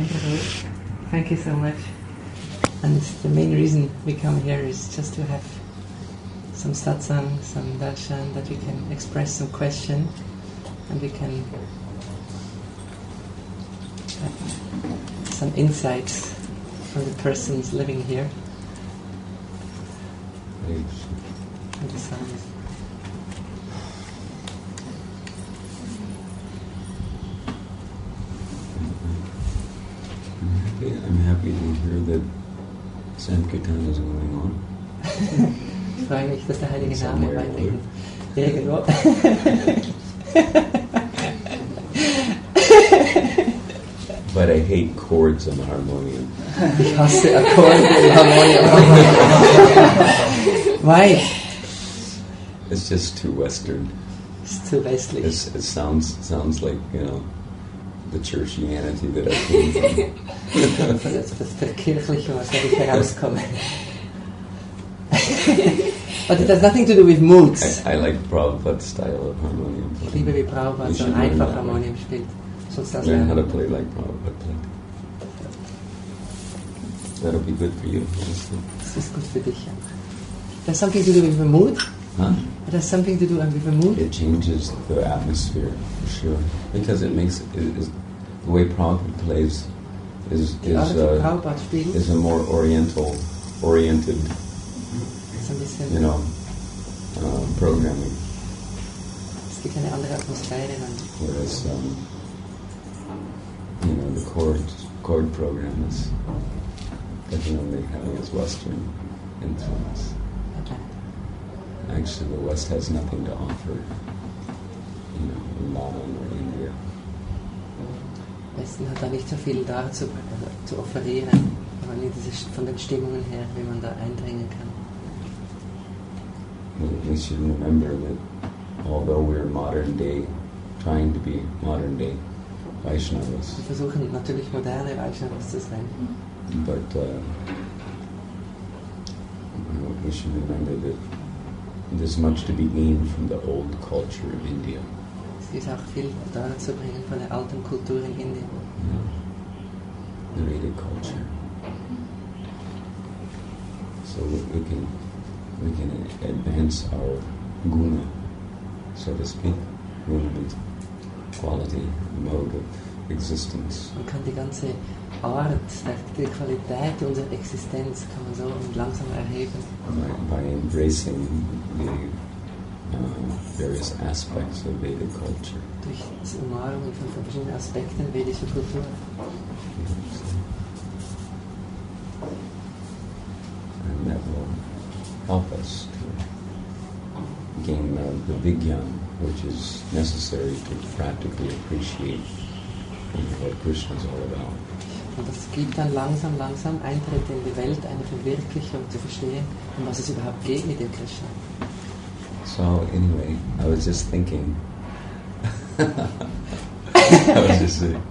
Aindra Prabhu, thank you so much. And the main reason we come here is just to have some satsang, some darshan, that we can express some question and we can have some insights from the persons living here. And the sounds. I'm happy to hear that Sankirtan is going on. Ich freue mich, dass der Heilige Name weitergeht. Irgendwo. But I hate chords on the harmonium. Ich hasse Akkorde im Harmonium. Why? It's just too Western. It's too westlich. It sounds like, the churchianity that I came from. Das ist der kirchliche, was ich herauskomme. But it has nothing to do with moods. I like Prabhupāda's style of harmonium playing. Ich liebe, wie Prabhupada so einfach Harmonium spielt. Learn how to play like Prabhupada played. That'll be good for you. Das ist gut für dich. It has something to do with the mood. Huh? It has something to do with the mood. It changes the atmosphere for sure, because it makes the way Prabhupada plays is a more oriented, programming. Es gibt eine andere Atmosphäre. Whereas the chord program is definitely having its Western influence. Okay. Actually, the West has nothing to offer, in modern or India. Westen hat da nicht so viel dazu zu offerieren, aber nicht von den Stimmungen her, wie man da eindringen kann. We should remember that although we're modern day, trying to be modern day Vaishnavas, Wir versuchen natürlich moderne Vaishnavas zu sein. but we should remember that there's much to be gained from the old culture of India. Es ist auch viel daran zu bringen von der alten Kultur in Indien. The Vedic culture. So we can advance our guna, so to speak, guna means quality, mode of existence. Man kann die ganze Art, die Qualität unserer Existenz kann man so langsam erheben. By embracing the various aspects of Vedic culture. Durch das Umarmen von verschiedenen Aspekten vedischer Kultur. And that will help us to gain the Vigyan, which is necessary to practically appreciate what Krishna is all about. Und das gibt dann langsam Eintritt in die Welt, eine Verwirklichung zu verstehen, um was es überhaupt geht mit dem Krishna. So anyway, I was just thinking. I was just saying.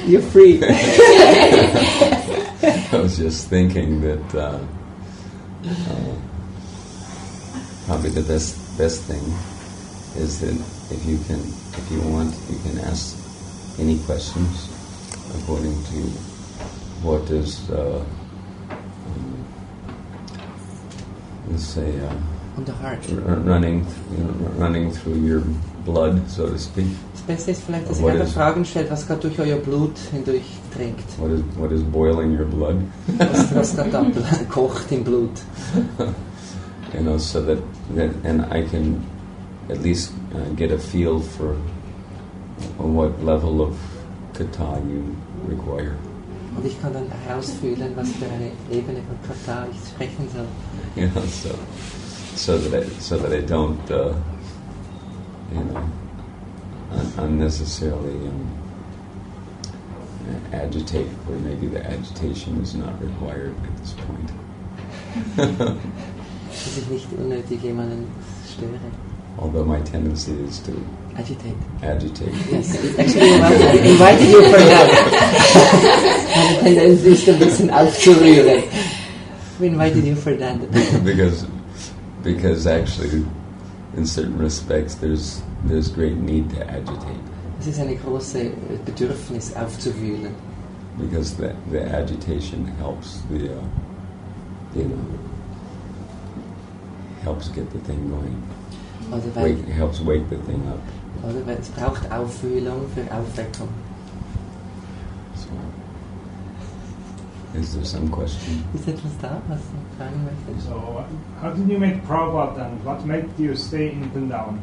You're free. I was just thinking that probably the best thing is that if you want, you can ask any questions according to what is, let's say, On the heart. running through your blood, so to speak. Das Beste ist vielleicht, dass ihr einfach Fragen stellt, was gerade durch euer Blut hindurch dringt. What is boiling your blood? Was gerade da kocht im Blut. So that and I can at least get a feel for what level of kata you require. Und ich kann dann herausfühlen, was für eine Ebene von Kata ich sprechen soll. So that I don't unnecessarily agitate, or maybe the agitation is not required at this point. Dass ich nicht unnötig jemanden störe. Although my tendency is to agitate. Yes, actually I invited you for that. Meine Tendenz ist ein bisschen aufzurühren. We invited you for that. because actually in certain respects, there's great need to agitate. Es ist eine große Bedürfnis aufzuwühlen. Because the agitation helps helps get the thing going. Helps wake the thing up. Oder weil es braucht Aufwühlung für Aufweckung. So, is there some question? Ist etwas da, was du fragen möchtest? So, how did you meet Prabhupada and what made you stay in Vrindavan?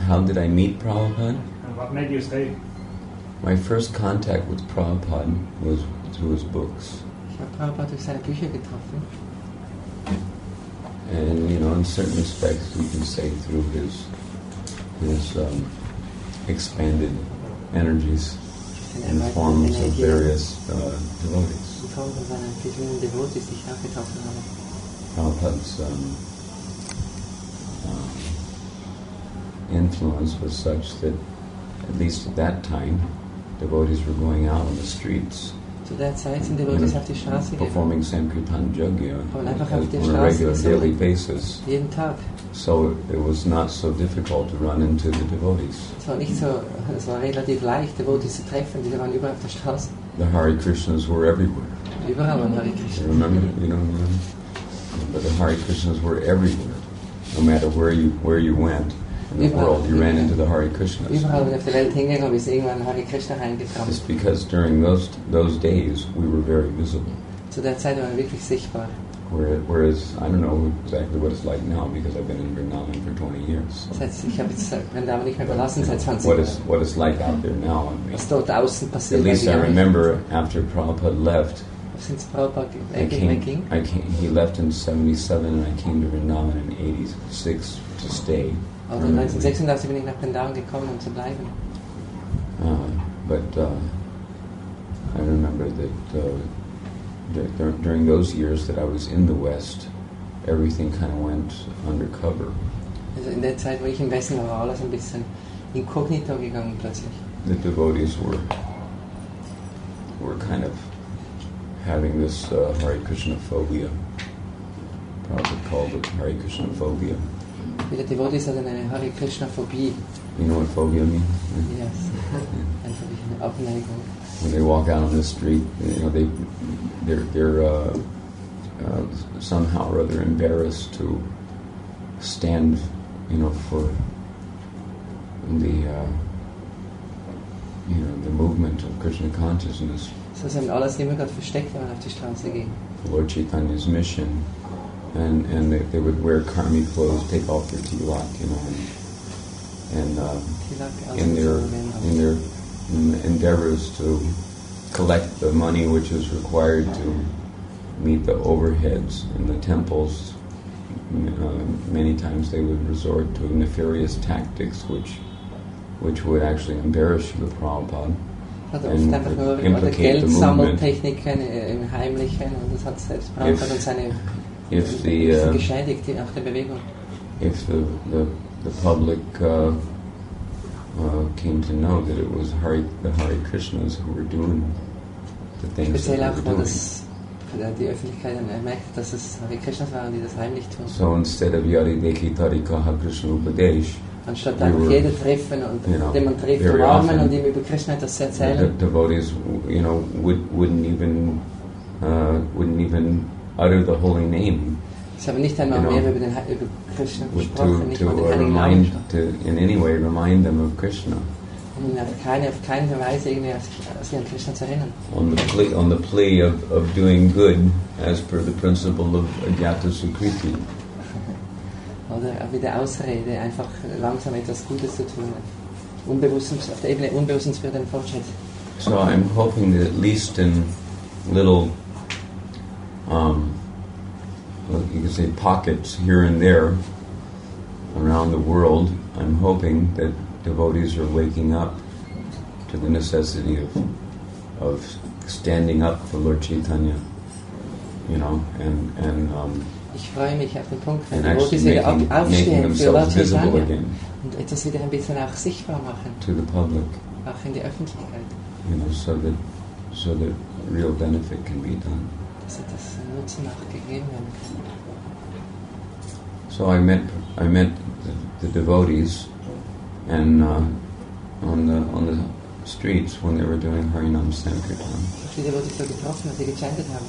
How did I meet Prabhupada? And what made you stay? My first contact with Prabhupada was through his books. Ich habe Prabhupada durch seine Bücher getroffen. And in certain respects, we can say through his expanded energies in the forms of various devotees. In Form von seinen verschiedenen Devotees, die ich auch getroffen habe. Prabhupada's influence was such that, at least at that time, devotees were going out on the streets. Zu der Zeit sind Devotees auf die Straße gegangen. Performing Sankirtan Yajna Und einfach auf die on a Straße regular daily basis. Jeden Tag. So it was not so difficult to run into the devotees. Es war relativ leicht, Devotees zu treffen, die waren überall auf der Straße. The Hare Krishnas were everywhere. Überall waren Hare Krishnas. Remember, but the Hare Krishnas were everywhere. No matter where you went in the world, you ran into the Hare Krishnas. Überall auf der Welt hingegangen, bis irgendwann Hare Krishna reingekommen. Just because during those days we were very visible. Zu der Zeit waren wir wirklich sichtbar. Whereas I don't know exactly what it's like now because I've been in Vrindavan for 20 years. Das heißt, ich habe jetzt Vrindavan nicht mehr verlassen seit 20 Jahren. What it's like out there now. Was dort außen passiert. At least I remember after Prabhupada left. Since Prabhupada wegging. He left in 77 and I came to Vrindavan in 86 to stay. Also 1986 bin ich nach Vrindavan gekommen, um zu bleiben. But I remember that during those years that I was in the West, everything kind of went undercover. Also in der Zeit, wo ich im Westen war, war alles ein bisschen inkognito gegangen plötzlich. The devotees were kind of having this Hare Krishna phobia. Prabhupada called it Hare Krishna phobia. Viele Devotees hatten eine Hare Krishna Phobie. You know what phobia means? Yes. Einfach eine Abneigung. When they walk out on the street, they're somehow or other embarrassed to stand, for the movement of Krishna consciousness. So sie haben alles immer gerade versteckt, wenn man auf die Straße ging. Lord Chaitanya's mission, and they would wear karmi clothes, take off their tilak, and in their endeavors to collect the money which is required to meet the overheads in the temples. Many times they would resort to nefarious tactics which would actually embarrass the Prabhupada and implicate the movement. Im Heimlichen und das hat selbst Prabhupada und seine geschädigt auch der Bewegung. If the public came to know that it was the Hare Krishnas who were doing the things that they were doing. Die Öffentlichkeit merkt, dass es Hare Krishnas waren, die das heimlich tun. So instead of Yadi Dekhi Tarikaha Krishna Upadesh, anstatt einfach jeder treffen und den man trifft, umarmen und ihm über Krishna etwas erzählen. The devotees, wouldn't even utter the holy name. Sie haben nicht einmal mehr über Krishna gesprochen, nicht mal den heiligen Namen. To in any way remind them of Krishna. Um auf keine Weise irgendwie sich an Krishna zu erinnern. On the plea of doing good as per the principle of Ajata Sukriti. Oder wie der Ausrede, einfach langsam etwas Gutes zu tun. Auf der Ebene Unbewusstens für den Fortschritt. So I'm hoping that at least in little, you could say pockets here and there around the world, I'm hoping that devotees are waking up to the necessity of standing up for Lord Chaitanya, ich freue mich auf den Punkt, wenn Devotees wieder aufstehen für Lord Chaitanya und etwas wieder ein bisschen auch sichtbar machen. To the public. Auch in die Öffentlichkeit. So that real benefit can be done. Dass etwas Nutzen auch gegeben werden kann. So I met the devotees, and on the streets when they were doing Harinam Sankirtan. Die Devotees da getroffen, als sie gechantet haben.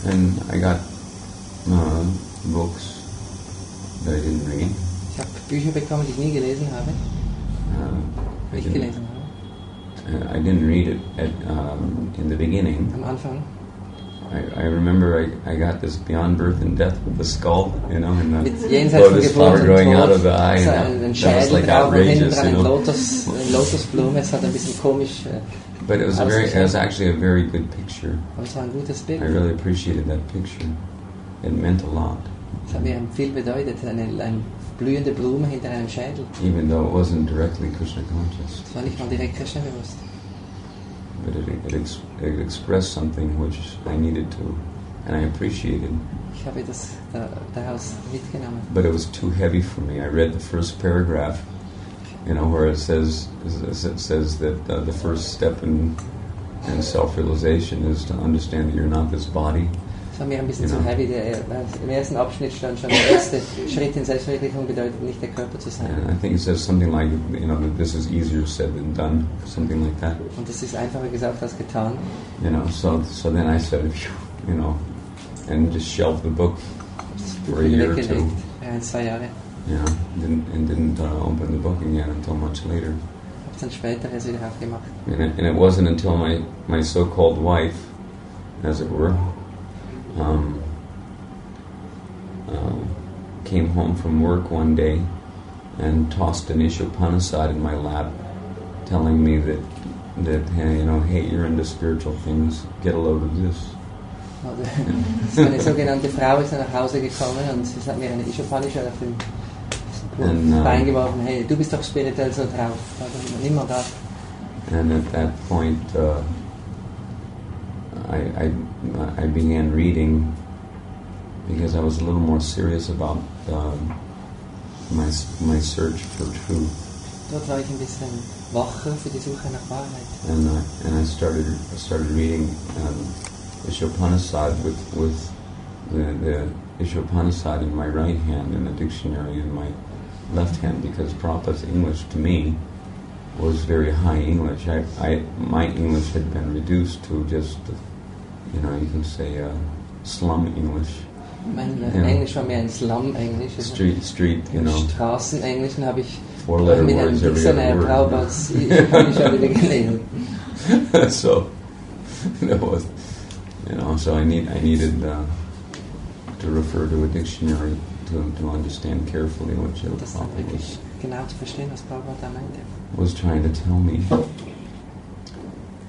And I got books that I didn't read. Ich habe Bücher bekommen, die ich nie gelesen habe. Nicht gelesen habe. I didn't read it in the beginning. Am Anfang. I remember I got this Beyond Birth and Death with the skull, and the lotus flower growing out of the eye, and that was like outrageous, Lotusblume, es hat ein bisschen komisch. But it was actually a very good picture. Aber es war ein gutes Bild. I really appreciated that picture. It meant a lot. Es hat mir viel bedeutet, eine blühende Blume hinter einem Schädel. Even though it wasn't directly Krishna conscious. Es war nicht mal direkt Krishna bewusst. But it expressed something which I needed to, and I appreciated. Ich habe das daraus mitgenommen. But it was too heavy for me. I read the first paragraph, where it says that the first step in self-realization is to understand that you're not this body. Das war mir ein bisschen zu heavy. Im ersten Abschnitt stand schon, der erste Schritt in Selbstverwirklichung bedeutet nicht der Körper zu sein. And I think it says something like, that this is easier said than done, something like that. Und das ist einfacher gesagt als getan. So then I said, and just shelved the book for a year or two. 2 Jahre. Didn't open the book again until much later. Hab's dann später erst wieder aufgemacht. And it wasn't until my so-called wife, as it were, came home from work one day and tossed an Ishopanasad in my lap, telling me that hey, you're into spiritual things, get a load of this. So eine sogenannte Frau ist nach Hause gekommen und sie hat mir eine Ishopanishad auf dem Bein geworfen, hey, du bist doch spirituell so drauf, also nimm mal das. And at that point, I began reading because I was a little more serious about my search for truth. Dort war ich ein bisschen wacher für die Suche nach Wahrheit. And I started reading Ishopanasad with the Ishopanasad in my right hand and the dictionary in my left hand, because Prabhupāda's English to me was very high English. My English had been reduced to just, you can say slum English. Mein Englisch war mehr ein Slum-Englisch. Street, Straßenenglisch, dann habe ich mit einem Dictionary Prabhupādas Ishopanishad wieder gelesen. So that was, so I needed to refer to a dictionary to understand carefully what Śrīla Prabhupada genau zu verstehen, was Prabhupāda meinte. Was trying to tell me.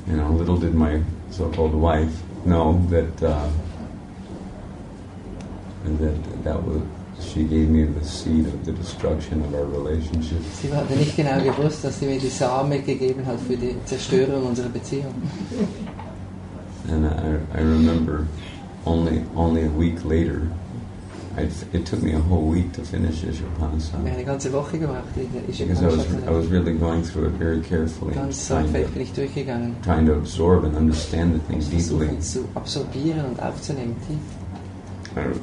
Little did my so-called wife know that she gave me the seed of the destruction of our relationship. Sie hatte nicht genau gewusst, dass sie mir die Samen gegeben hat für die Zerstörung unserer Beziehung. And I remember only a week later, it took me a whole week to finish Ishopanasad. Eine ganze Woche gemacht, because I was really going through it very carefully. Ganz sorgfältig bin ich durchgegangen. Trying to absorb and understand the things deeply. Zu absorbieren und aufzunehmen tief.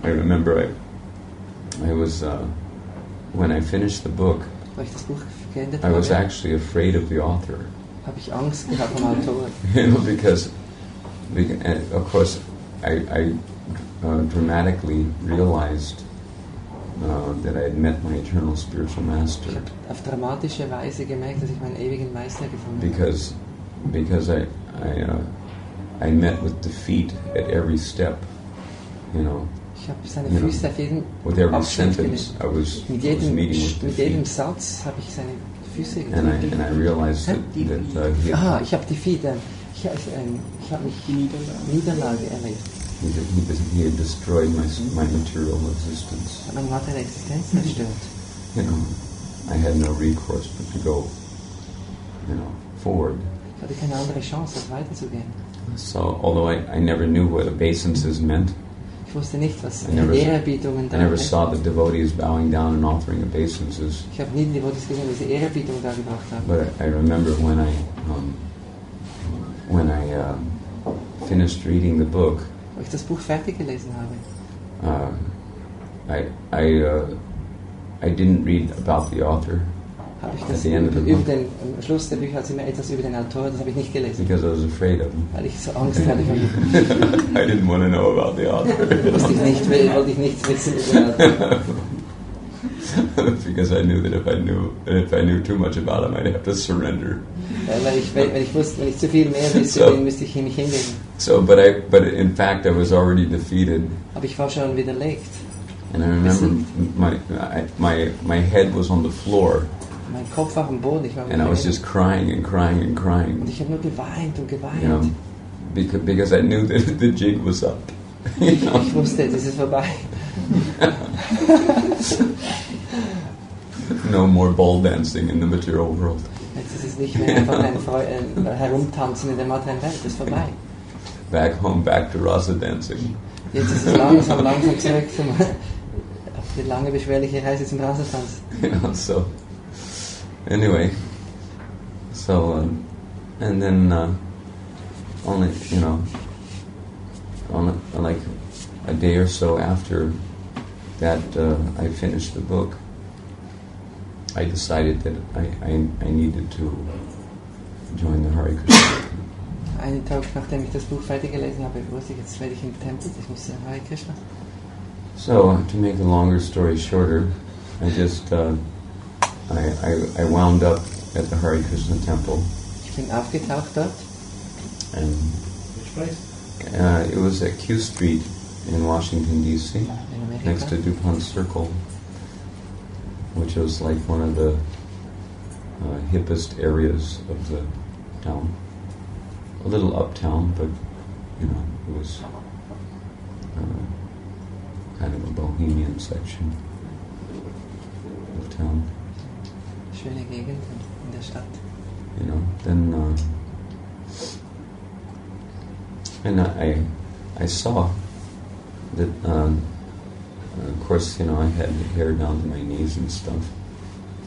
I remember I was when I finished the book, Als ich das Buch geendet I was habe, actually afraid of the author. Habe ich Angst gehabt vom Autor. Because of course I dramatically realized that I had met my eternal spiritual master. Ich habe auf dramatische Weise gemerkt, dass ich meinen ewigen Meister gefunden habe. Because I met with defeat at every step. Ich habe seine Füße auf jedem with every Abschnitt sentence gelesen. I was Mit meeting with jedem defeat. Satz habe ich seine Füße And gelesen. I realized that Ich habe Defeat. Ich habe mich Niederlage erlebt. he had destroyed my material existence. Ich habe meine materielle Existenz zerstört. I had no recourse but to go, forward. Ich hatte keine andere Chance, als weiterzugehen. So, although I never knew what obeisances meant, Ich wusste nicht, was I never Ehrerbietungen I never da saw the devotees bowing down and offering obeisances. Ich habe nie die Devotees gesehen, wie sie Ehrerbietung da gebracht haben. But I remember when I finished reading the book, Als ich das Buch fertig gelesen habe, I didn't read about the author habe ich at das the end of the über book den am Schluss der Bücher immer etwas über den Autor, das habe ich nicht gelesen, because I was afraid of him. weil ich so Angst hatte vor ihm. I didn't want to know about the author. Wollte ich nichts wissen über den Autor. Because I knew that if I knew too much about him, I'd have to surrender. Weil wenn ich zu viel mehr wüsste, dann müsste ich mich hingeben. So, but in fact, I was already defeated. Aber ich war schon widerlegt. And I remember my head was on the floor. Mein Kopf war am Boden. Ich war And I was just crying and crying and crying. Und ich habe nur geweint und geweint. You know, because I knew that the jig was up. Ich wusste, das ist vorbei. No more ball dancing in the material world. Jetzt ist es nicht mehr einfach ein Herumtanzen in der materiellen Welt, das ist vorbei. Back home, back to rasa dancing. Jetzt ist es langsam zurück auf die lange beschwerliche Reise zum Rasatanz. Yeah, so anyway, and then only like a day or so after that I finished the book, I decided that I needed to join the Hare Krishna. Einen Tag nachdem ich das Buch fertig gelesen habe, wusste ich, jetzt werde ich im Tempel, ich muss ja Hare Krishna. So to make the longer story shorter, I just I wound up at the Hare Krishna temple. Ich bin aufgetaucht dort. And Which place? It was at Q Street in Washington D.C. In Amerika. next to DuPont Circle, which was like one of the hippest areas of the town. A little uptown, but it was kind of a bohemian section of town. Schöne Gegend in der Stadt. Then and I saw that of course I had hair down to my knees and stuff.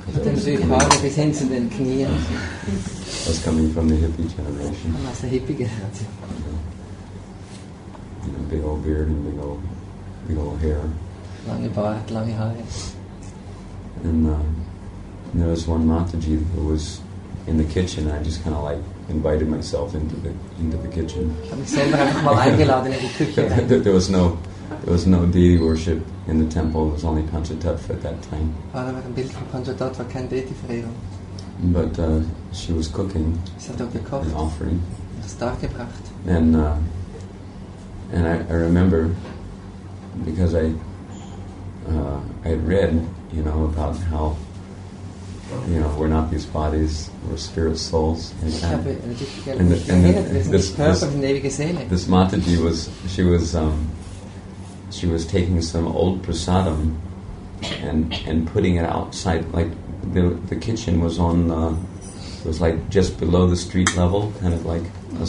Ich hatte natürlich Haare bis hin zu den Knien. I was coming from the hippie generation. Aus der Hippie-Generation. Big old beard and big old hair. Lange Bart, lange Haare. And there was one Mataji who was in the kitchen. I just kind of like invited myself into the kitchen. Ich habe mich selber einfach mal eingeladen in die Küche rein. There was no deity worship in the temple. It was only Panchatattva at that time. Da war ein Bild von Panchatattva, keine Deity-Verehrung. But she was cooking Sie hat dort gekocht, an offering. das dargebracht. And I remember, because I had read, about how, we're not these bodies, we're spirit souls. Ich habe mich erinnert, wir sind nicht Körper, wir sind ewige Seele. This Mataji she was taking some old prasadam and putting it outside, like the kitchen was on, was like just below the street level, kind of like a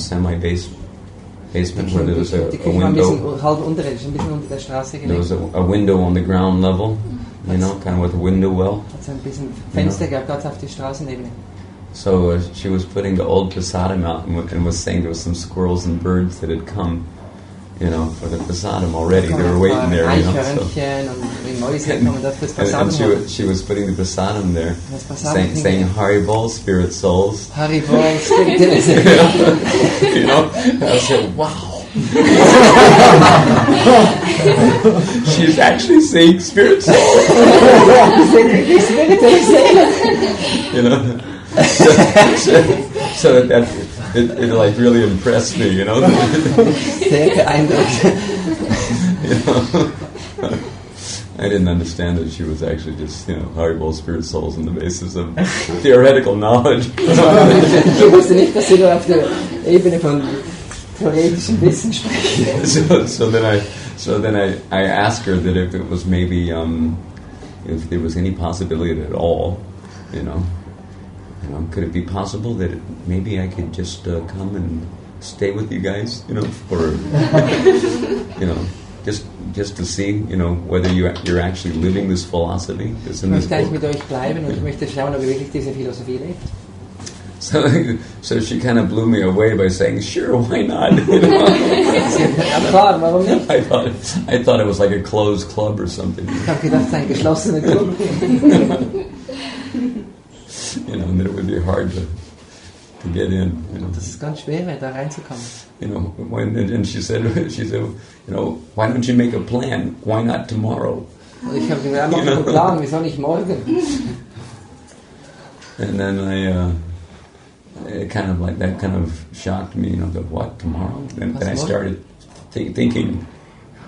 basement where there was a window. Halb unterirdisch, ein bisschen unter der Straße gelegt. There was a window on the ground level, kind of with a window well. Hat so ein bisschen Fenster gehabt, ganz auf die Straßenebene. So she was putting the old prasadam out and was saying there was some squirrels and birds that had come, for the prasadam already. They were waiting there, and she was putting the prasadam there, saying Haribol, spirit souls. Haribol, spirit souls. And I said, wow. She's actually saying spirit souls. So that it like really impressed me, Sehr beeindruckt. I didn't understand that she was actually just, Haribol, spirit souls on the basis of theoretical knowledge. Ich wusste nicht, dass sie nur auf der Ebene von theoretischem Wissen sprechen. So then I asked her that if it was maybe if there was any possibility at all, could it be possible that maybe I could just come and stay with you guys, for just to see, whether you're actually living this philosophy that's in this book. Ich möchte eigentlich mit euch bleiben und ich möchte schauen, ob ihr wirklich diese Philosophie lebt. So she kind of blew me away by saying, "Sure, why not?" You know? I thought it was like a closed club or something. Ich habe gedacht, es ist ein geschlossener Club. You know, and that it would be hard to get in. You know, Das ist ganz schwer, da reinzukommen. You know, and she said, you know, why don't you make a plan? Why not tomorrow? Und ich habe gesagt, mach einen Plan, wieso nicht morgen? And then it kind of like that kind of shocked me. You know, the what tomorrow? And then I started thinking,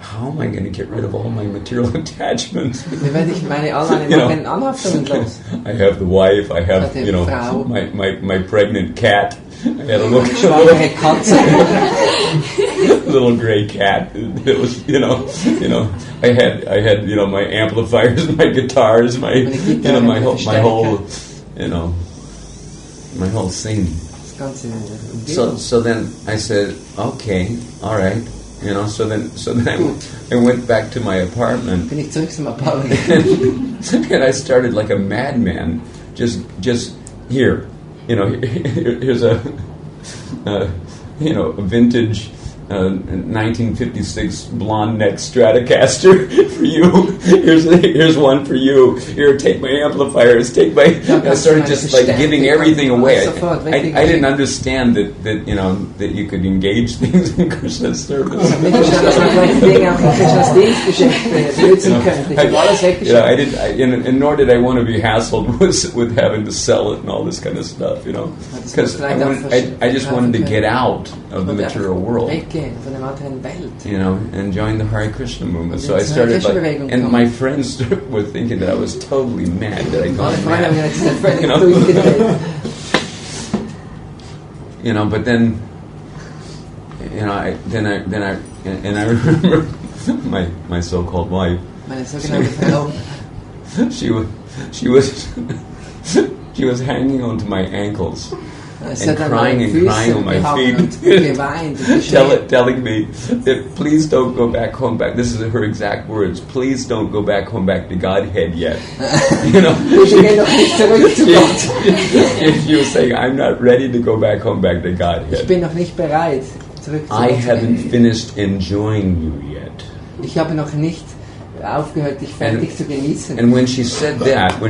how am I going to get rid of all my material attachments? Wie werde ich all meine materiellen Anhaftungen los? I have the wife. I have my pregnant cat. I had a little gray cat. It was I had my amplifiers, my guitars, my whole scene. So then I said, okay, all right. You know, so then I went back to my apartment. Bin ich zurück zum Apartment. And I started like a madman. Just here. You know, here's a vintage 1956 blonde neck Stratocaster for you. Here's one for you. Here, take my amplifiers. Take my. I started just like giving everything away. I didn't understand that you could engage things in Krishna's service. I didn't, and nor did I want to be hassled with having to sell it and all this kind of stuff. You know, because I just wanted to get out of the material world. You know, and join the Hare Krishna movement. So I started, and my friends were thinking that I was totally mad, that I'd gone mad. You know, but then, I remember my so-called wife. She was hanging onto my ankles. And crying on my feet, telling me that please don't go back home. This is her exact words. Please don't go back home back to Godhead yet. You know, she was saying, I'm not ready to go back home back to Godhead. Ich bin noch nicht bereit, I haven't finished enjoying you yet. Ich habe noch nicht aufgehört, dich fertig zu genießen. And when she said that,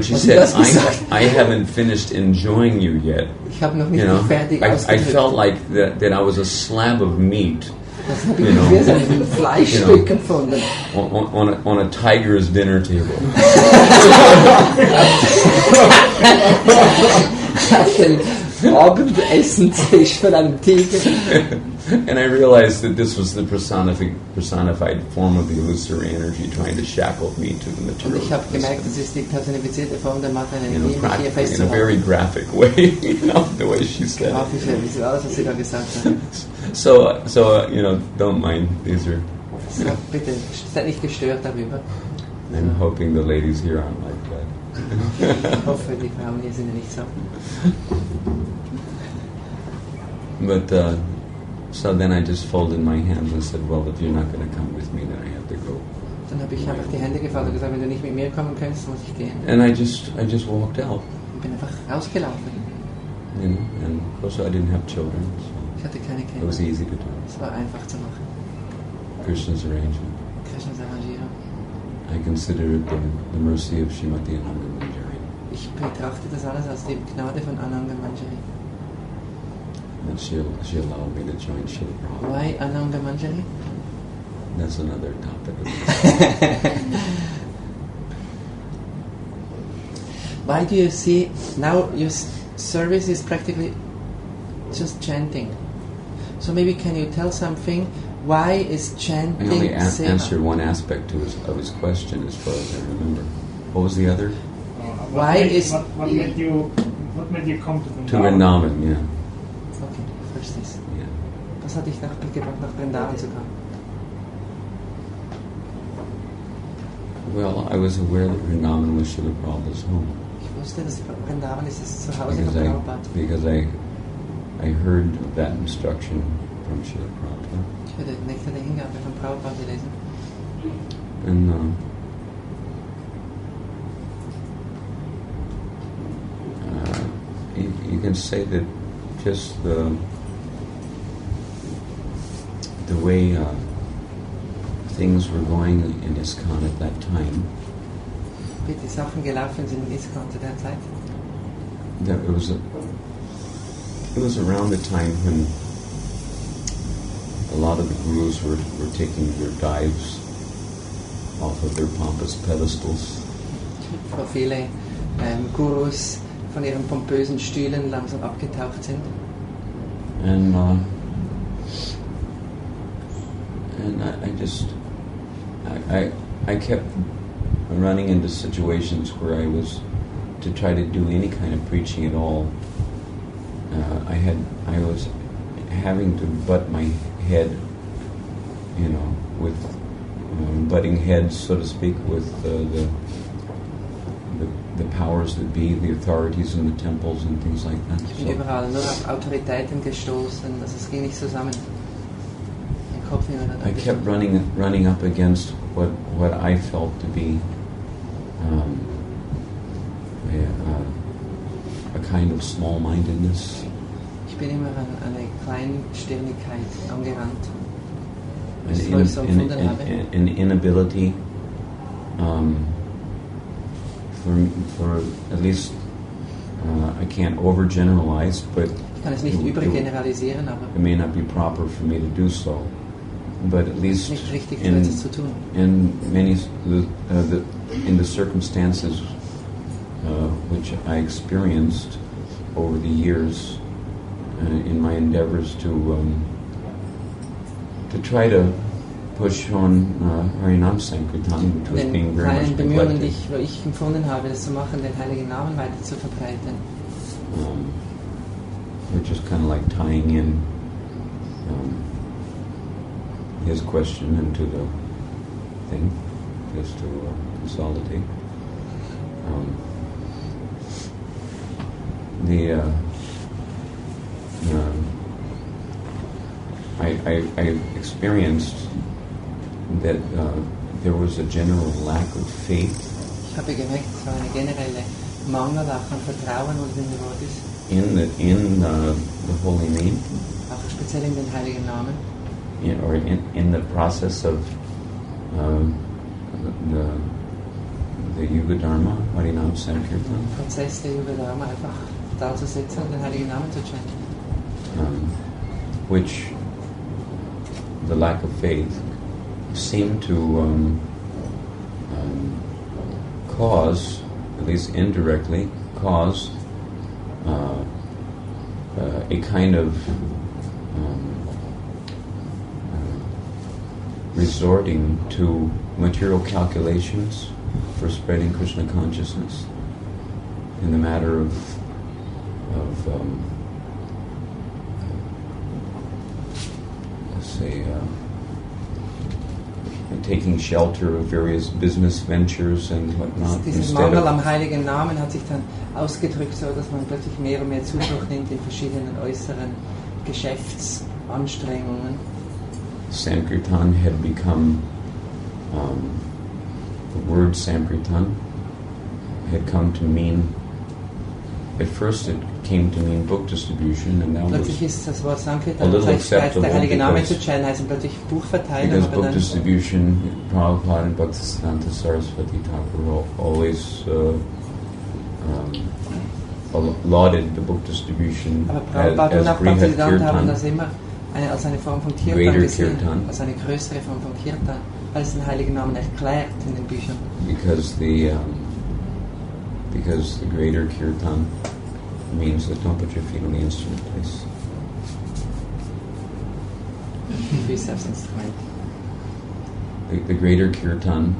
I haven't finished enjoying you yet, ich habe noch nicht fertig I felt like that I was a slab of meat. Das habe ich wie so ein Fleischstück empfunden. On a tiger's dinner table. Auf den Abendessentisch von einem Tiger. And I realized that this was the personified form of the illusory energy trying to shackle me to the material. Und ich habe gemerkt, das ist die personifizierte Form der materiellen Energie, mich hier festzuhalten. In a very graphic way, the way she said it. Alles, was sie da gesagt hat. So don't mind. These are. So, bitte, seid nicht gestört darüber. I'm hoping the ladies here aren't like that. Ich hoffe, die Frauen hier sind ja nicht so. But so then I just folded my hands and said, well, if you're not going to come with me, then I have to go. Dann habe ich einfach die Hände gefaltet und gesagt, wenn du nicht mit mir kommen kannst, muss ich gehen. And I just walked out. Ich bin einfach rausgelaufen. You know, and of course I didn't have children, so ich hatte keine Kinder. It was easy to do. Es war einfach zu machen. Krishna's arrangement. Krishna's Arrangierung. I consider it the mercy of Srimati Ananga Manjari. Ich betrachte das alles als die Gnade von Ananga Manjari. And she allowed me to join Śrīla Prabhupada. Why Ananga Manjari? That's another topic. Why do you see now your service is practically just chanting? So maybe can you tell something? Why is chanting? I only answered one aspect of his question, as far as I remember. What was the other? What made you come to Vrindavan? To Vrindavan, yeah. Okay, first is. Yeah. Was hat dich gebracht, nach Vrindavan zu kommen? Well, I was aware that Vrindavan was Śrīla Prabhupāda's home. Ich wusste, dass Vrindavan ist das Zuhause von Prabhupada. Because I heard that instruction from Śrīla Prabhupada. Ich habe die Nächte der Hingabe von Prabhupada gelesen. And you can say that just the way things were going in ISKCON at that time. Wie die Sachen gelaufen sind in ISKCON zu der Zeit. That it was around the time when a lot of the gurus were taking their dives off of their pompous pedestals. Wo viele Gurus von ihren pompösen Stühlen langsam abgetaucht sind. And I kept running into situations where I was to try to do any kind of preaching at all. I was having to butt my head, with butting heads, so to speak, with the powers that be, the authorities in the temples and things like that. Ich bin überall nur auf Autoritäten gestoßen, also es ging nicht zusammen. Mein Kopf I kept running up against what I felt to be a kind of small-mindedness. Ich bin immer an eine Kleinstirnigkeit angerannt. An inability for at least I can't overgeneralize, but ich kann es nicht übergeneralisieren, aber it may not be proper for me to do so. But at least nicht richtig, so etwas zu tun. in many in the circumstances which I experienced over the years in my endeavors to try to push on Harinam Sankirtan, which was being very much Bemühungen, neglected. wo ich empfunden habe, das zu machen, den heiligen Namen weiter zu verbreiten. Which is kind of like tying in his question into the thing, just to consolidate. I experienced that there was a general lack of faith Ich habe gemerkt, es war eine generelle Mangel auch an Vertrauen und in Devotis, in the holy name, auch speziell in den heiligen Namen, or in the process of the Yuga Dharma, Harinam Sankirtan, im Prozess der Yuga Dharma einfach da zu sitzen und den heiligen Namen zu chanten. which the lack of faith seemed to cause, at least indirectly, cause a kind of resorting to material calculations for spreading Krishna consciousness in the matter of let's say taking shelter of various business ventures and whatnot. Dieser Mangel am heiligen Namen hat sich dann ausgedrückt, so dass man plötzlich mehr und mehr Zuflucht nimmt in verschiedenen äußeren Geschäftsanstrengungen. Sankirtan had become, the word Sankirtan had come to mean, at first it came to mean book distribution, and now Plötzlich ist das Wort a Sankirtan, little das heißt, acceptable der heilige Name zu because, chanten, heißt plötzlich Buchverteilung. because Aber book dann distribution, Prabhupada and Bhaktisiddhanta Saraswati Thakur always lauded the book distribution aber Prabhupada und as auch Bhaktisiddhanta haben Brihad das immer als eine Form von Kirtan Greater gesehen, Kirtan. als eine größere Form von Kirtan, weil es den heiligen Namen erklärt in den Büchern. because the greater kirtan means that don't put your feet on the instrument, please. Füße aufs Instrument. The greater kirtan,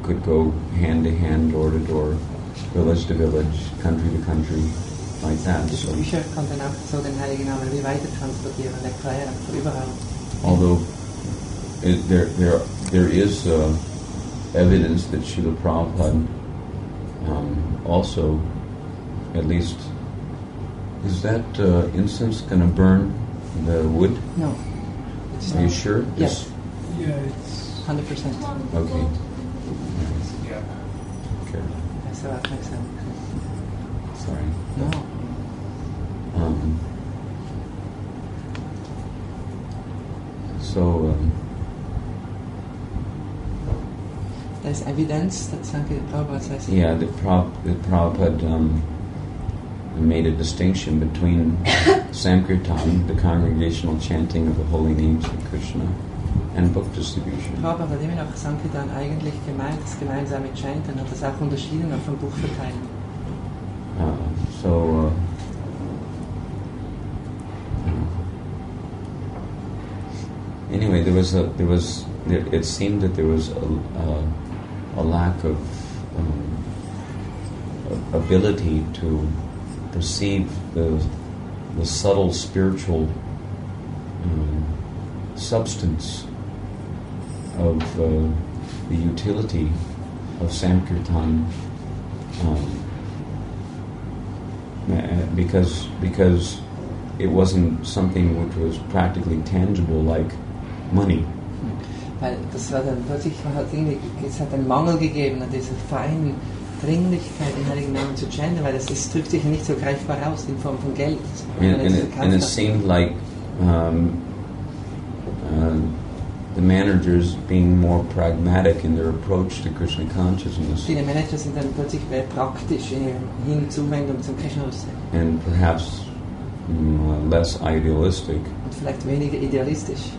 could go hand to hand, door to door, village to village, country to country, like that. Die So, Bücher konnten auch so den heiligen Namen wie weiter transportieren und erklären, von überall. although there is evidence that Śrīla Prabhupāda also, at least, is that incense going to burn the wood? No. It's Are you not. sure? Yes. Yeah, it's 100%. Okay. yeah. Okay. Yes, so aufmerksam. Sorry. No. There's evidence that Sankirtan Prabhupada says. Yeah, the Prabhupada made a distinction between Sankirtan, the congregational chanting of the holy names of Krishna, and book distribution. Prabhupada hat immer noch Sankirtan eigentlich gemeint, das gemeinsame Chanten, hat das auch unterschieden auch vom Buchverteilen. Anyway, it seemed that there was a lack of ability to perceive the subtle spiritual substance of the utility of Sankirtan, because it wasn't something which was practically tangible like money. Weil das war dann plötzlich, es hat einen Mangel gegeben an dieser feinen Dringlichkeit, den Heiligen Namen zu chanten, weil das drückt sich nicht so greifbar aus in Form von Geld. And it seemed like the managers being more pragmatic in their approach to Krishna consciousness. Viele Manager sind dann plötzlich mehr praktisch in ihrer Zuwendung zum Krishna-Bewusstsein. And perhaps less idealistic. Und vielleicht weniger idealistisch.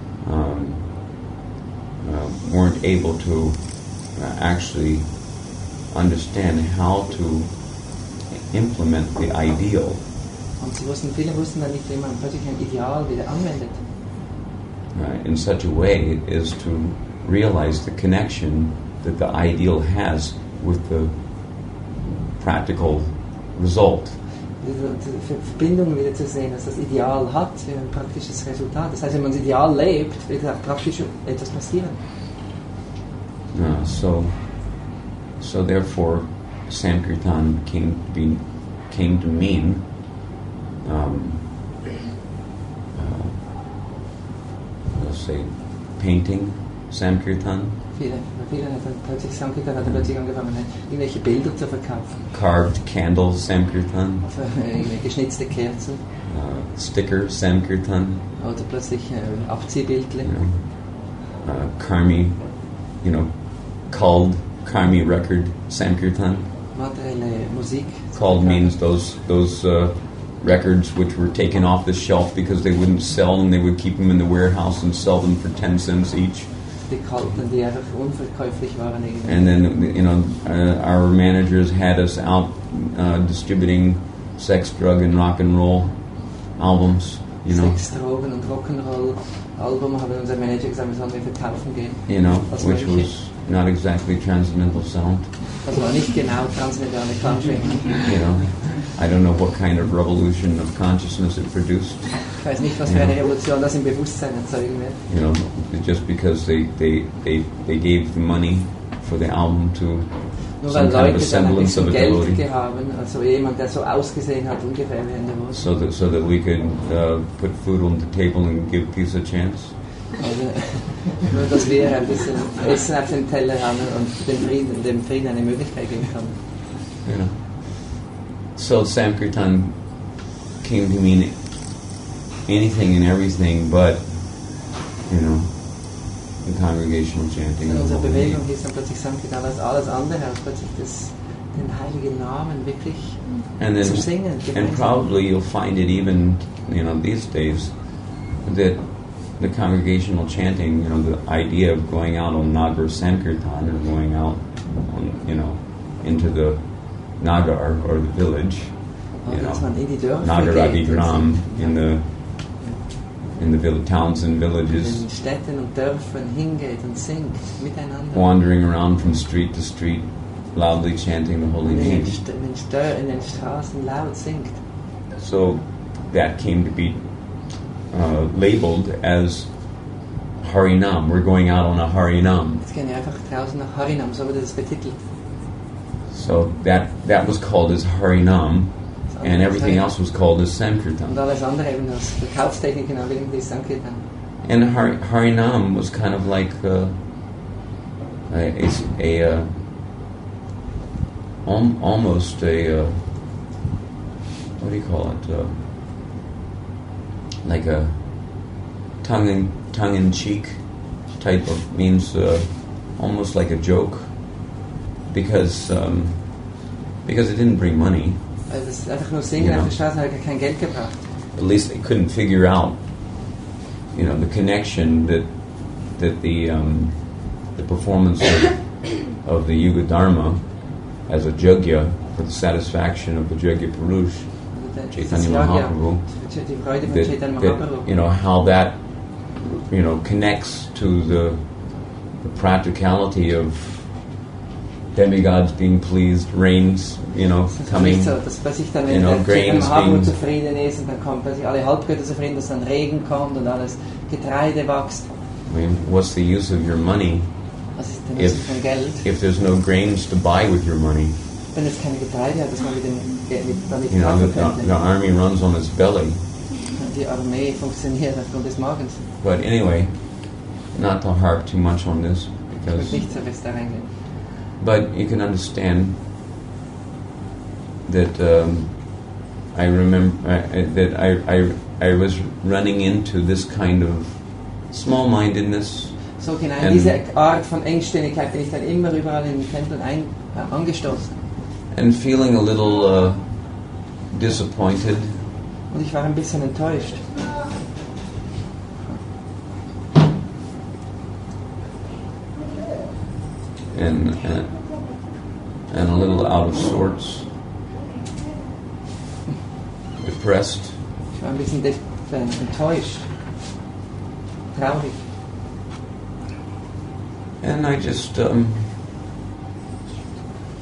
Weren't able to actually understand how to implement the ideal. Und viele wussten dann nicht, wie man plötzlich ein Ideal wieder anwendet. In such a way as to realize the connection that the ideal has with the practical result. Diese Verbindung wieder zu sehen, dass das Ideal hat, ein praktisches Resultat. Das heißt, wenn man das Ideal lebt, wird auch praktisch etwas passieren. So therefore, Sankirtan came to mean let's say painting Sankirtan. Viele hat dann plötzlich Sankirtan plötzlich angefangen, irgendwelche Bilder zu verkaufen. Carved candle Sankirtan. Geschnitzte Kerzen. Sticker Sankirtan. Oder plötzlich Abziehbildle. Karmi, called Karmi record Sankirtan. Materielle Musik. Called means those records which were taken off the shelf because they wouldn't sell, and they would keep them in the warehouse and sell them for 10 cents each. Die kalten, die einfach unverkäuflich waren. And then, our managers had us out distributing sex, drug, and rock and roll albums. Sex, Drogen und Rock'n'Roll Album haben unser Manager gesagt, wir sollen wir verkaufen gehen. Which was not exactly transcendental sound. Das war nicht genau transzendentale Klangschwingung. I don't know what kind of revolution of consciousness it produced. Ich weiß nicht, was für eine Revolution das im Bewusstsein erzeugen wird. Just because they gave the money for the album to nur some weil kind of a Leute dann ein semblance of bisschen a Geld devotee. gehaben, also jemand, der so ausgesehen hat, ungefähr wie ein Devot. So that we could put food on the table and give peace a chance. Also, nur, dass wir ein bisschen Essen auf dem Teller haben und dem Frieden eine Möglichkeit geben können. So Sankirtan came to mean anything and everything but, the congregational chanting. In unserer Bewegung hieß dann plötzlich Sankirtan als alles andere, als plötzlich den heiligen Namen wirklich zu singen. And probably you'll find it even, these days, that the congregational chanting, the idea of going out on Nagar Sankirtan or going out on, into the Nagar or the village, Nagar Adigram in the towns and villages, in Städten und Dörfern hingeht und singt miteinander. Wandering around from street to street, loudly chanting the holy names. In den Straßen laut singt. So that came to be labeled as Harinam. We're going out on a Harinam. Jetzt gehen wir einfach draußen nach Harinam, so wurde das betitelt. So that was called as Harinam, and everything else was called as Sankirtan. Und alles andere eben als Verkaufstechniken auch irgendwie Sankirtan. And Harinam was kind of like almost a what do you call it? Like a tongue-in-cheek type of, means almost like a joke, because it didn't bring money. Also es ist einfach nur singen auf der Straße, hat kein Geld gebracht. At least they couldn't figure out, the connection that the performance of the Yuga Dharma as a jagya for the satisfaction of the Jagya Purush, Chaitanya Mahaprabhu, that how that connects to the practicality of demigods being pleased, rains, coming, grains being zufrieden ist und dann kommt plötzlich alle Halbgötter zufrieden, dass dann Regen kommt und alles Getreide wächst. I mean, what's the use of your money if there's no grains to buy with your money? Wenn es keine Getreide hat, dass man damit the army runs on its belly. Die Armee funktioniert aufgrund des Magens. But anyway, not to harp too much on this, because. But you can understand that I remember that I was running into this kind of small-mindedness. So genau diese Art von Engständigkeit bin ich dann immer überall in den Tempeln angestoßen. And feeling a little disappointed. Und ich war ein bisschen enttäuscht. And a little out of sorts, depressed. Ich war ein bisschen enttäuscht, traurig. And I just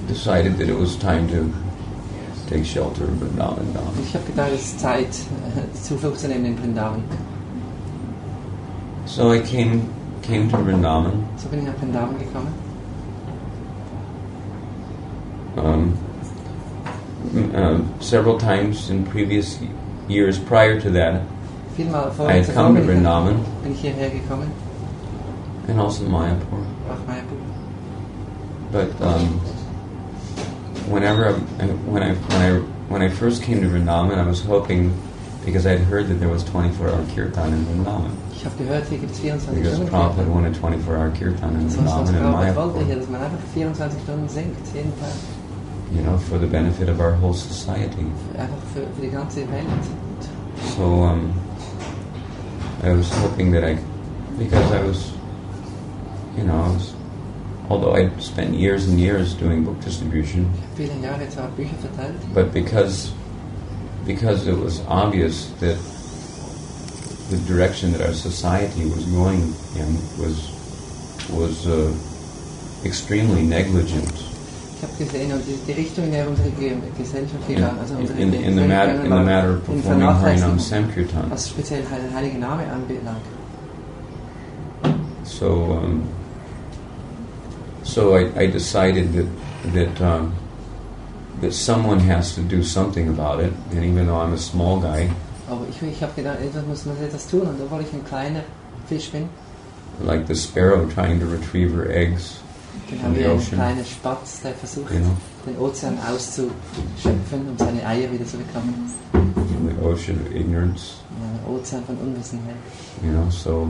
decided that it was time to take shelter in Vrindavan. Ich habe gedacht, es ist Zeit, Zuflucht zu nehmen in Vrindavan. So I came to Vrindavan. So bin ich nach Vrindavan gekommen. Several times in previous years prior to that, Vielmal I had come to Vrindavan. Bin ich hierher gekommen. And also Mayapur. Auch Mayapur. But when I first came to Vrindavan, I was hoping, because I'd heard that there was 24-hour kirtan in Vrindavan. Ich habe gehört, hier gibt es 24 because Stunden. Prabhupada wanted 24-hour kirtan in Vrindavan and Mayapur. Dass man einfach 24 Stunden singt, jeden Tag. For the benefit of our whole society. Einfach für die ganze Welt. So I was hoping that because I was, although I'd spent years and years doing book distribution, viele Jahre zwar Bücher verteilt, but because it was obvious that the direction that our society was going in was extremely negligent. Ich habe gesehen, und die Richtung, in der unsere Gesellschaft gegangen, also unsere in the matter of performing Harinam Sankirtan. Was speziell den Heiligen Namen anbelangt. So I decided that someone has to do something about it, and even though I'm a small guy, aber ich habe gedacht, muss man etwas tun, und obwohl ich ein kleiner Fisch bin, like the sparrow trying to retrieve her eggs from the ocean, ein kleiner Spatz, der versucht, den Ozean auszuschöpfen, seine Eier wieder zu bekommen. From the ocean of ignorance. Ja, Ozean von Unwissenheit. So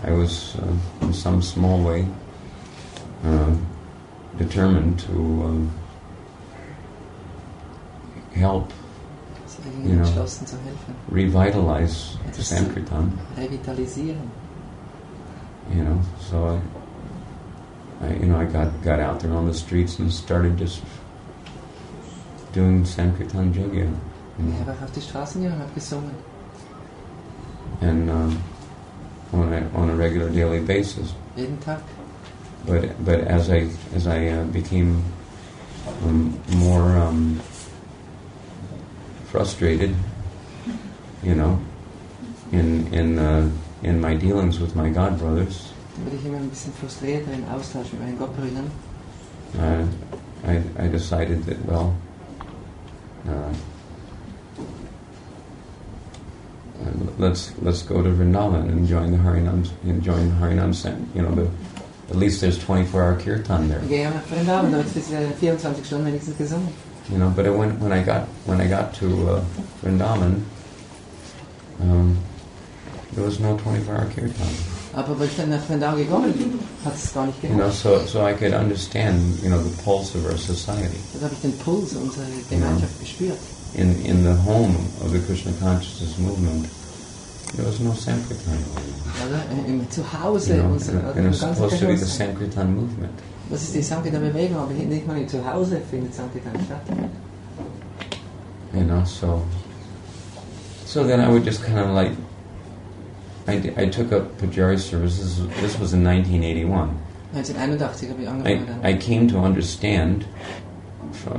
I was, in some small way, determined to help, entschlossen zu helfen. Revitalize Sankirtan. Revitalisieren. So I got out there on the streets and started just doing Sankirtan Jagya. Ich habe auf die Straßen gegangen und habe gesungen. And on a regular daily basis. Jeden Tag. But as I became more frustrated, in my dealings with my god brothers, wurde ich immer ein bisschen frustrierter im Austausch mit meinen Gottbrüdern. I decided that let's go to Vrindavan and join the Harinam, at least there's 24-hour kirtan there. Dann gehe ich nach Vrindavan, da wird für 24 Stunden wenigstens gesungen. You know, but when I got to Vrindavan, there was no 24-hour kirtan. Aber weil ich dann nach Vrindavan gekommen bin, hat es gar nicht You know, gehabt. so I could understand, you know, the pulse of our society. Da habe ich den Puls unserer Gemeinschaft gespürt. In the home of the Krishna consciousness movement, there was no Sankirtan going on. Oder? Im Zuhause You know, unserer and it was ganzen supposed to be the Kirche. Sankirtan movement. Das ist die Sankirtan-Bewegung, aber nicht mal im Zuhause findet Sankirtan statt. You know, so then I would just kind of like, I took up Pujari services. This was in 1981. 1981 habe ich angefangen dann. I came to understand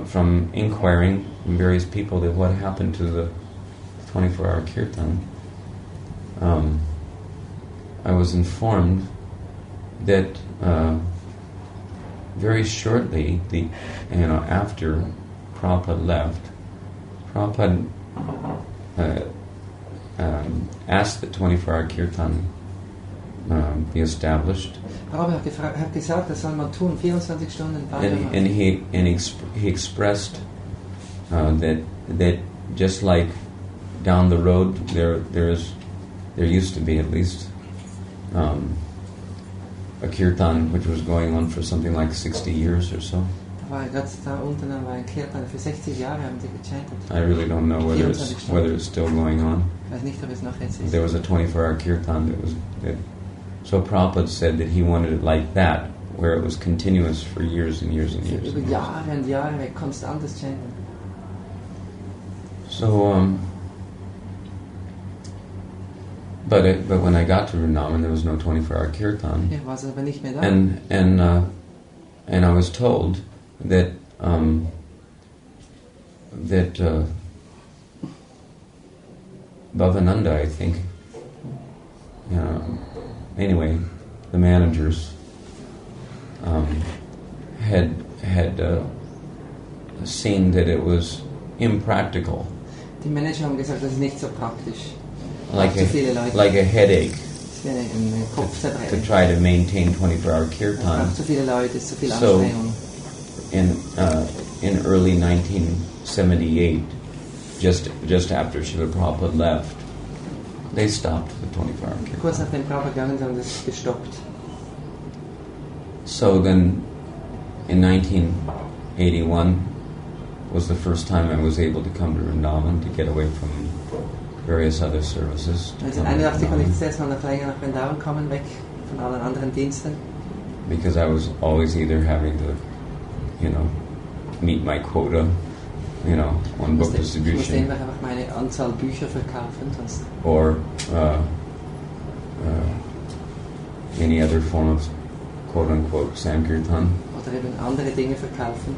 from inquiring from various people that what happened to the 24-hour kirtan. I was informed that very shortly, after Prabhupada left, Prabhupada asked that 24-hour kirtan be established, Prabhupada hat gesagt, das soll man tun, 24 Stunden. and he expressed that just like down the road there used to be at least a kirtan which was going on for something like 60 years or so. Da unten war ein Kirtan, für 60 Jahre haben sie gechantet. I really don't know whether it's still going on. Ich weiß nicht, ob es noch jetzt ist. There was a 24-hour kirtan so Prabhupada said that he wanted it like that, where it was continuous for years and years and years. Über Jahre und Jahre weg, konstantes Chanten. So, but when I got to Vrindavan, there was no 24-hour kirtan. Ja, war es aber nicht mehr da. And I was told that Bhavananda, I think, anyway, the managers had seen that it was impractical, Die Manager haben gesagt, das ist nicht so praktisch. like Zu viele Leute. a headache, Es wäre ein to Kopfzerbrechen. try to maintain 24-hour Es kirtan. braucht zu viele Leute, es ist zu viel So- Anstrengung. In early 1978, just after Srila Prabhupada left, they stopped the 24-hour kirtan. Kurz nachdem Prabhupada gegangen ist, haben das gestoppt. So then, in 1981, was the first time I was able to come to Vrindavan to get away from various other services. to come to 1981 konnte ich Vrindavan, das erste Mal nach Vrindavan nach Vrindavan kommen, weg von allen anderen Diensten. because I was always either having to, meet my quota, on book Ich musste distribution, einfach meine Anzahl Bücher verkaufen, sonst or any other form of quote-unquote Sankirtan, oder eben andere Dinge verkaufen,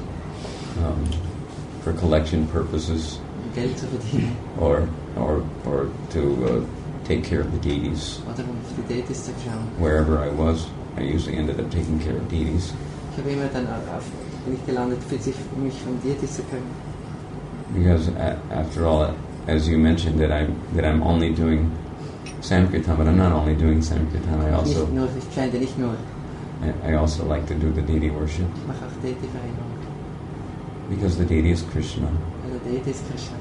for collection purposes, um Geld zu verdienen or to take care of the deities. oder um auf die Deities zu schauen. Wherever I was, I usually ended up taking care of deities, Ich habe immer dann bin ich gelandet, mich um Deities zu kümmern. because after all, as you mentioned, that I'm only doing Sankirtan, but I'm not only doing Sankirtan. Ich chante nicht nur, I also like to do the deity worship, ich mache auch Deity-Verehrung. because the deity is Krishna, Also Deity ist Krishna.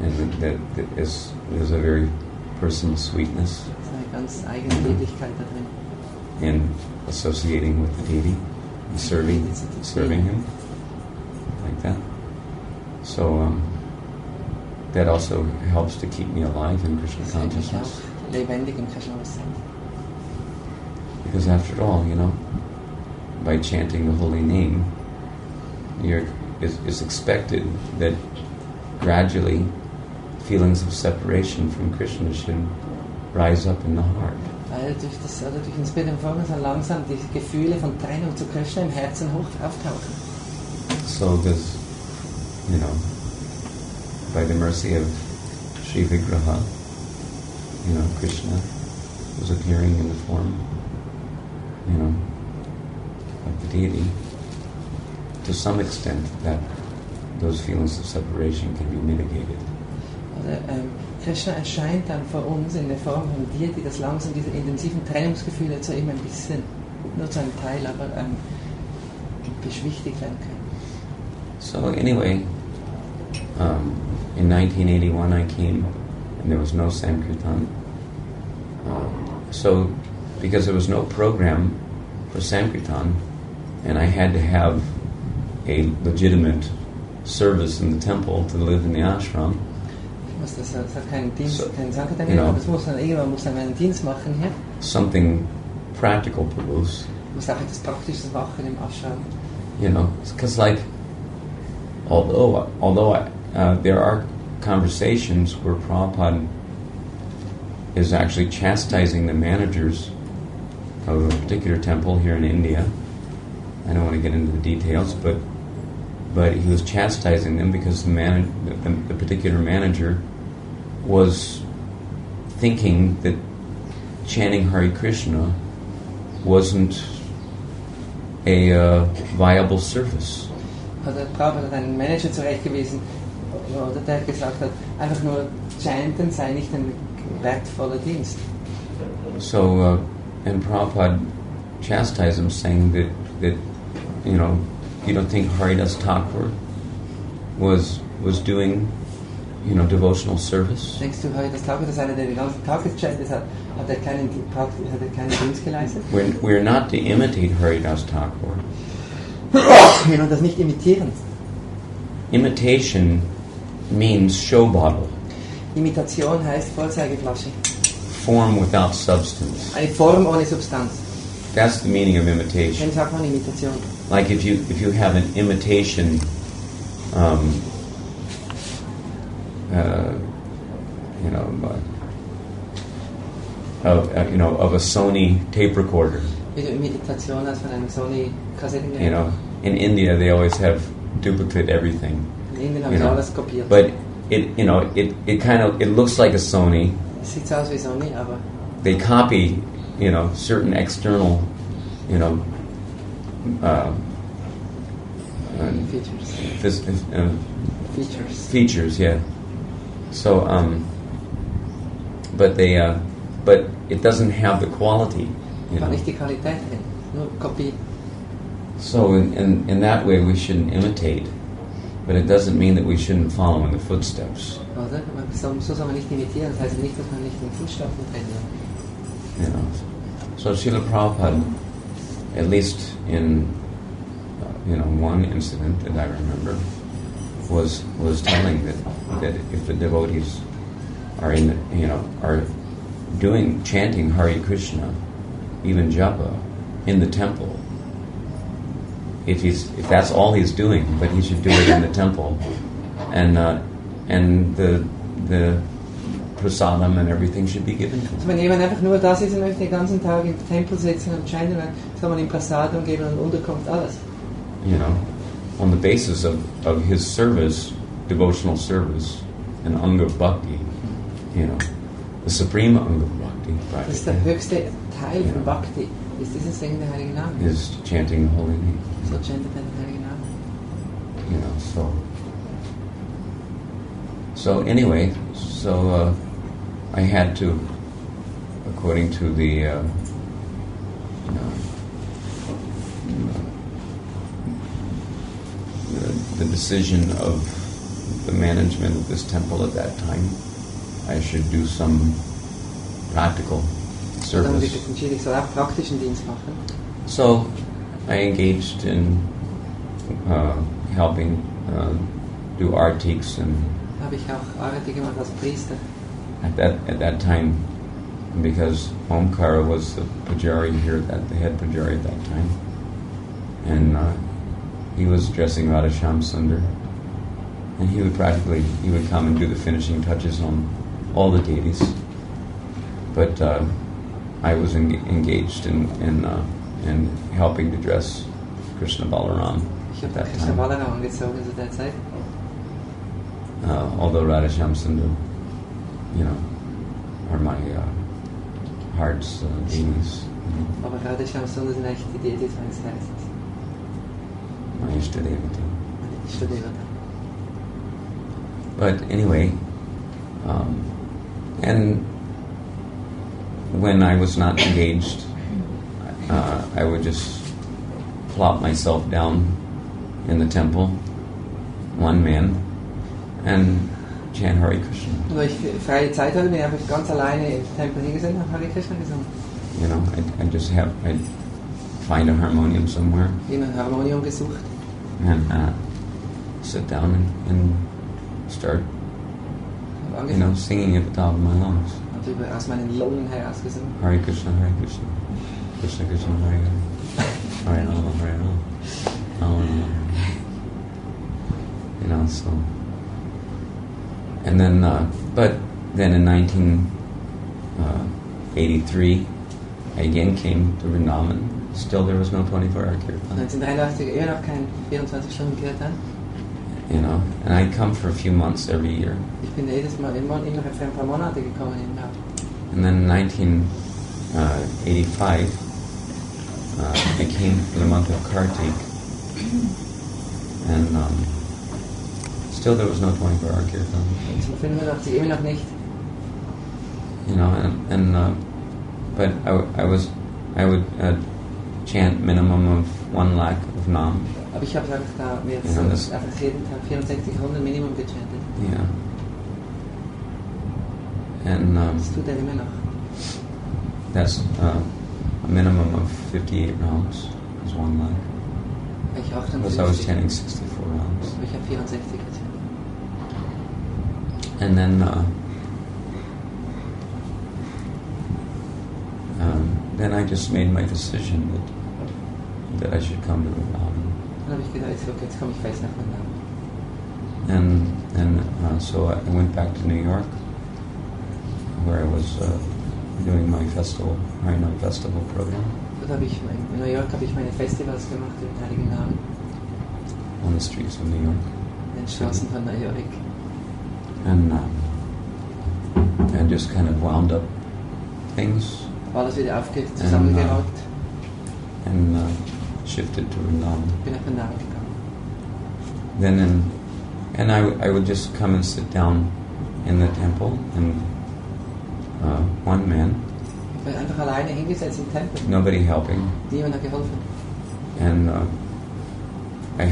and that is there's a very personal sweetness Es ist eine ganz eigene Lieblichkeit da drin. in associating with the deity and serving him like that. So that also helps to keep me alive in Krishna Das hält mich consciousness, auch lebendig im Krishna-Bewusstsein. because after all, by chanting the holy name, it's expected that gradually feelings of separation from Krishna should rise up in the heart. Weil durch das Bitten von so langsam die Gefühle von Trennung zu Krishna im Herzen auftauchen. So this, by the mercy of Sri Vigraha, Krishna was appearing in the form, of the deity. To some extent, that those feelings of separation can be mitigated. Also, Krishna erscheint dann vor uns in der Form von dir, die das langsam, diese intensiven Trennungsgefühle zu ihm ein bisschen, nur zu einem Teil, aber beschwichtigt werden können. So anyway, in 1981 I came, and there was no Sankirtan. So, because there was no program for Sankirtan, and I had to have a legitimate service in the temple to live in the ashram. Es hat keinen Dienst, So, keinen Sankirtan, you know, aber irgendwann muss man einen Dienst machen hier. Something practical, Prabhus. Muss auch etwas Praktisches machen im Ashram. You know, because like, although there are conversations where Prabhupada is actually chastising the managers of a particular temple here in India. I don't want to get into the details, but he was chastising them because the particular manager was thinking that chanting Hare Krishna wasn't a viable service. Also Prabhupada hat einen Manager zurechtgewiesen, oder der gesagt hat, einfach nur chanten sei nicht ein wertvoller Dienst. So, and Prabhupada chastised him, saying that you know, you don't think Haridas Thakur was doing, you know, devotional service? Denkst du, Haridas Thakur, dass einer, der den ganzen Tag gechantet hat, hat er keinen Dienst geleistet? We're not to imitate Haridas Thakur. Wir wollen das nicht imitieren. Imitation means show bottle. Imitation heißt Vorzeigeflasche. Form without substance. Eine Form ohne Substanz. That's the meaning of imitation. Dann sagt man Imitation. Like if you have an imitation, of a Sony tape recorder. Wie du Imitation hast von einem Sony Kassettengerät. You know, in India they always have duplicate everything. In Indien haben sie alles kopiert. But it looks like a Sony. Es sieht aus wie Sony, aber They copy, certain external, features. Features, yeah. So, but it doesn't have the quality. Aber nicht die Qualität drin, nur Kopie. So in that way we shouldn't imitate, but it doesn't mean that we shouldn't follow in the footsteps. Oder? So soll man nicht imitieren, das heißt nicht, dass man nicht in Fußstapfen treten. So Srila Prabhupada, at least in one incident that I remember, was telling that if the devotees are are chanting Hare Krishna, even japa, in the temple, if that's all he's doing, but he should do it in the temple, and the prasadam and everything should be given to him. Also wenn jemand einfach nur da sitzen möchte, den ganzen Tag im Tempel sitzen und chanten, dann soll man ihm Prasadam geben und unterkommt alles. On the basis of his service, devotional service, and anga bhakti, the supreme anga bhakti. Das ist der höchste Teil von Bhakti, ist dieses Singen der Heiligen Namen. Is chanting the holy name. So chantet den Heiligen Namen. So anyway, I had to, according to the the decision of the management of this temple at that time, I should do some practical service. Ich soll auch praktischen Dienst machen. So I engaged in helping do artiks, and Habe ich auch Arati gemacht als Priester. at that time, because Omkara was the pujari here, the head pujari at that time, and he was dressing Radha Shyam Sundar, and he would come and do the finishing touches on all the deities. But I was engaged in helping to dress Krishna Balaram at that Krishna time. Balaram angezogen zu der Zeit. Although Radha Shyam Sundar, are my heart's deities. Aber Radha Shyam Sundar sind eigentlich die Deities meines Herzens. My Ishtadevata. Meine Ishtadevata. But anyway, And when I was not engaged, I would just plop myself down in the temple, one man, and chant Hare Krishna. Und wenn ich freie Zeit hatte, bin ich einfach ganz alleine im Tempel hingesetzt und habe Hare Krishna gesungen. You know, I'd find a harmonium somewhere Ich habe ein Harmonium gesucht and sit down and start, singing at the top of my lungs. und aus meinen Lungen herausgesungen. Hare Krishna, Krishna Krishna, Hare Hare, Hare Rama, Hare Rama, Rama Rama. You know, so. And then, but then in 1983, I again came to Vrindavan. Still, there was no 24-hour kirtan. 1983 immer noch kein 24-Stunden-Kirtan. You know, and I'd come for a few months every year. Ich bin jedes Mal immer für ein paar Monate gekommen im Jahr. And then in 1985, I came for the month of Kartik, and still there was no 24-hour kirtan. 1985 immer noch nicht. You know, but I would chant minimum of 1 lakh of Nam. Aber ich habe einfach da jetzt einfach jeden Tag 6400 Minimum gechantet. Yeah. And Das tut immer noch. that's a minimum of 58 rounds is 1 lakh. Ich Because I was chanting 64 rounds. Ich habe 64 gechantet. And then I just made my decision that I should come to Vrindavan. Dann habe ich gedacht, jetzt komme ich fest nach Vrindavan. And so I went back to New York, where I was doing my festival program. In New York habe ich meine Festivals gemacht im Heiligen Namen. On the streets of New York. In den Straßen von New York. And just kind of wound up things. Alles wieder zusammengeraubt. And shifted to Vrindavan. Bin nach Vrindavan gegangen. Then I would just come and sit down in the temple, and one man. Ich bin einfach alleine hingesetzt im Tempel. Nobody helping. Niemand hat geholfen. And I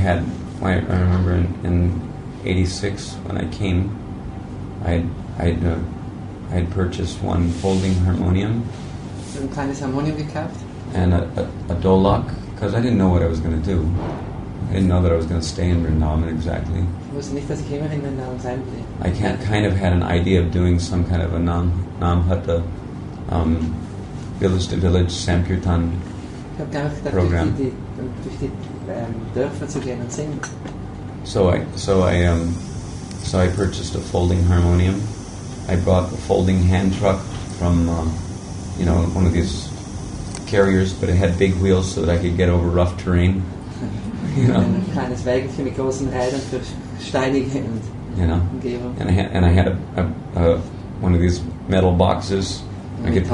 remember in '86 when I came, I'd purchased one folding harmonium. Ein kleines Harmonium gekauft. And a dolak, because I didn't know what I was going to do. I didn't know that I was going to stay in Vrindavan exactly. Ich wusste nicht, dass ich immer in Vrindavan sein will. I kind of had an idea of doing some kind of a Namhata, village-to-village Sankirtan program. Durch die Dörfer zu gehen und singen. So I purchased a folding harmonium. I bought a folding hand truck from one of these carriers, but it had big wheels so that I could get over rough terrain. Ein kleines Wägelchen mit großen Rädern für steinige Umgebung. And I had a one of these metal boxes. I got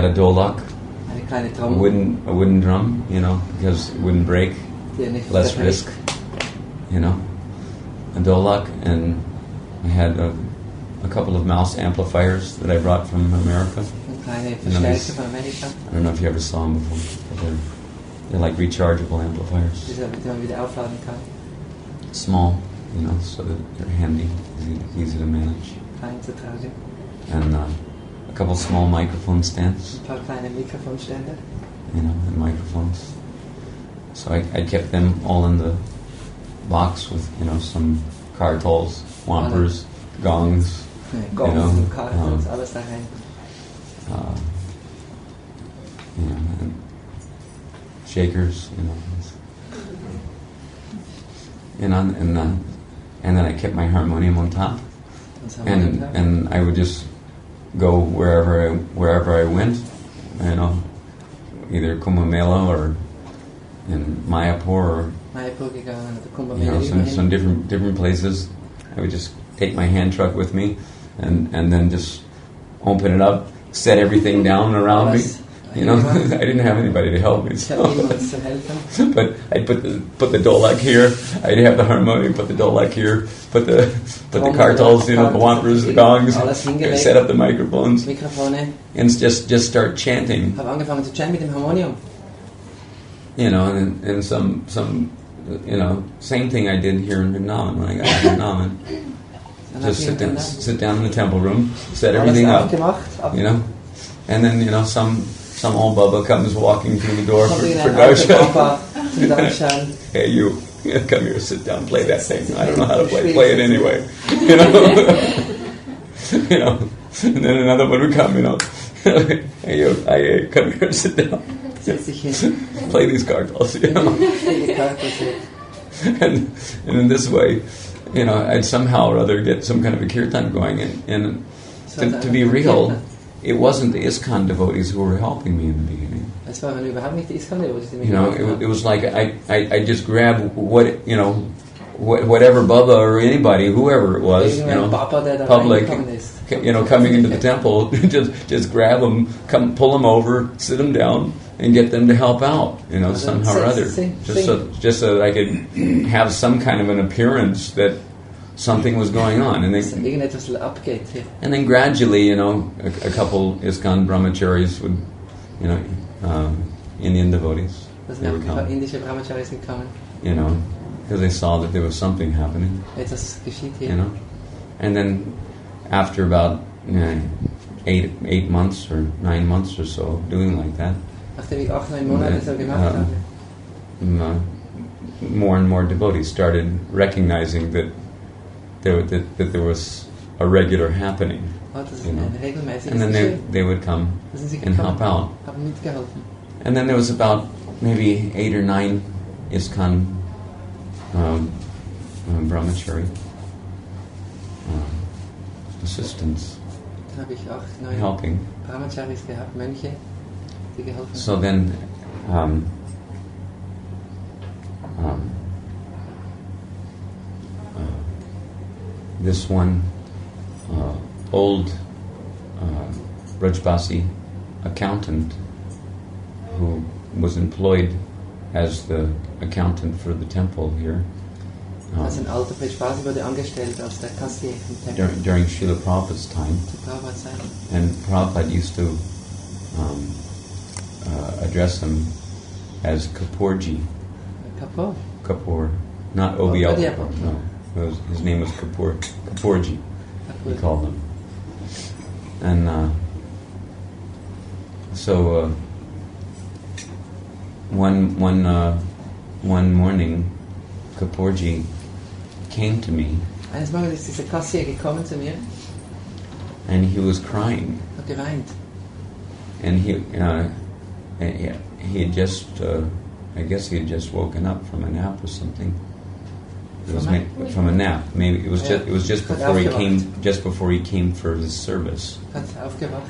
a dolak, eine kleine a Trommel, wooden drum, because it wouldn't break, less risk, a dolak, and I had a couple of mouse amplifiers that I brought from America. Eine kleine Verstärker von Amerika. I don't know if you ever saw them before, but they're like rechargeable amplifiers. Die man wieder aufladen kann. Small, so that they're handy, easy to manage. Klein zu tragen. And a couple small microphone stands. Ein paar kleine Mikrofonständer. And microphones. So I kept them all in the box with, some kartals, wampers, gongs. Gongs, kartals, alles da rein. And shakers, and then I kept my harmonium on top, and I would just go wherever I went, either Kumbh Mela or in Mayapur or some different places. I would just take my hand truck with me, and then just open it up, set everything down around me, You know, I didn't have anybody to help me. So. But I'd put the dolak here. I'd have the harmonium, put the dolak here, put the kartals, you know, the wampers, the gongs, set up the microphones, and just start chanting. Habe angefangen zu chanten mit dem Harmonium. You know, and some you know, same thing I did here in Vrindavan when I got to Vrindavan. Just sit down in the temple room, set everything up, you know, and then, you know, some old Baba comes walking through the door for darshan. Hey, you come here, sit down, play that thing. I don't know how to play it anyway, you know. You know, and then another one would come, you know. Hey, you, come here, sit down. Play these kartals, you know. and in this way, you know, I'd somehow or other get some kind of a kirtan going, and to be real, it wasn't the ISKCON devotees who were helping me in the beginning. You know, it was like I just grab whatever Baba or anybody, whoever it was, you know, public, you know, coming into the temple, just grab them, pull them over, sit them down, and get them to help out, you know, somehow or other, just so that I could have some kind of an appearance that something was going on, and then gradually, you know, a couple ISKCON brahmacharis would, you know, Indian devotees, they would come, you know, because they saw that there was something happening, you know, and then after about 8 months or 9 months or so doing like that, more and more devotees started recognizing that there was a regular happening, you know? And then they would come and help out. And then there was about maybe 8 or 9 ISKCON brahmachari assistants helping. So then this one old Brajbasi accountant who was employed as the accountant for the temple here during Śrīla Prabhupāda's time, and Prabhupada used to address him as Kapurji. Kapur, not OBL. No, his name was Kapurji. He called him. And so one morning, Kapurji came to me. Eines Morgens ist dieser Kassier gekommen zu mir. And he was crying. Hat geweint. And he had just, I guess he had just woken up from a nap or something. It was from a nap. Maybe it was just before he came. Just before he came for his service. Hat aufgewacht.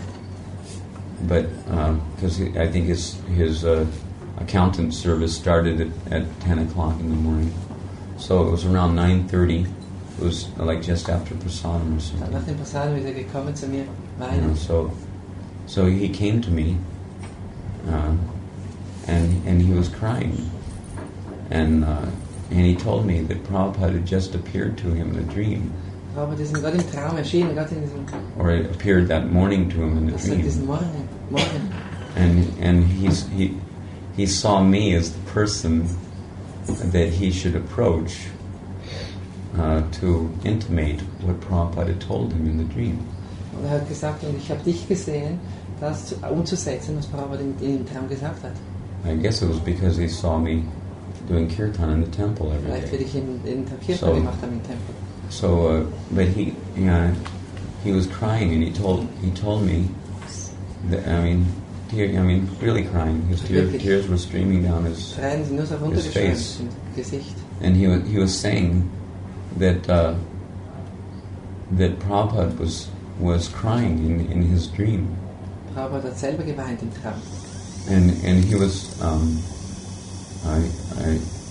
But because I think his accountant service started at 10 o'clock in the morning, so it was around 9:30. It was like just after prasadam or something. Nach dem Prasadam ist gekommen zu mir. You know, so he came to me, and he was crying, and he told me that Prabhupada had just appeared to him in a dream. Prabhupada ist gerade im Traum erschienen, gerade in diesem. Or it appeared that morning to him in the dream. Diesen Morgen. And he saw me as the person that he should approach to intimate what Prabhupada told him in the dream. Und hat gesagt, und ich habe dich gesehen, das umzusetzen, was Prabhupada in dem Traum gesagt hat. I guess it was because he saw me doing kirtan in the temple every day. Vielleicht, weil ich jeden Tag Kirtan gemacht habe im Tempel. So, but he was crying, and he told me that, really crying. His tears were streaming down his face, and he was saying that Prabhupada was crying in his dream. Prabhupada hat selber geweint im Traum. And he was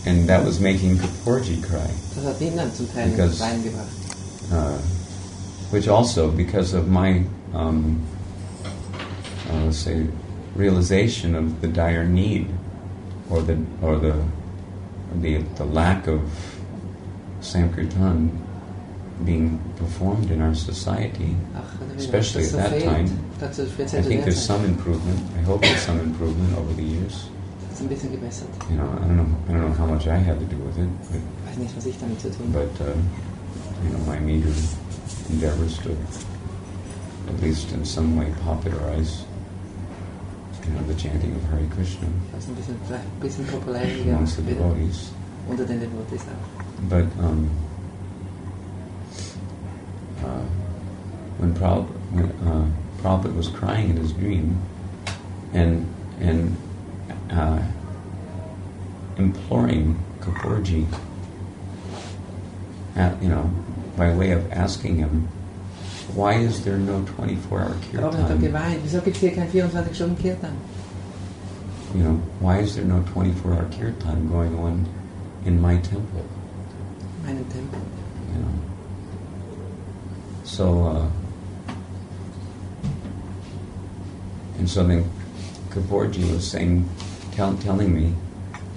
and that was making Kapurji cry. Das hat ihn dann zum Teil weinen gebracht. Which also, because of my let's say realization of the dire need, or the lack of Sankirtan being performed in our society, especially at that time. I think there's some improvement. I hope there's some improvement over the years. You know, I don't know how much I had to do with it, but you know, my meager endeavors to, at least in some way, popularize, you know, the chanting of Hare Krishna amongst the devotees. But when Prabhupada was crying in his dream and imploring Kapoorji, you know, by way of asking him, why is there no 24-hour kirtan? You know, why is there no 24-hour kirtan going on in my temple? You know. So, and so then Kapoorji was saying, telling me,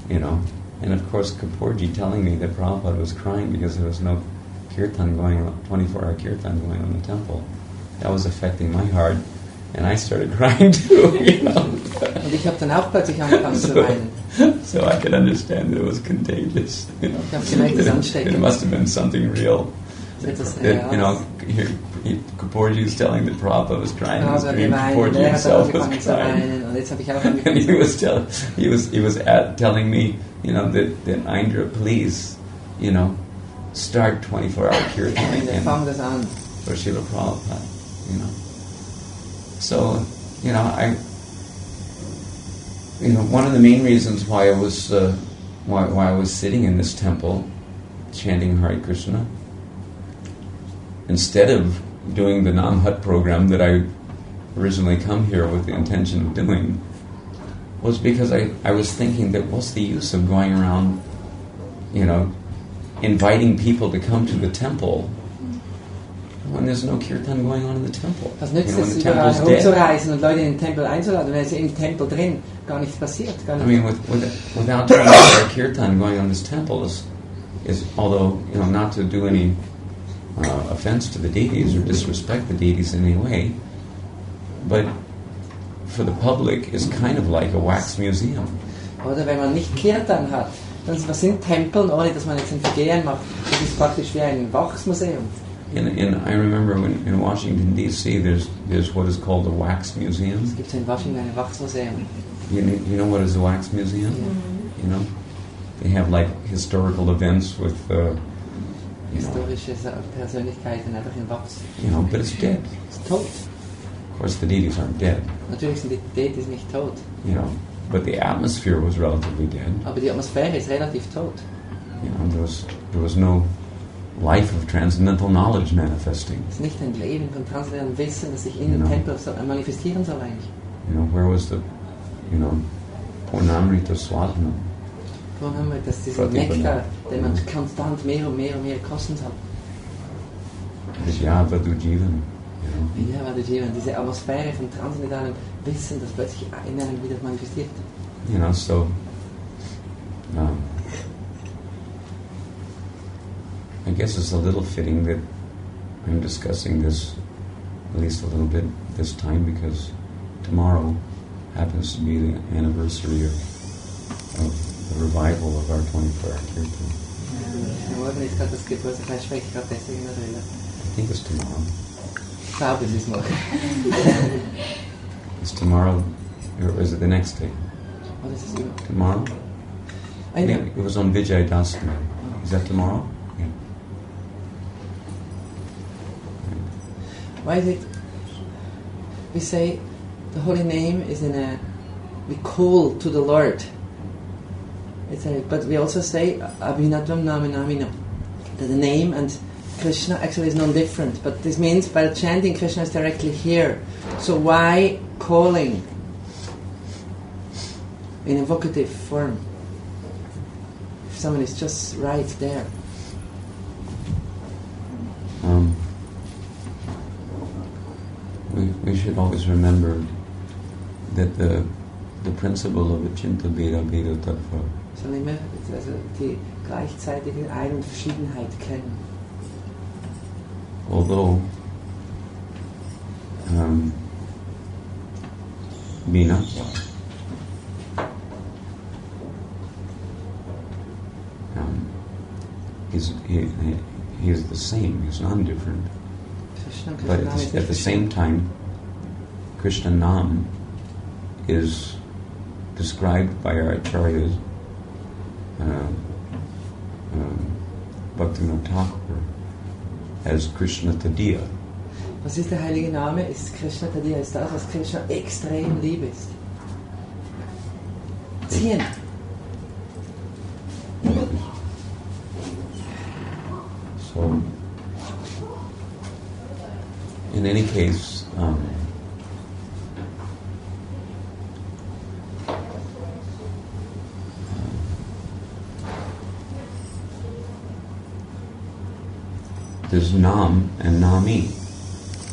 you know, and of course Kapoorji telling me that Prabhupada was crying because there was no kirtan going on, 24-hour kirtan going on in the temple. That was affecting my heart, and I started crying too, you know. Und ich habe dann auch plötzlich angefangen zu weinen. So I could understand that it was contagious. You know. Ich habe gemerkt, das ansteckend. It must have been something real. That, you know, Kapoorji was telling that Prabhupada was crying in his dream. Kapoorji himself was crying. And he was telling me, you know, that Aindra, please, you know, start 24-hour kirtan again for Śrīla Prabhupada, you know. So, you know, one of the main reasons why I was sitting in this temple chanting Hare Krishna, instead of doing the Nam Hut program that I originally come here with the intention of doing, was because I was thinking that what's the use of going around, you know, inviting people to come to the temple when there's no kirtan going on in the temple. Was nützt es, überall rumzureisen und Leute in den Tempel einzuladen, wenn es im Tempel drin gar nichts passiert? Gar nicht. I mean, without 24-hour kirtan going on in this temple is although, you know, not to do any offense to the deities or disrespect the deities in any way, but for the public is kind of like a wax museum. Oder wenn man nicht Kirtan hat, dann sind Tempeln, ohne dass man jetzt ein Vergehen macht, das ist praktisch wie ein Wachsmuseum. And I remember when in Washington D.C. there's what is called a wax museum. Es gibt in Washington ein Wachsmuseum. You know what is a wax museum? Yeah. You know, they have like historical events with historische Persönlichkeiten einfach in Wachs. You know, but it's dead. It's tot. Of course, the deities aren't dead. Natürlich sind die Deities nicht tot. You know, but the atmosphere was relatively dead. Aber die Atmosphäre ist relativ tot. You know, there was no life of transcendental knowledge manifesting. Es ist nicht ein Leben von transzendentalen Wissen, das sich in den Tempel manifestieren soll eigentlich. You know, where was the, you know, Purnamrita Swadhana? Purnamrita, das ist dieser Nektar, den man konstant mehr und mehr kosten soll. Vidyavadu Jivan. Vidyavadu Jivan, diese Atmosphäre von transzendentalem Wissen, das plötzlich in einem wieder manifestiert. You know, so I guess it's a little fitting that I'm discussing this, at least a little bit this time, because tomorrow happens to be the anniversary of the revival of our 24-hour kirtan. Morgen ist gerade das Geburtstag, ich spreche gerade deswegen darüber. I think it's tomorrow. Ich glaube, es ist morgen. It's tomorrow, or is it the next day? What is this? Tomorrow? Yeah, it was on Vijay Dashmi. Is that tomorrow? Yeah. Why is it? We say the holy name is we call to the Lord. But we also say Abhinatvam Naminamino. That the name and Krishna actually is non-different. But this means by chanting Krishna is directly here. So why calling in evocative form? If someone is just right there. We should always remember that the principle of Achinta Bheda Bheda Tattva Sollen immer also die gleichzeitige Ein- und Verschiedenheit kennen. although Bina he is the same, he's non-different. But at the same time, Krishna Nam is described by our acharyas, Bhaktivinoda Thakur, as Krishna Tadiya. Was ist der heilige Name? Ist Krishna Tadiya, ist das, was Krishna extrem lieb ist. Ziehen. So, in any case, there's Nam and Nami.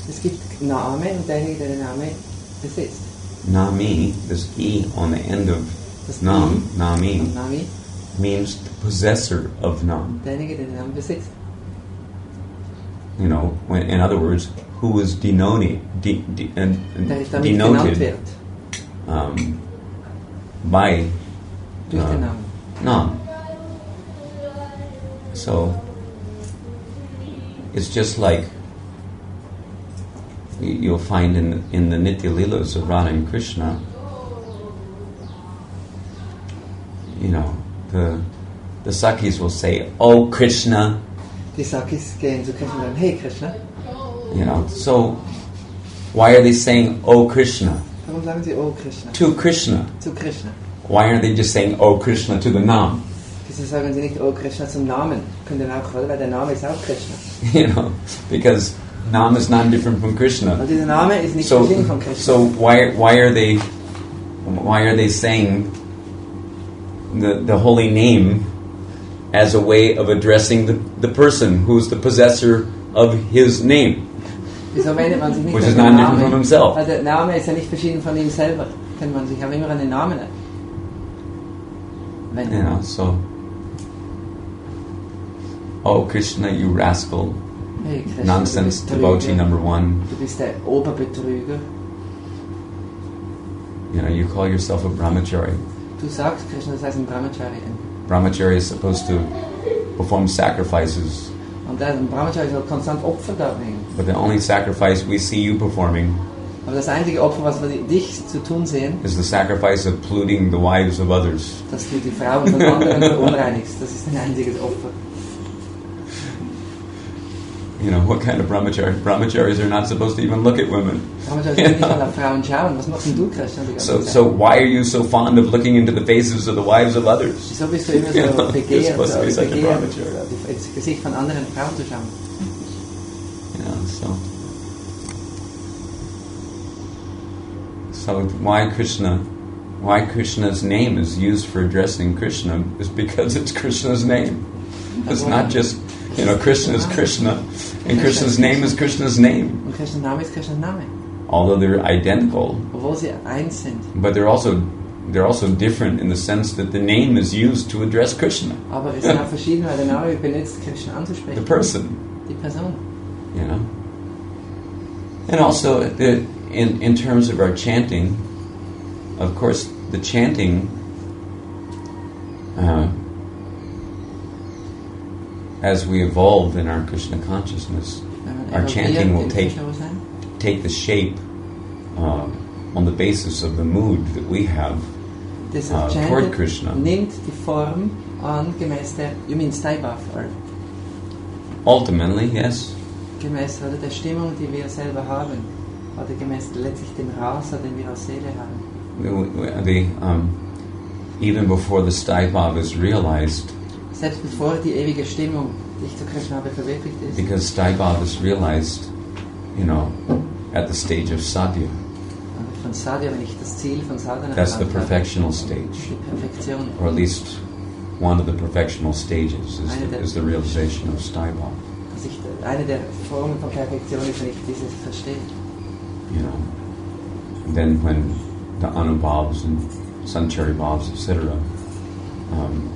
Es gibt Name und derjenige, der den Name besitzt. Nami, this E on the end of Das Nam, I Nami, von Nami, means the possessor of Nam. derjenige, der den Namen besitzt. You know, in other words, who is denoted Der damit genannt wird. By Durch den Namen. Nam. So, it's just like you'll find in the Nitya Leelas of Radha and Krishna, you know, the Sakhis will say, "Oh Krishna," Die Sakis gehen zu Krishna und sagen, hey Krishna. you know. So, why are they saying, "Oh Krishna" Warum sagen sie, oh Krishna? to Krishna? Zu Krishna. Why aren't they just saying, "Oh Krishna" to the Nam? Wieso sagen sie nicht, oh Krishna zum Namen? Können auch, weil der Name ist auch Krishna. You know, because Nam is not different from Krishna. Weil dieser Name ist nicht So, verschieden von Krishna. so why are they saying the holy name as a way of addressing the person who's the possessor of his name, Wieso wendet man sich nicht which an is den not different from Namen? himself? Weil der Name ist ja nicht verschieden von ihm selber. Kann man sich aber immer an den Namen wenden. You know, so, "Oh Krishna, you rascal, Hey Krishna, nonsense du bist devotee Betrüger. number one." Du bist der Oberbetrüger. You know, you call yourself a brahmachari. Du sagst Krishna, das heißt ein Brahmachari. Brahmachari is supposed to perform sacrifices, Und ein Brahmachari soll konstant Opfer darbringen. but the only sacrifice we see you performing Aber das einzige Opfer, was wir dich zu tun sehen, is the sacrifice of polluting the wives of others. dass du die Frauen von anderen verunreinigst. Das ist ein einziges Opfer. You know, what kind of brahmachari? Brahmacharis are not supposed to even look at women. Brahmachari sollen nicht mal auf Frauen schauen. Was machst denn du, Krishna? Die ganze Zeit? So why are you so fond of looking into the faces of the wives of others? Wieso bist du immer You so know, begehrt, you're supposed to be such a begehrt, brahmachari. ins Gesicht von anderen Frauen zu schauen? You know, so why Krishna's name is used for addressing Krishna is because it's Krishna's name. It's not just, you know, Krishna is Krishna, and Krishna's name is Krishna's name. Und Krishnas Name ist Krishnas Name. Although they're identical, Obwohl sie eins sind. but they're also different in the sense that the name is used to address Krishna, Aber es sind auch verschieden, weil der Name benutzt, Krishna the anzusprechen. person, Die Person. you know. And also, in terms of our chanting, of course, the chanting, as we evolve in our Krishna consciousness, our chanting will take the shape on the basis of the mood that we have toward Krishna. Nimmt die Form an gemäß der, you mean Staibaf, or Ultimately, yes. gemäß oder der Stimmung, die wir selber haben, oder gemäß letztlich dem Rasa, den wir als Seele haben. Even before the Staibhav is realized, Selbst bevor die ewige Stimmung, die ich zu Krishna habe, verwirklicht ist. because Staibhav is realized, you know, at the stage of sadhya. Und von Sadhya, wenn ich das Ziel von Sadhana That's the erlangt habe, perfectional stage, die Perfektion. or at least one of the perfectional stages is the realization of Staibhav. Also eine der Formen von Perfektion ist, wenn ich dieses verstehe. You know, and then the anubhavs and sanchari bhavs, etc.,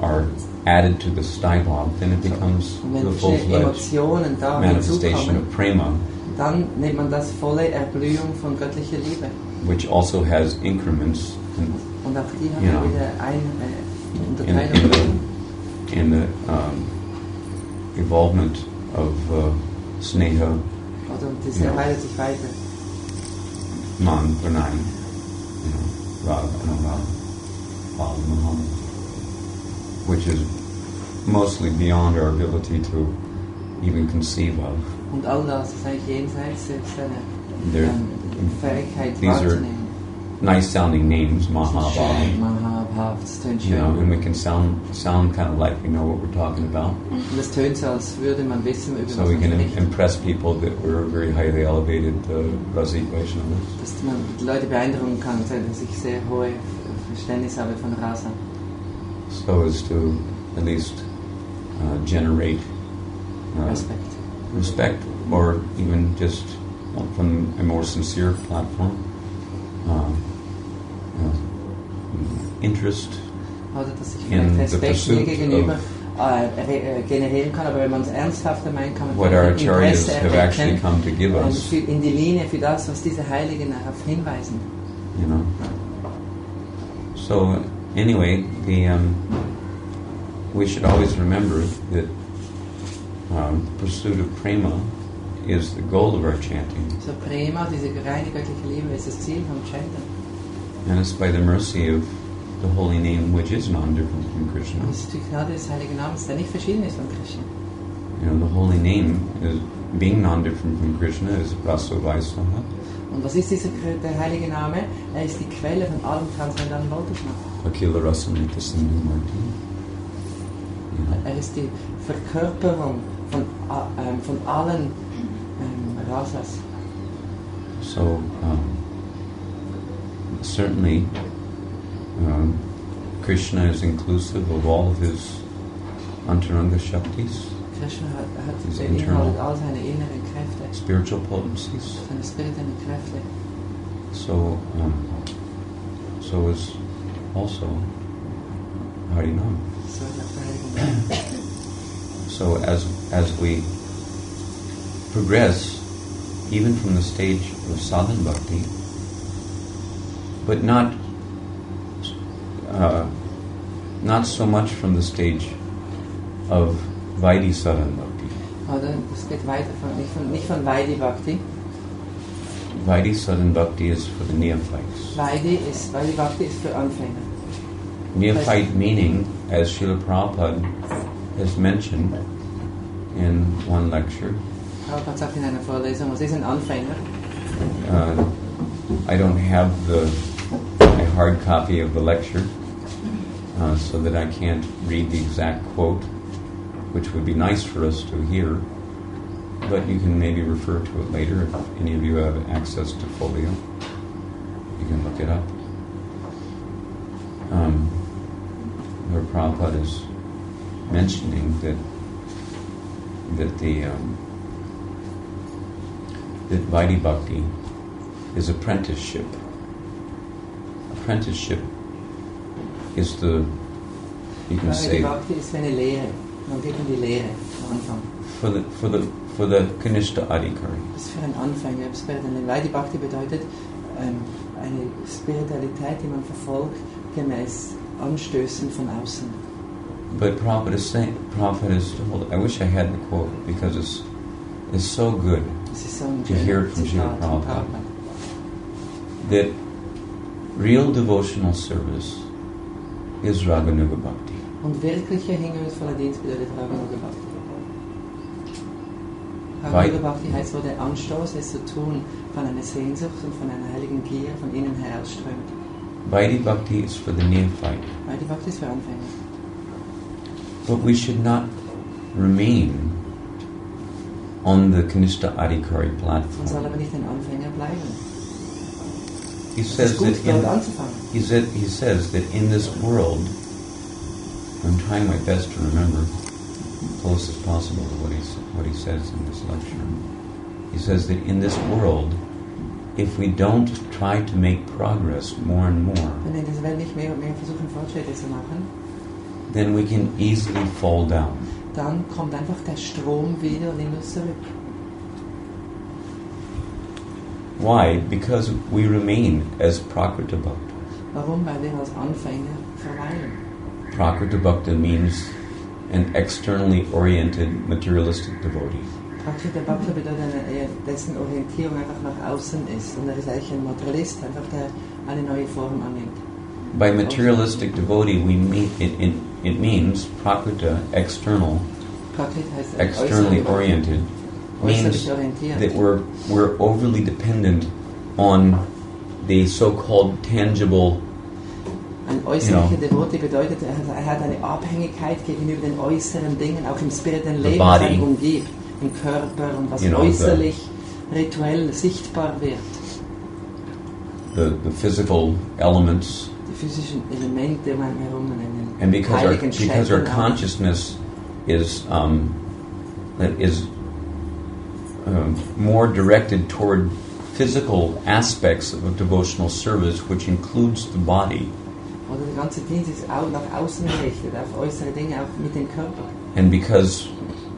are added to the sthāyi bhav, then it becomes the full-fledged manifestation of prema, dann nennt man das volle Erblühung von göttlicher Liebe. Which also has increments. Und auch die haben wieder Unterteilung. In the evolvement of sneha, Oder das erweitert sich weiter. man, pranay, Radha, Anurag, Bala, Muhammad, which is mostly beyond our ability to even conceive of. Und all das ist eigentlich jenseits seiner Fähigkeit These are wahrzunehmen. nice sounding names, Mahabhav. Mahabhav, das tönt schön. And we can sound kind of like we know what we're talking about. Und das tönt so, als würde man wissen, über So was we man can spricht. impress people that we're very highly elevated Rasik Vaishnavas. Dass man die Leute beeindrucken kann, dass ich sehr hohe Verständnis habe von Rasa. So as to at least generate respect, or even just from a more sincere platform, interest Oder dass ich in vielleicht the Respekt mir pursuit gegenüber of generieren kann, aber wenn man es ernsthafter meint, kann man what our acharyas Interesse have actually erwecken come to give us. in die Linie für das, was diese Heiligen darauf hinweisen. So anyway, we should always remember that pursuit of prema is the goal of our chanting. So Prema, diese reine göttliche Liebe, ist das Ziel vom Chanten. And it's by the mercy of the holy name, which is non-different from Krishna. Und es ist die Gnade des Heiligen Namens, der nicht verschieden ist von Krishna. The holy name, is being non-different from Krishna, is Raso Vaisnava. Und was ist der Heilige Name? Er ist die Quelle von allem transzendenten Wohlgeschmack. Akila Rasamrita Sindhu Marti. Er ist die Verkörperung von allen Rasas. So, certainly, Krishna is inclusive of all of his antaranga shaktis, Krishna hat his beinhaltet all seine inneren Kräfte, spiritual potencies. seine spirituellen Kräfte. So is also Harinam. So ist auch der Heilige Name. So as we progress, even from the stage of sadhana bhakti, but not so much from the stage of Vaidhi sadhana bhakti. Oder das geht weiter nicht von Vaidhi Bhakti. Vaidhi sadhana bhakti is for the neophytes. Vaidhi Bhakti ist für Anfänger. Neophyte meaning, as Śrīla Prabhupāda has mentioned in one lecture. Prabhupāda sagt in einer Vorlesung, was ist ein Anfänger? I don't have a hard copy of the lecture, so that I can't read the exact quote, which would be nice for us to hear, but you can maybe refer to it later if any of you have access to folio. You can look it up. Where Prabhupada is mentioning that Vaidhi Bhakti is apprenticeship. Apprenticeship is you can say, Bhakti ist wie eine Lehre. Man geht in die Lehre am Anfang. for the Kanishta Adhikari. Das ist für einen Anfänger. Vaidhi Bhakti bedeutet eine Spiritualität, die man verfolgt, gemäß Anstößen von außen. But Prabhupada is told, I wish I had the quote because it's so good to hear it from Śrīla Prabhupada, that real devotional service is Raganuga Bhakti. Und wirkliche hingebungsvoller Dienst bedeutet Raganuga Bhakti. Raganuga Bhakti heißt so, der Anstoß, es zu tun von einer Sehnsucht und von einer heiligen Gier von innen herausströmt. Vaidhi Bhakti is for the neophyte. Vaidhi Bhakti ist für Anfänger. But we should not remain on the Kanishta Adhikari Man soll platform. aber nicht ein Anfänger bleiben. He says gut, that dort anzufangen. he says that in this world, I'm trying my best to remember close as possible to what he says in this lecture. He says that in this world if we don't try to make progress more and more, Wenn wir in dieser Welt nicht mehr und mehr versuchen, Fortschritte zu machen, then we can easily fall down. dann kommt einfach der Strom wieder und nimmt uns zurück. Why? Because we remain as Prakriti Bhakta. Warum? Weil wir als Anfänger verweilen. Prakriti Bhakta means an externally oriented materialistic devotee. Prakriti Bhakta bedeutet dessen Orientierung einfach nach außen ist. Und er ist eigentlich ein Materialist, einfach der eine neue Form annimmt. By materialistic devotee, we mean it means Prakriti, external, Prakriti heißt externally oriented, means that we're overly dependent on the so-called tangible. Ein äußerlicher Devotee bedeutet, er hat eine Abhängigkeit gegenüber den äußeren Dingen, auch im spirituellen Leben, was ihn umgibt, im Körper und was äußerlich, rituell sichtbar wird. The physical elements. Die physischen Elemente um einen herum. And because our consciousness is more directed toward physical aspects of devotional service, which includes the body. Oder der ganze Dienst ist auch nach außen gerichtet, auf äußere Dinge, auch mit dem Körper. And because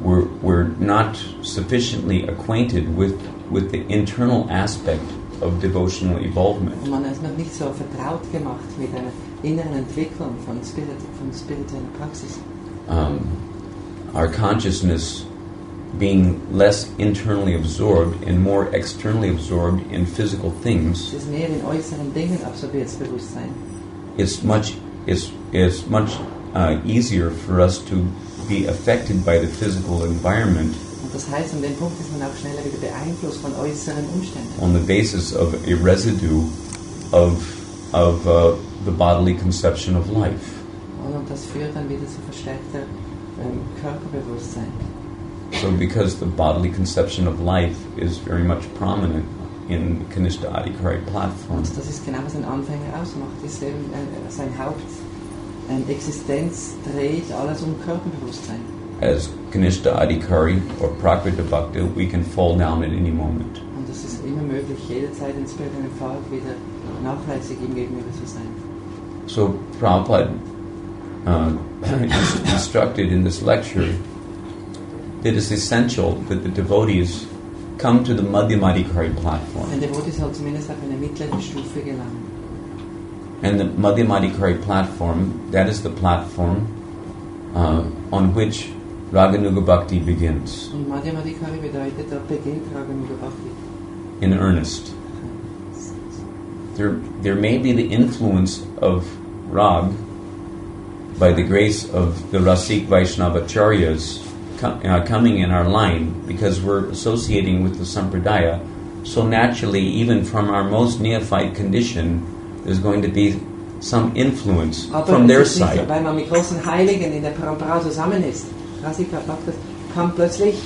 we're not sufficiently acquainted with the internal aspect of devotional involvement. Und man ist noch nicht so vertraut gemacht mit einer inneren Entwicklung von spiritueller Praxis. Our consciousness being less internally absorbed and more externally absorbed in physical things. Es ist mehr in äußeren Dingen absorbiertes Bewusstsein. It's much easier for us to be affected by the physical environment. Und das heißt, an dem Punkt ist man auch schneller wieder beeinflusst von äußeren Umständen. On the basis of a residue of the bodily conception of life. Und das führt dann wieder zu verstärkter Körperbewusstsein. So because the bodily conception of life is very much prominent in the Kanishta Adhikari platform. Und das ist genau, was ein Anfänger ausmacht. Ist eben sein Hauptexistenz dreht alles um Körperbewusstsein. As Kanishta Adhikari or Prakriti Bhakta, we can fall down at any moment. Und es ist immer möglich, jederzeit in spirituellen Pfad wieder nachlässig ihm gegenüber zu sein. So Prabhupada instructed in this lecture that it's essential that the devotees come to the Madhyamadikari platform. Ein Devotee soll zumindest auf eine mittlere Stufe gelangen. And the Madhyamadikari platform, that is the platform on which Raganuga Bhakti begins. Und Madhyamadikari bedeutet, dort beginnt Raganuga Bhakti. In earnest. There may be the influence of Rag by the grace of the Rasik Vaishnavacharyas coming in our line, because we're associating with the Sampradaya. So naturally, even from our most neophyte condition, there's going to be some influence from their side. Aber weil man mit großen Heiligen in der Parampara zusammen ist, Rasika Bhaktas, kann plötzlich,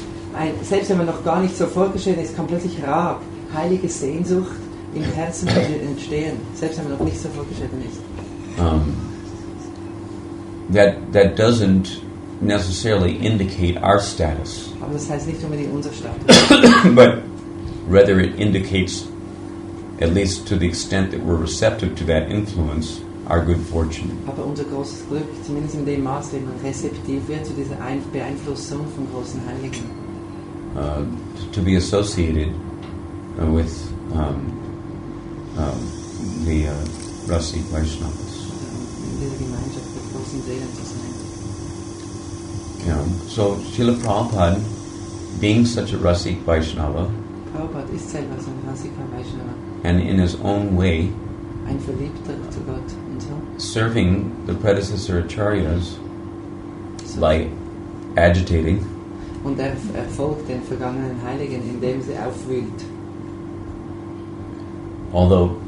selbst wenn man noch gar nicht so vorgestellt ist, kann plötzlich Rag, heilige Sehnsucht im Herzen entstehen, selbst wenn man noch nicht so vorgestellt ist. That doesn't necessarily indicate our status. Aber das heißt nicht unbedingt unser Status. But rather it indicates, at least to the extent that we're receptive to that influence, our good fortune. Aber unser großes Glück, zumindest in dem Maß, wenn man rezeptiv wird zu dieser Beeinflussung von großen Heiligen. To be associated with the Rasik Vaishnavas. In dieser Gemeinschaft der großen Seelen zu sein. So Srila Prabhupada, being such a Rasik Vaishnava, Prabhupada ist selber so ein Rasika Vaishnava. and in his own way, Ein Verliebter zu Gott und so. serving the predecessor acharyas by agitating, Und er folgt den vergangenen Heiligen, indem sie aufwühlt. although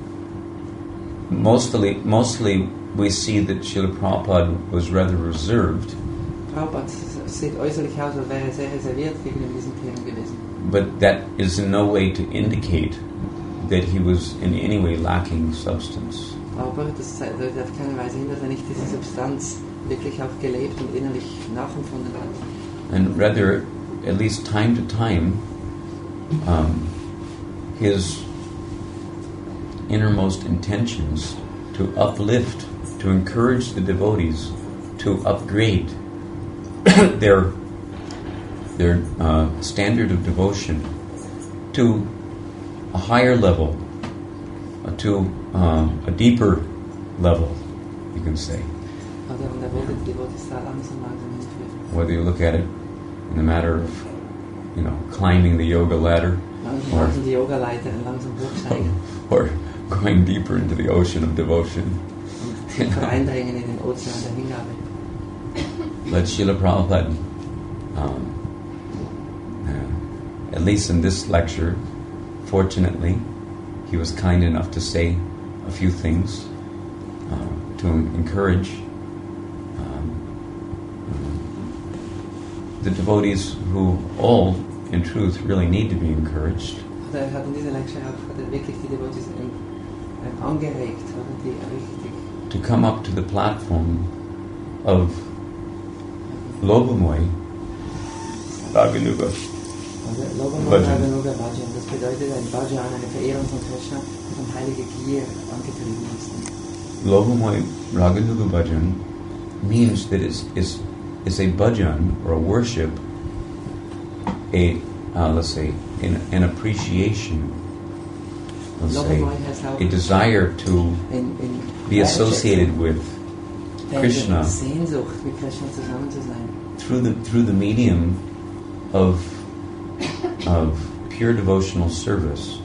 mostly we see that Srila Prabhupada was rather reserved, Prabhupada sieht äußerlich aus, als wäre er sehr reserviert gegenüber diesen Themen gewesen. but that is in no way to indicate that he was in any way lacking substance. Aber das deutet auf keine Weise hin, dass er nicht diese Substanz wirklich auch gelebt und innerlich nachempfunden hat. And rather, at least time to time, his innermost intentions to uplift, to encourage the devotees to upgrade their standard of devotion to a higher level, to a deeper level, you can say. Whether you look at it in the matter of, climbing the yoga ladder, or going deeper into the ocean of devotion. But Śrīla Prabhupāda, at least in this lecture, fortunately, he was kind enough to say a few things to encourage the devotees who all, in truth, really need to be encouraged. To come up to the platform of Lobamoi Raganuga Bhajan. Das bedeutet ein Bhajan, eine Verehrung von Krishna, die von heiliger Gier angetrieben ist. Lobamoi Raganuga Bhajan means that is a bhajan or a worship, let's say, an appreciation, let's say, a desire to be associated with Krishna through the medium of pure devotional service.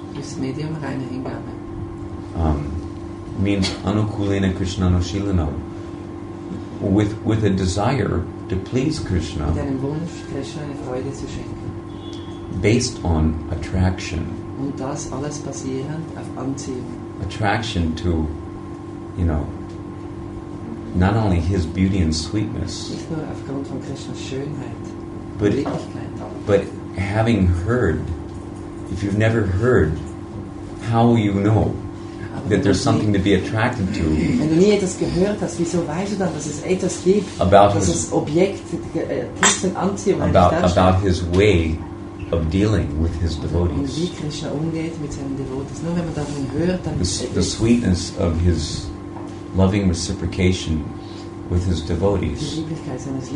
Means anukulena Krishnanoshilana, with a desire to please Krishna, based on attraction. Attraction to, not only his beauty and sweetness, but having heard. If you've never heard, how will you know that there's something to be attracted to? Wenn du nie etwas gehört hast, wieso weißt du dann, dass es etwas gibt, dass es Objekt Tiefsten Anziehung about his way of dealing with his devotees. Wie Krishna umgeht mit seinen Devotees. Nur wenn man davon hört, dann the sweetness of his loving reciprocation with his devotees. Die Lieblichkeit seines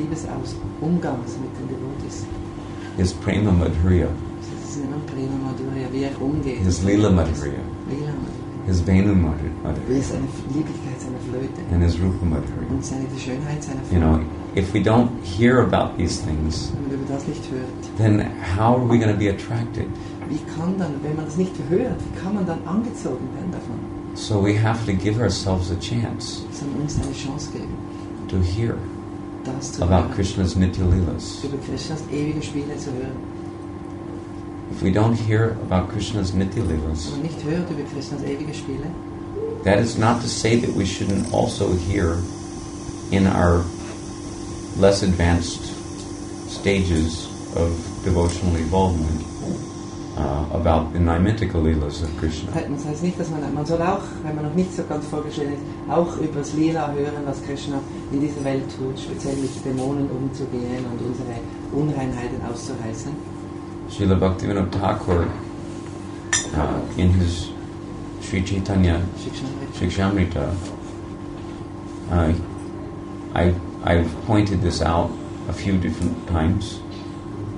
Umgangs mit den Devotees. His prema madhurya. His lila madhurya. His venu madhurya. And his rupa madhurya. If we don't hear about these things, then how are we going to be attracted? So we have to give ourselves a chance to hear about Krishna's Nitya Leelas. If we don't hear about Krishna's Nitya Leelas, that is not to say that we shouldn't also hear in our less advanced stages of devotional involvement about the Naimittika Leelas of Krishna. Das heißt nicht, dass man soll auch, wenn man noch nicht so ganz vorgestellt ist, auch über das Lila hören, was Krishna in dieser Welt tut, speziell mit Dämonen umzugehen und unsere Unreinheiten auszureißen. Srila Bhaktivinoda Thakur, in his Sri Chaitanya Shikshamrita, I've pointed this out a few different times,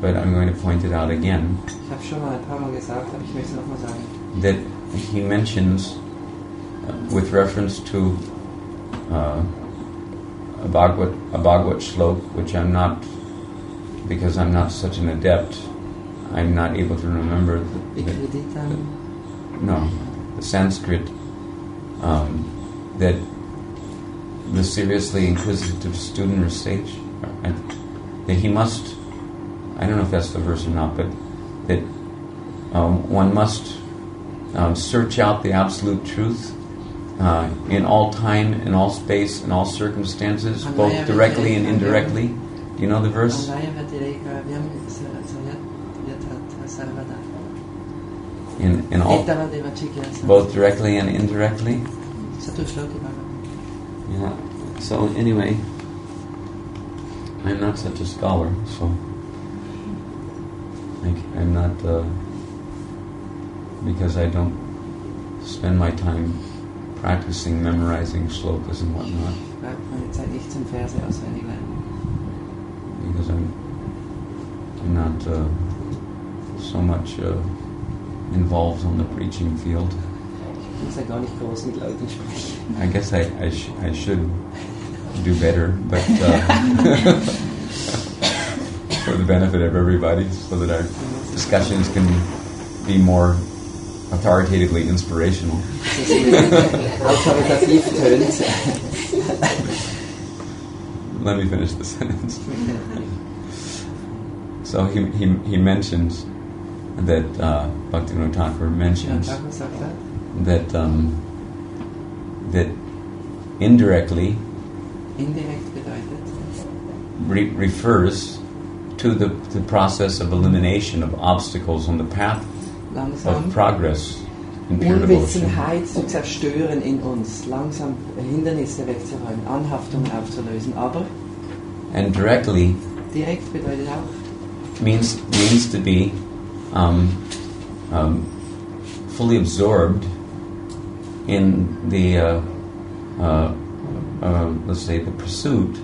but I'm going to point it out again. Ich habe schon mal ein paar Mal gesagt, aber ich möchte es noch mal sagen. That he mentions, with reference to a Bhagavad Shlok, which I'm not, because I'm not such an adept, I'm not able to remember the Sanskrit, that the seriously inquisitive student recites, that he must, I don't know if that's the verse or not, but that one must search out the absolute truth in all time, in all space, in all circumstances, both directly and indirectly. Do you know the verse? In all, both directly and indirectly. Yeah. So anyway, I'm not such a scholar, so I'm not because I don't spend my time practicing, memorizing shlokas and whatnot. Ich brauche meine Zeit nicht zum Verse auswendig lernen. Because I'm not so much involved on the preaching field. Ich muss ja gar nicht groß mit Leuten sprechen. I guess I should do better, but for the benefit of everybody, so that our discussions can be more authoritatively inspirational. Let me finish the sentence. So he mentions that Bhaktivinoda Thakur mentions that that indirectly refers to the process of elimination of obstacles on the path of progress in pure devotion. Unwissenheit zu zerstören in uns, langsam Hindernisse wegzuräumen, Anhaftungen aufzulösen, aber and directly direkt bedeutet auch means to be fully absorbed in the let's say the pursuit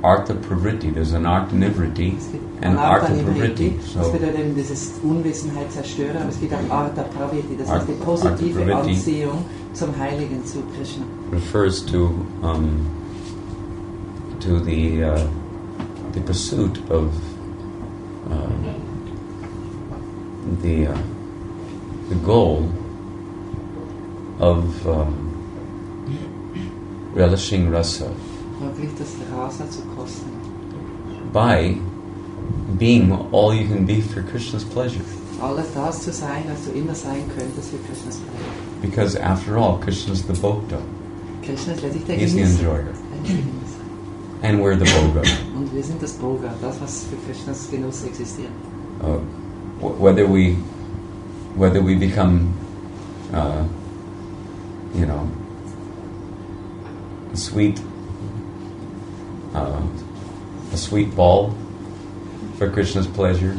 artha pravritti. There's an artha nivritti and artha pravritti. Das bedeutet eben dieses Unwissenheit zerstören, aber es gibt auch artha pravritti, das heißt die positive Anziehung zum Heiligen, zu Krishna. Refers to the pursuit of the goal of relishing rasa by being all you can be for Krishna's pleasure. Alles das zu sein, was du immer sein könntest für Krishnas Freude. Because after all, Krishna's the Bhokta. Krishna ist letztlich der He's the enjoyer. And we're the Bhoga. Und wir sind das Bhoga, das was für Krishnas Genuss existiert. Whether we become a sweet ball for Krishna's pleasure,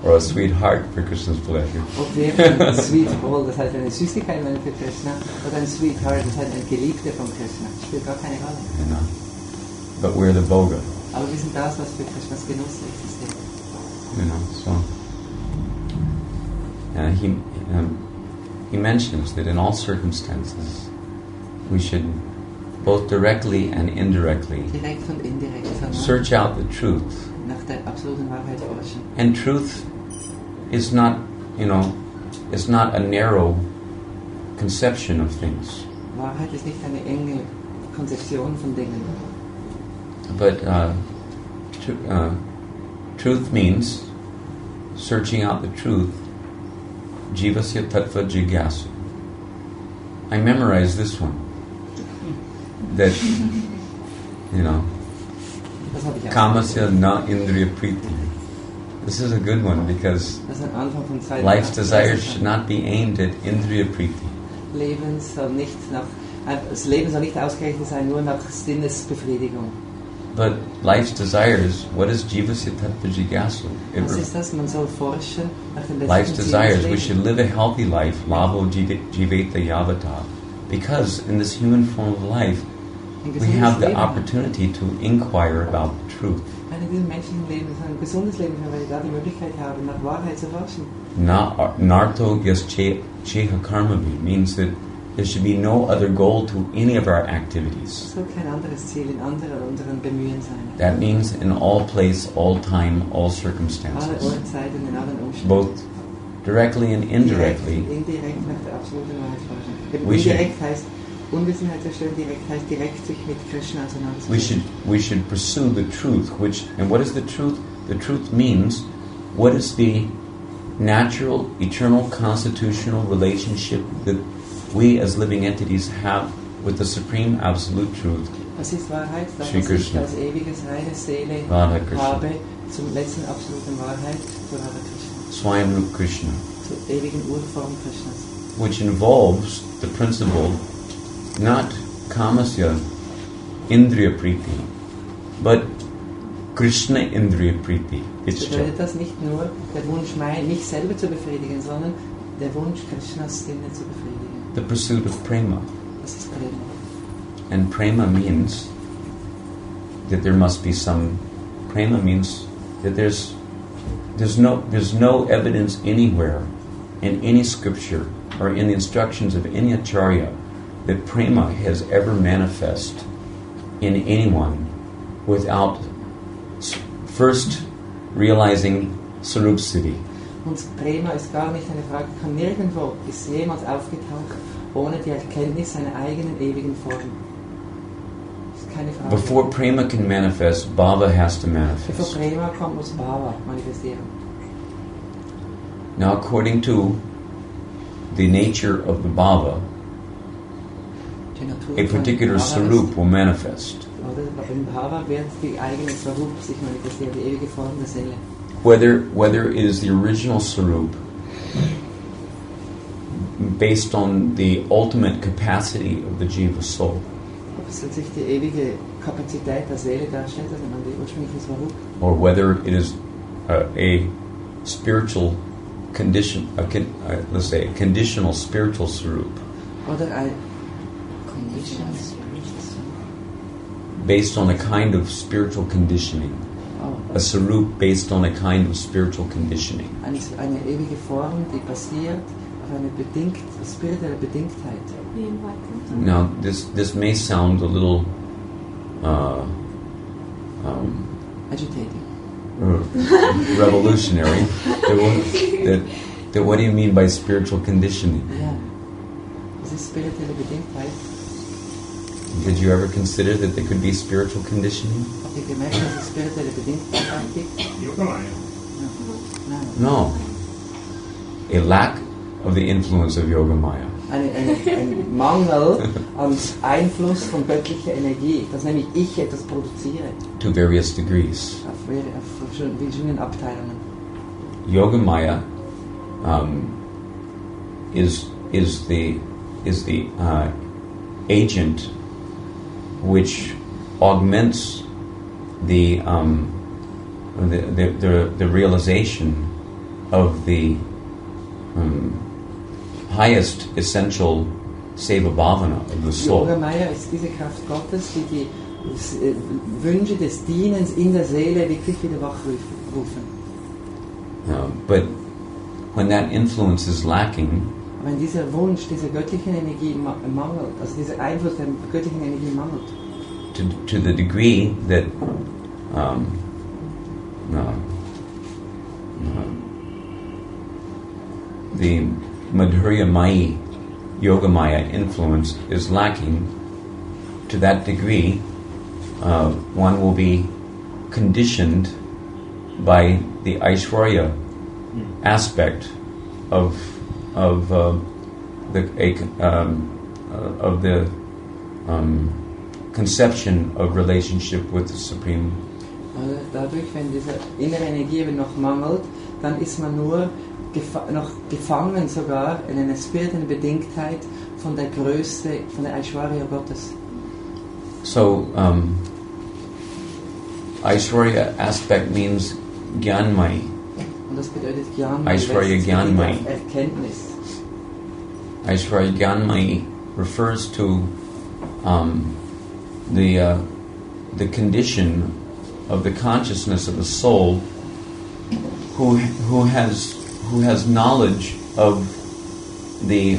or a sweet heart for Krishna's pleasure. Ob wir ein Sweet Ball, das heißt eine Süßigkeit für Krishna, oder ein Sweet Heart, das heißt ein Geliebter von Krishna, spielt gar keine Rolle. But we're the Bhoga. Aber wir sind das, was für Krishnas Genuss existiert. He mentions that in all circumstances we should both directly and indirectly Direkt und indirekt search out the truth. Nach der absoluten Wahrheit forschen. And truth is not, is not a narrow conception of things. Wahrheit ist nicht eine enge Konzeption von Dingen. But truth means searching out the truth. Jivasya tattva jigyasu. I memorized this one. That, kamasya na indriya priti. This is a good one because life's desires should not be aimed at indriya priti. Das Leben soll nicht ausgerichtet sein nur nach Sinnesbefriedigung. But life's desires, what is jivasya tattva jigyasu? Was ist das? Man soll forschen nach dem life's desires, we should live a healthy life, lavo jiveta yavata. Because in this human form of life, we have the opportunity to inquire about the truth. In diesem menschlichen Leben ist ein gesundes Leben, weil wir da die Möglichkeit haben, nach Wahrheit zu forschen. Narto yas cheha karmavi means that there should be no other goal to any of our activities. Es soll kein anderes Ziel in unseren Bemühen sein. That means in all place, all time, all circumstances. Alle Ortzeiten, in allen Umständen. Both directly and indirectly. Indirekt nach der absoluten Wahrheit forschen. Indirekt heißt Unwissenheit zerstören, direkt heißt direkt sich mit Krishna auseinandersetzen. We should pursue the truth, and what is the truth? The truth means what is the natural, eternal, constitutional relationship that we as living entities have with the supreme absolute truth. Was ist Wahrheit? Das, Shri was Krishna. ich als ewiges reine Seele Radha Krishna. habe, zum letzten absoluten Wahrheit, zu Radha Krishna. Swayam Krishna. Zur ewigen Urform Krishnas. Which involves the principle not kamasya indriya priti, but Krishna Indriya Priti. Das bedeutet das nicht nur der Wunsch, mich selber zu befriedigen, sondern der Wunsch, Krishnas Sinne zu befriedigen. The pursuit of prema. Das ist Prema. And prema means that there must be some. Prema means that there's no evidence anywhere in any scripture or in the instructions of any acharya that prema has ever manifest in anyone without first realizing Sarup Siddhi. Und Prema ist gar nicht eine Frage, kann nirgendwo ist jemals aufgetaucht ohne die Erkenntnis seiner eigenen ewigen Form. Das ist keine Frage. Before prema can manifest, bhava has to Bevor manifest. Prema kommt, muss Bhava manifestieren. Now, according to the nature of the bhava, Die Natur a von particular Bhava sarup ist, will manifest. oder im Bhava wird die eigene Sarup sich manifestieren, die ewige Form der Seele. Whether it is the original sarup based on the ultimate capacity of the jiva soul, Ob es sich die ewige Kapazität der Seele darstellt, also man die ursprüngliche Sarup, or whether it is a spiritual condition, let's say a conditional spiritual sarup oder ein based on a kind of spiritual conditioning, a sarup based on a kind of spiritual conditioning. eine ewige Form, die basiert auf eine spirituelle Bedingtheit. Now, this may sound a little Agitating. revolutionary. That what do you mean by spiritual conditioning? Ja. Das ist spirituelle Bedingtheit. Did you ever consider that there could be spiritual conditioning? Habt ihr gemerkt, dass es spirituelle Bedingtheit gibt? Yogamaya. Nein. No. A lack of the influence of Yogamaya. Ein Mangel an Einfluss von göttlicher Energie, dass nämlich ich etwas produziere. To various degrees. Auf verschiedenen Abteilungen. Yogamaya is the agent which augments the realization of the highest essential seva bhavana of the soul. Yogamaya ist diese Kraft Gottes, die Wünsche des Dienens in der Seele wirklich wieder wachrufen. But when that influence is lacking, Wenn dieser Wunsch, dieser göttlichen Energie mangelt, also dieser Einfluss der göttlichen Energie mangelt, to the degree that the Madhurya Mayi Yogamaya influence is lacking, to that degree one will be conditioned by the Aishwarya aspect of the conception of relationship with the Supreme. dadurch, wenn diese innere Energie eben noch mangelt, dann ist man nur noch gefangen sogar in einer spirituellen Bedingtheit von der Größe, von der Aishwarya Gottes. So Aishwarya aspect means Gyanmai. Und das bedeutet Gyan, Aishwarya Gyanmai. Erkenntnis. Aishwarya Gyanmai refers to the condition of the consciousness of a soul who has knowledge of the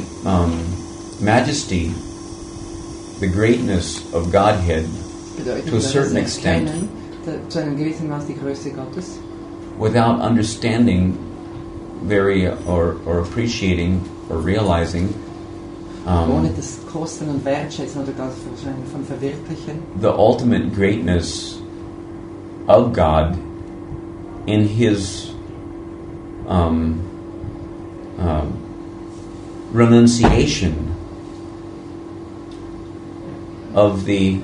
majesty, the greatness of Godhead to a certain extent, zu einem gewissen Maß die Größe Gottes, without understanding or appreciating or realizing ohne das Kosten und Wertschätzen oder ganz wahrscheinlich von Verwirklichen, the ultimate greatness of God in His renunciation of the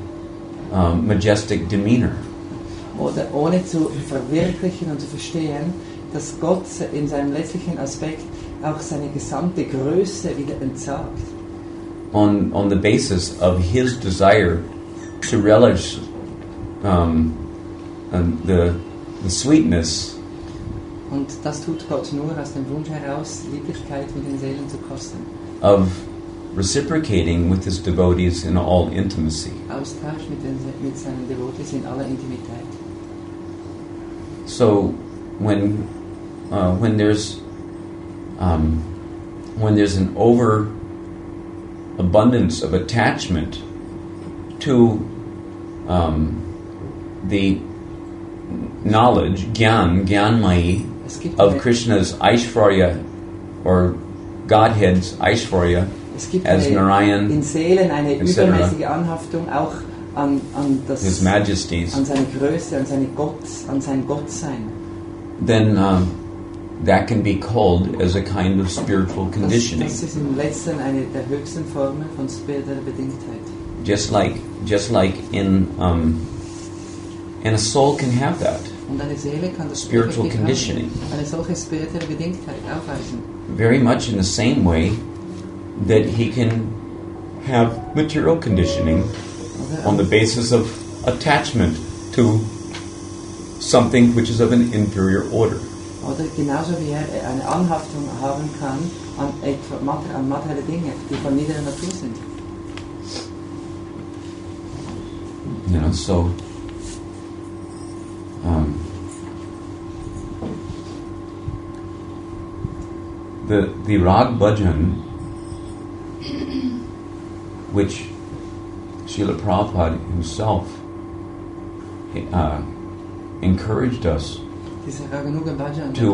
majestic demeanor. oder ohne zu verwirklichen und zu verstehen, dass Gott in seinem letztlichen Aspekt auch seine gesamte Größe wieder entsagt. On the basis of His desire to relish the sweetness Und das tut Gott nur aus dem Wunsch heraus, Lieblichkeit mit den Seelen zu kosten. of reciprocating with his devotees in all intimacy. Austausch mit seinen Devotees in aller Intimität. So when there's an overabundance of attachment to the knowledge, Gyanmayi, of Krishna's Aishvarya, or Godhead's Aishvarya, Es gibt as Narayan, in Seelen eine etc. übermäßige Anhaftung auch an His Majesties, an seine Größe, an sein Gottsein. then that can be called as a kind of spiritual conditioning. Das ist im Letzten eine der höchsten Formen von spiritueller Bedingtheit. Just like in a soul can have that Und eine Seele kann das spiritual wirklich conditioning, haben, eine solche spirituelle Bedingtheit aufweisen. very much in the same way that he can have material conditioning on the basis of attachment to something which is of an inferior order. Oder genauso wie eine Anhaftung haben kann an materielle Dinge, die von niederer Natur sind. You know, so the Rag Bhajan, which Śrīla Prabhupāda himself encouraged us Dieser Raganuga Bhajan, to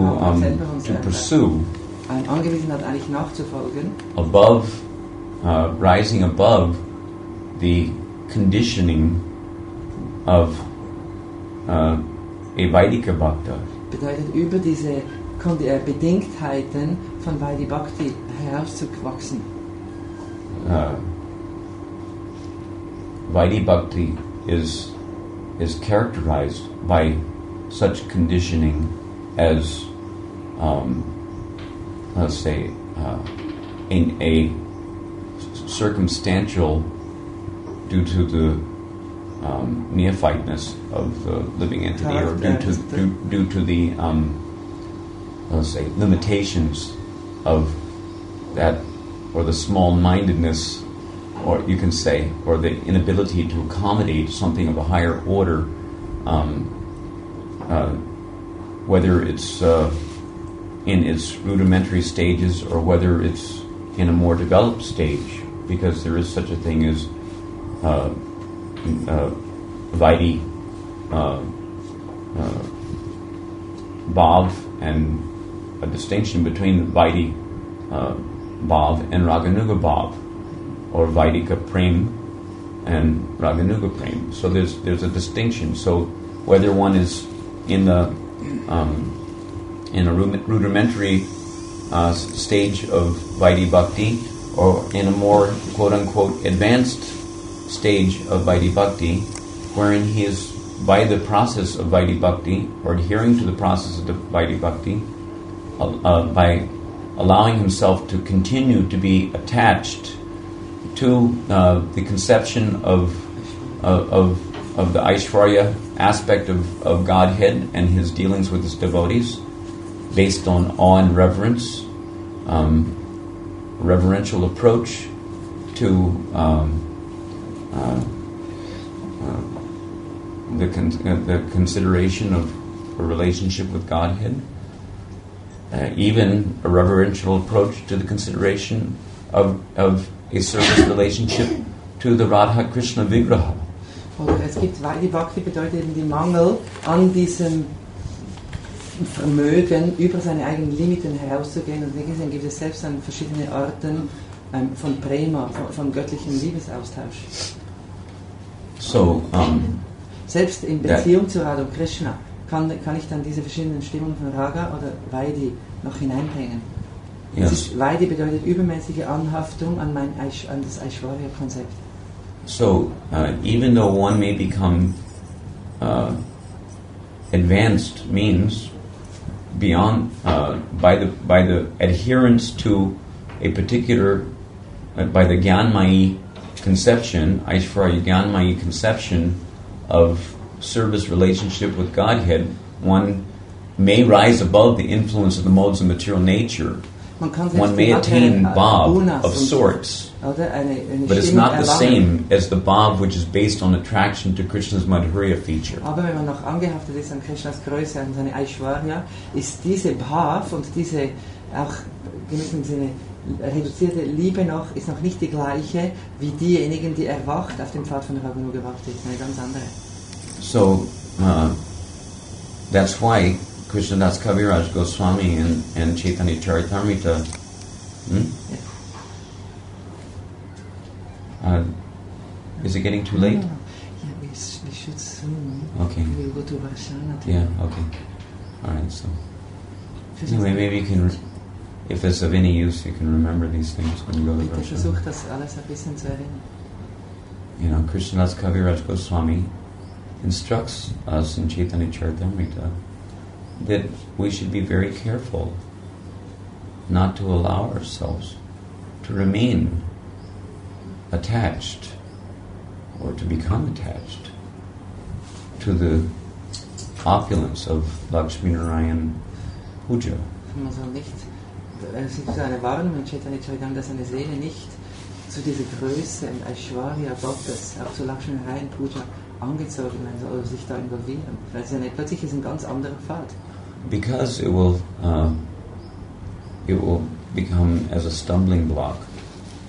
pursue angewiesen hat, eigentlich nachzufolgen, above, rising above the conditioning of a Vaidika Bhakta. bedeutet über diese Bedingtheiten von Vaidhi Bhakti herauszuwachsen. Vaidhi Bhakti is characterized by such conditioning as, let's say, in a circumstantial, due to the neophyteness of the living entity, or due to the let's say limitations of that, or the small-mindedness, or you can say, or the inability to accommodate something of a higher order, whether it's in its rudimentary stages or whether it's in a more developed stage, because there is such a thing as Vaidhi Bhav, and a distinction between Vaidhi Bhav and Raganuga Bhav, or Vaidika Prem and Raganuga Prem. So there's a distinction. So whether one is in a rudimentary stage of Vaidhi Bhakti, or in a more quote-unquote advanced stage of Vaidhi Bhakti, wherein he is, by the process of Vaidhi Bhakti, or adhering to the process of the Vaidhi Bhakti, by allowing himself to continue to be attached to the conception of the Aishvarya aspect of Godhead and his dealings with his devotees, based on awe and reverence, reverential approach to the consideration of a relationship with Godhead, even a reverential approach to the consideration of a service relationship to the Radha Krishna Vigraha. Oder es gibt Vaidhi Bhakti, bedeutet eben den Mangel an diesem Vermögen, über seine eigenen Limiten herauszugehen, und wie gesehen gibt es selbst an verschiedene Arten von Prema, von göttlichem Liebesaustausch. So, selbst in Beziehung zu Radha und Krishna kann ich dann diese verschiedenen Stimmungen von Raga oder Vaidhi noch hineinbringen. yes. Vaidhi bedeutet übermäßige Anhaftung an das Aishvarya-Konzept. So, even though one may become advanced, means beyond by the adherence to a particular by the Gyanmayi conception, Aishvarya Gyanmayi conception of service relationship with Godhead, one may rise above the influence of the modes of material nature. One may attain bhav of sorts, but it's not the same as the bhav which is based on attraction to Krishna's Madhurya feature. Aber wenn man noch angehaftet ist an Krishnas Größe, an seine Aishwarya, ist diese Bhav und diese auch in diesem Sinne reduzierte Liebe noch, ist noch nicht die gleiche wie diejenigen, die erwacht auf dem Pfad von Raghunuga Bhakti. Ist eine ganz andere. So, that's why Krishnadas Kaviraj Goswami and Chaitanya Charitamrita is it getting too late? Yeah, we should soon. Okay. We'll go to Varshana. Yeah, okay. Alright, so anyway, maybe you can, if it's of any use, you can remember these things when you go to Bitte Varshana. versuch das alles ein bisschen zu erinnern. You know, Krishnadas Kaviraj Goswami instructs us in Chaitanya Charitamrita that we should be very careful not to allow ourselves to remain attached or to become attached to the opulence of Lakshmi Narayan Puja. Man soll nicht, es ist so eine Warnung in Chaitanya Charitamrita, dass eine Seele nicht zu dieser Größe und Aishwarya Gottes, auch zu Lakshmi Narayan Puja, angezogen werden soll oder sich da involvieren. Weil es plötzlich ist ein ganz anderer Pfad. Because it will become as a stumbling block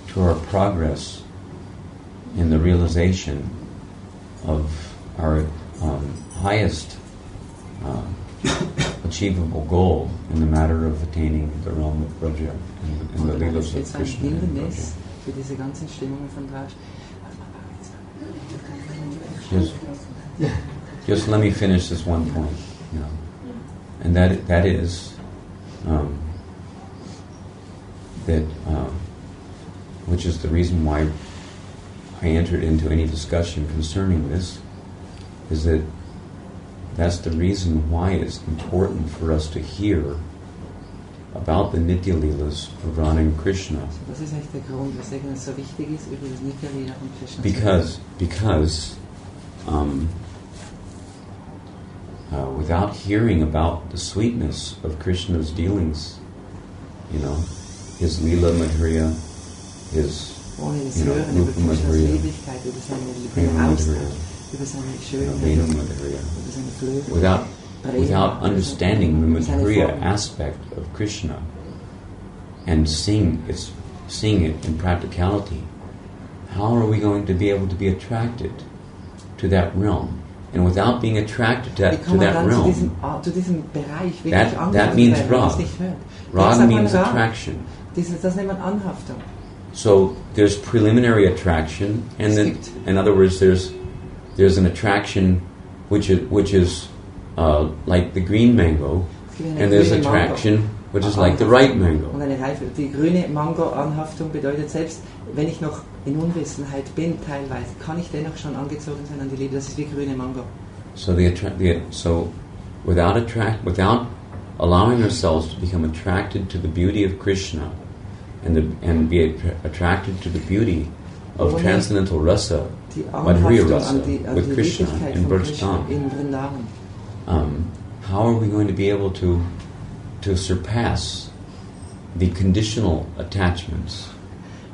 to our progress in the realization of our highest achievable goal in the matter of attaining the realm of Braja and the Leelas of Krishna and Braja. Für diese ganzen Stimmungen von Raj. Just let me finish this one point, you know, and that is that which is the reason why I entered into any discussion concerning this, is that that's the reason why it's important for us to hear about the Nitya Leelas of Radha and Krishna. Das ist echt der Grund, weswegen es so wichtig ist, über das Nitya Leela von Krishna Because without hearing about the sweetness of Krishna's dealings, you know, his Leela Madhurya, his Rupa Madhurya, Prema Madhurya, Vena Madhurya, without understanding the Madhurya aspect of Krishna and seeing it in practicality, how are we going to be able to be attracted to that realm? And without being attracted to that realm, that means rag. Rag means attraction. Das nennt man Anhaftung. So there's preliminary attraction, and then, in other words, there's an attraction which is like the green mango, and there's attraction which is like the ripe mango. Und eine Reife, die grüne Mango-Anhaftung bedeutet, selbst wenn ich noch in Unwissenheit bin, teilweise, kann ich dennoch schon angezogen sein an die Liebe. Das ist wie grüne Mango. So without allowing ourselves to become attracted to the beauty of Krishna and be attracted to the beauty of transcendental rasa, Madhurya rasa, with Krishna in Vrindavan, how are we going to be able to surpass the conditional attachments?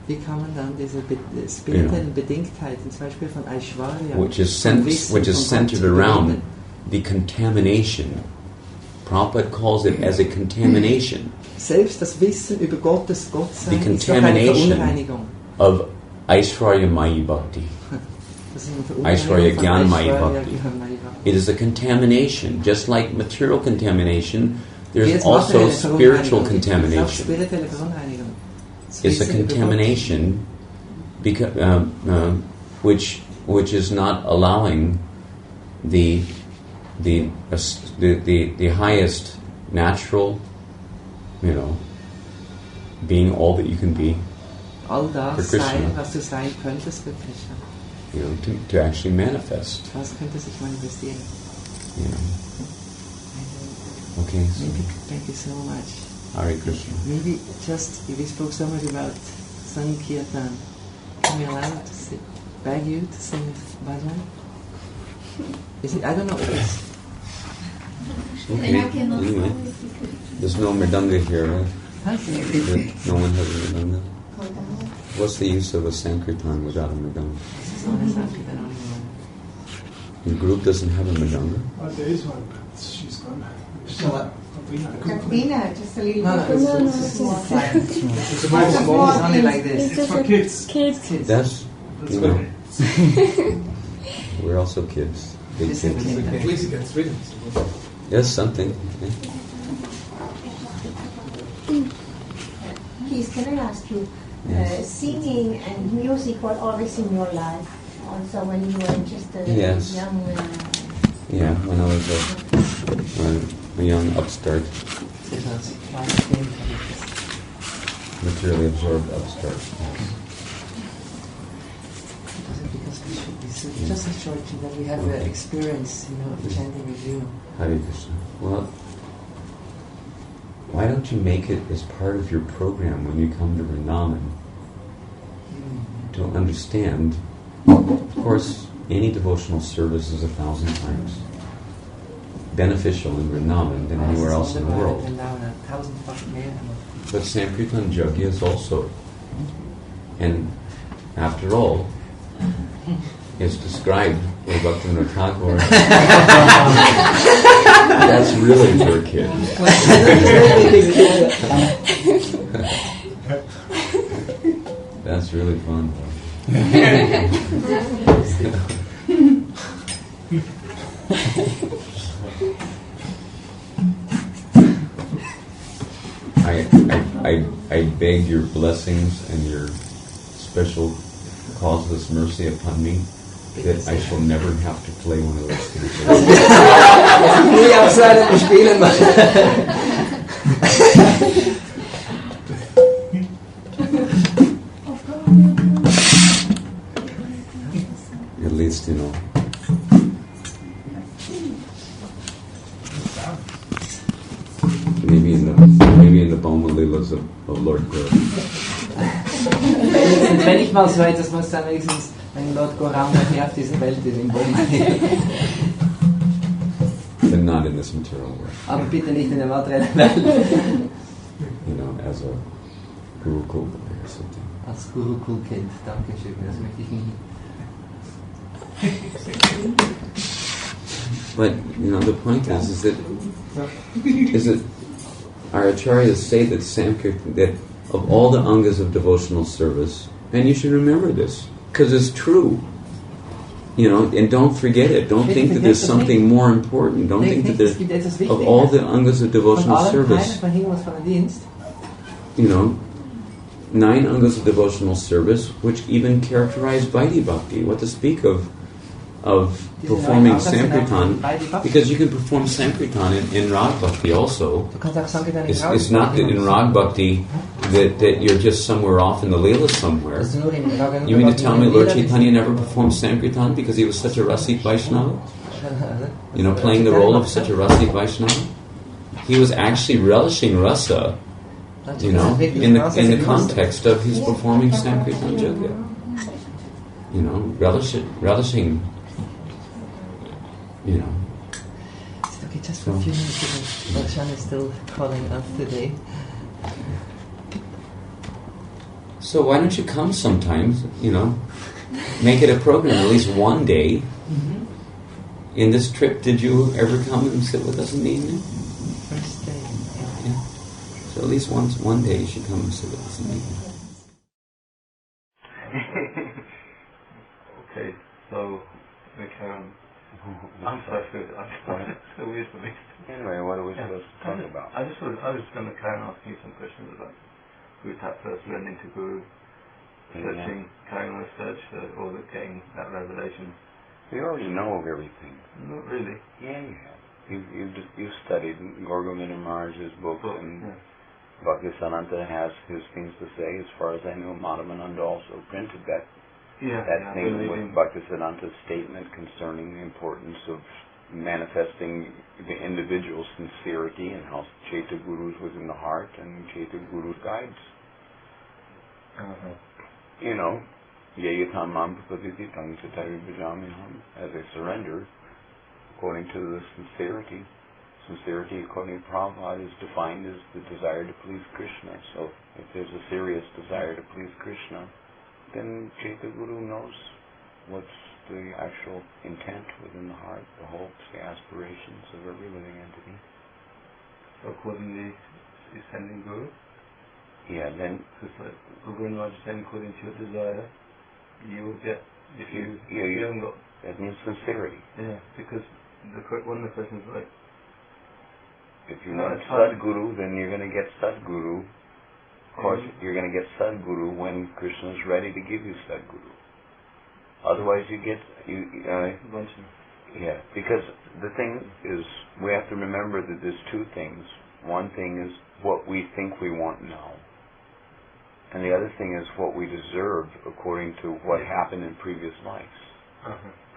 Wie kann man dann diese spirituellen Bedingtheiten, zum Beispiel von Aishwarya, which is centered around the contamination. Prabhupada calls it as a contamination. Selbst das Wissen über Gottes Gottsein the contamination of Aishwarya Mayi Bhakti. Aishwarya Gyan Mayi Bhakti. It is a contamination, just like material contamination. There's also spiritual contamination. It's a contamination which is not allowing the highest natural, you know, being all that you can be all for Krishna, sein, was du sein könntest für Krishna. You know, to actually manifest. Was könnte sich manifestieren? You know. Okay. So. Thank you so much. Hare Krishna. Maybe just, we spoke so much about Sankirtan. Can we allow to beg you to sing bhajan? Is it? I don't know. It's Okay. Anyway, there's no mridanga here, right? No one has a mridanga. What's the use of a sankirtan without a mridanga? Your group doesn't have a mridanga? Oh, there is one, but she's gone. Katrina, just a little no, bit. it's small. It's only like this. It's for kids. Kids. That's you know, okay. we're also kids. Big This is kids. the At least you can swim. Yes, something. Yeah. Keith, can I ask you, Yes. singing and music were always in your life, also when you were just a Yes. young... Yeah, when I was a young upstart, materially absorbed upstart. It's just a short thing that we have experience, of chanting with you. Hare Krishna. Well, why don't you make it as part of your program when you come to Vrindavan to understand? Of course, any devotional service is 1,000 times beneficial in Vrindavan than anywhere else in the world. But Sankirtan Yajna is also. And after all, it's described by Bhaktivinoda Thakur. That's really for kids. That's really fun. I beg your blessings and your special causeless mercy upon me that I shall never have to play one of those things. At least, maybe in the Boma Leelas of Lord Gaur. Wenn ich mal so etwas muss, dann wenigstens, wenn Lord Gauranga hier auf dieser Welt ist, im Baum. But not in this material world. Aber bitte nicht in der materiellen Welt. As a Gurukul boy or something. Als Gurukul-Kind, danke schön, das möchte ich nie. But, the point is that our acharyas say that Sankirtan, that of all the angas of devotional service, and you should remember this, because it's true, and don't forget it. Don't think that there's something more important. Don't think that there's, of all the angas of devotional service, 9 angas of devotional service, which even characterize Vaidhi Bhakti. What to speak of performing Sankirtan, because you can perform Sankirtan in Rag Bhakti also. It's not that in Rag Bhakti that you're just somewhere off in the Leela somewhere. You mean to tell me Lord Chaitanya never performed Sankirtan because he was such a Rasik Vaishnava? Playing the role of such a Rasik Vaishnava? He was actually relishing rasa, in the context of his performing Sankirtan Yajna. Relishing. It's okay, just for a few minutes because Darshan is still calling us today. So why don't you come sometimes, make it a program, at least one day. Mm-hmm. In this trip, did you ever come and sit with us in the evening? First day, Yeah. So at least one day you should come and sit with us in the evening. Okay, so we can... I'm so good. It's so weird for me. Anyway, what are we supposed to talk about? I was going to carry on asking you some questions about Guru Tat first learning to Guru, searching, carrying on research, or getting that revelation. We already know of everything. Not really. Yeah, you have. You've studied Gorgovinda Maharaj's books, and Bhaktisiddhanta has his things to say. As far as I know, Madhavananda also printed that thing with Bhaktisiddhanta's statement concerning the importance of manifesting the individual's sincerity and how Chaitya Guru's within the heart and Chaitya Guru's guides. Yeyatam mam prapaditi tang satari bhajamiham. As I surrender, according to the sincerity. Sincerity, according to Prabhupada, is defined as the desire to please Krishna. So if there's a serious desire to please Krishna, then Chaitya Guru knows what's the actual intent within the heart, the hopes, the aspirations of every living entity. So accordingly, he's sending Guru? Yeah, then... Because like Guru and Raj saying, according to your desire, you will get... If you haven't got... That means sincerity. Yeah, because one of the questions is like... If you want Sadguru, then you're going to get Sadguru. Of course, you're going to get Sadguru when Krishna is ready to give you Sadguru. Otherwise, you get... Yeah, because the thing is, we have to remember that there's two things. One thing is what we think we want now. And the other thing is what we deserve according to what happened in previous lives.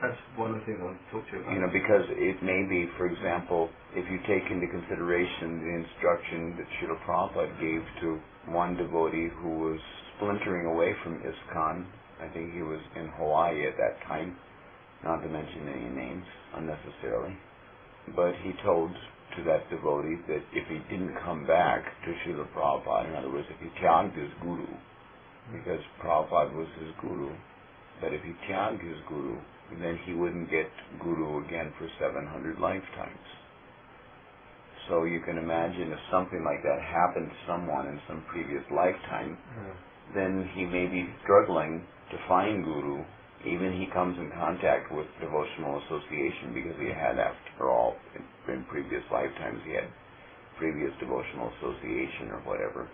That's one of the things I want to talk to you about. You know, because it may be, for example, if you take into consideration the instruction that Śrīla Prabhupāda gave to one devotee who was splintering away from ISKCON. I think he was in Hawaii at that time, not to mention any names unnecessarily. But he told to that devotee that if he didn't come back to Śrīla Prabhupada, in other words, if he tyagged his guru, because Prabhupada was his guru, but if he tyagged his guru, then he wouldn't get guru again for 700 lifetimes. So you can imagine if something like that happened to someone in some previous lifetime, then he may be struggling to find guru. Even he comes in contact with devotional association because he had, after all, in previous lifetimes, he had previous devotional association or whatever.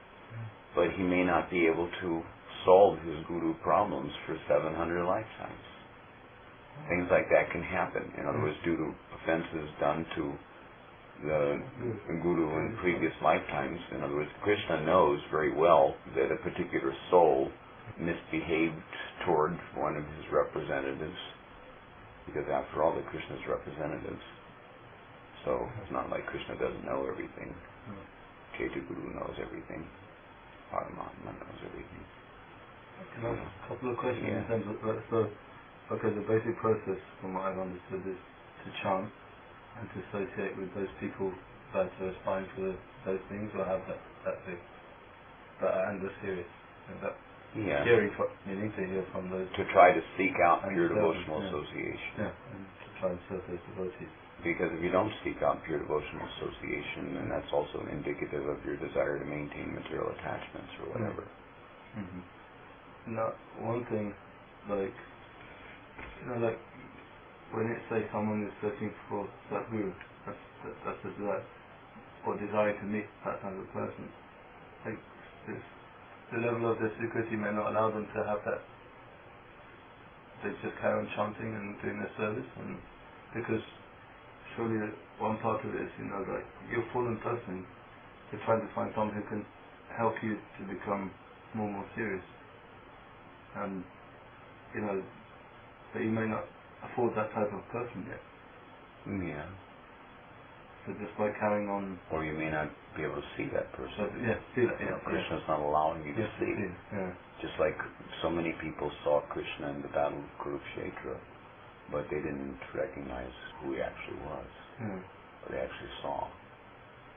But he may not be able to solve his guru problems for 700 lifetimes. Things like that can happen. In other words, due to offenses done to the guru in previous lifetimes. In other words, Krishna knows very well that a particular soul misbehaved toward one of his representatives, because after all, they're Krishna's representatives. So it's not like Krishna doesn't know everything. Chaitya Guru knows everything. Paramatma knows everything. Can I ask a couple of questions in terms of that? So, okay, the basic process, from what I've understood, is to chant and to associate with those people that are aspiring for those things, or have that thing. And they're serious. And that you need to hear from those. To try to seek out pure devotional association. Yeah, and to try and serve those devotees. Because if you don't seek out pure devotional association, then that's also indicative of your desire to maintain material attachments or whatever. Now, one thing, like when it says someone is searching for Sadguru, that's a desire, or desiring to meet that kind of person. Like, the level of their security may not allow them to have that. They just carry on chanting and doing their service, and because surely one part of it is, like you're a fallen person, you're trying to find someone who can help you to become more and more serious. And but you may not afford that type of person yet. Yeah. So just by carrying on... Or you may not be able to see that person. So, see that, Krishna's not allowing you to see. Just like so many people saw Krishna in the battle of Kurukshetra, but they didn't recognize who he actually was. Or they actually saw.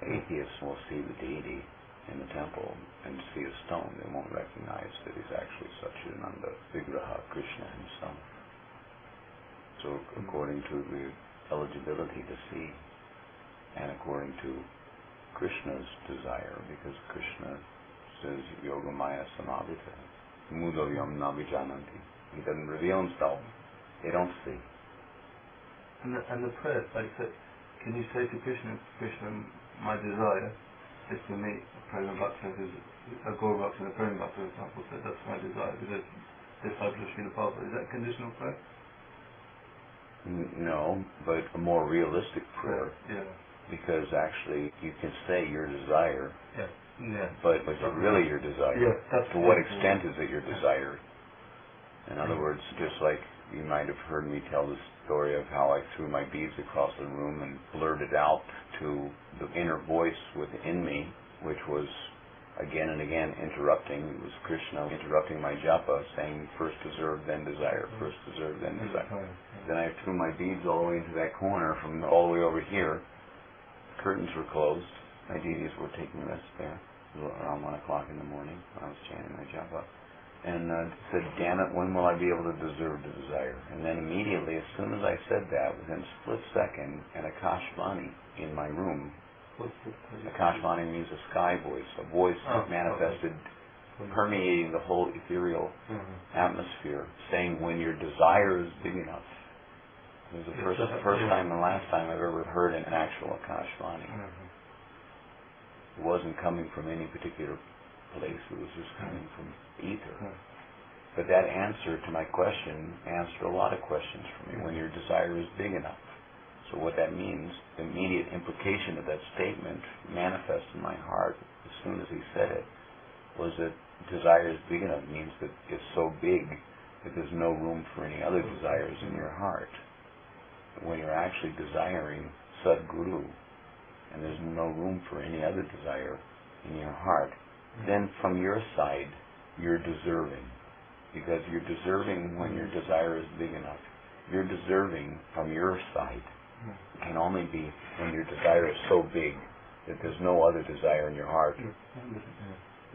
Atheists will see the deity in the temple and see a stone. They won't recognize that he's actually Satchidananda Vigraha, Krishna himself. So according to the eligibility to see, and according to Krishna's desire, because Krishna says Yogamaya Samavita, Mudoyam Navijananti. He doesn't reveal himself. They don't see. And the prayer, like, can you say to Krishna, my desire is to meet a Prema Bhakta, who's a Gaura Bhakta and a Prema Bhakta, for example, said that's my desire, because disciple of Śrīla Prabhupada. Is that conditional prayer? No, but a more realistic prayer. Because actually you can say your desire, but is it really your desire? To what extent is it your desire? In other words, just like you might have heard me tell the story of how I threw my beads across the room and blurted out to the inner voice within me, which was again and again interrupting. It was Krishna interrupting my japa, saying, first deserve, then desire, first deserve, then desire. Then I threw my beads all the way into that corner from all the way over here. Curtains were closed. My deities were taking rest there. It was around 1 o'clock in the morning when I was chanting my japa. And said, damn it, when will I be able to deserve the desire? And then immediately, as soon as I said that, within a split second, an Akashvani in my room. Akashvani means a sky voice, a voice that manifested, permeating the whole ethereal atmosphere, saying, when your desire is big enough. It was the first time and last time I've ever heard an actual Akashvani. It wasn't coming from any particular place, it was just coming from ether. But that answer to my question answered a lot of questions for me. When your desire is big enough. So what that means, the immediate implication of that statement manifest in my heart as soon as he said it, was that desire is big enough means that it's so big that there's no room for any other desires in your heart. When you're actually desiring Sadguru, and there's no room for any other desire in your heart, then from your side, you're deserving. Because you're deserving when your desire is big enough. You're deserving from your side. It can only be when your desire is so big that there's no other desire in your heart.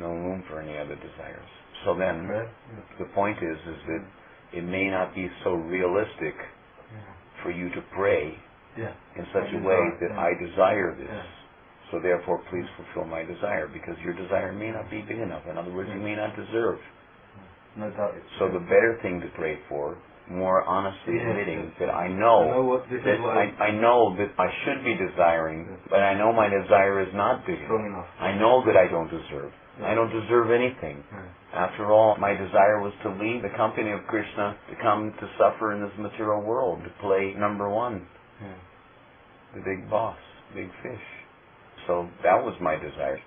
No room for any other desires. So then, the point is that it may not be so realistic for you to pray in such a way that I desire this. So therefore, please fulfill my desire, because your desire may not be big enough. In other words, you may not deserve. So the better thing to pray for, more honestly admitting that I know that I should be desiring, but I know my desire is not big enough. I know that I don't deserve. I don't deserve anything. After all, my desire was to leave the company of Krishna, to come to suffer in this material world, to play number one, the big boss, big fish. So that was my desire.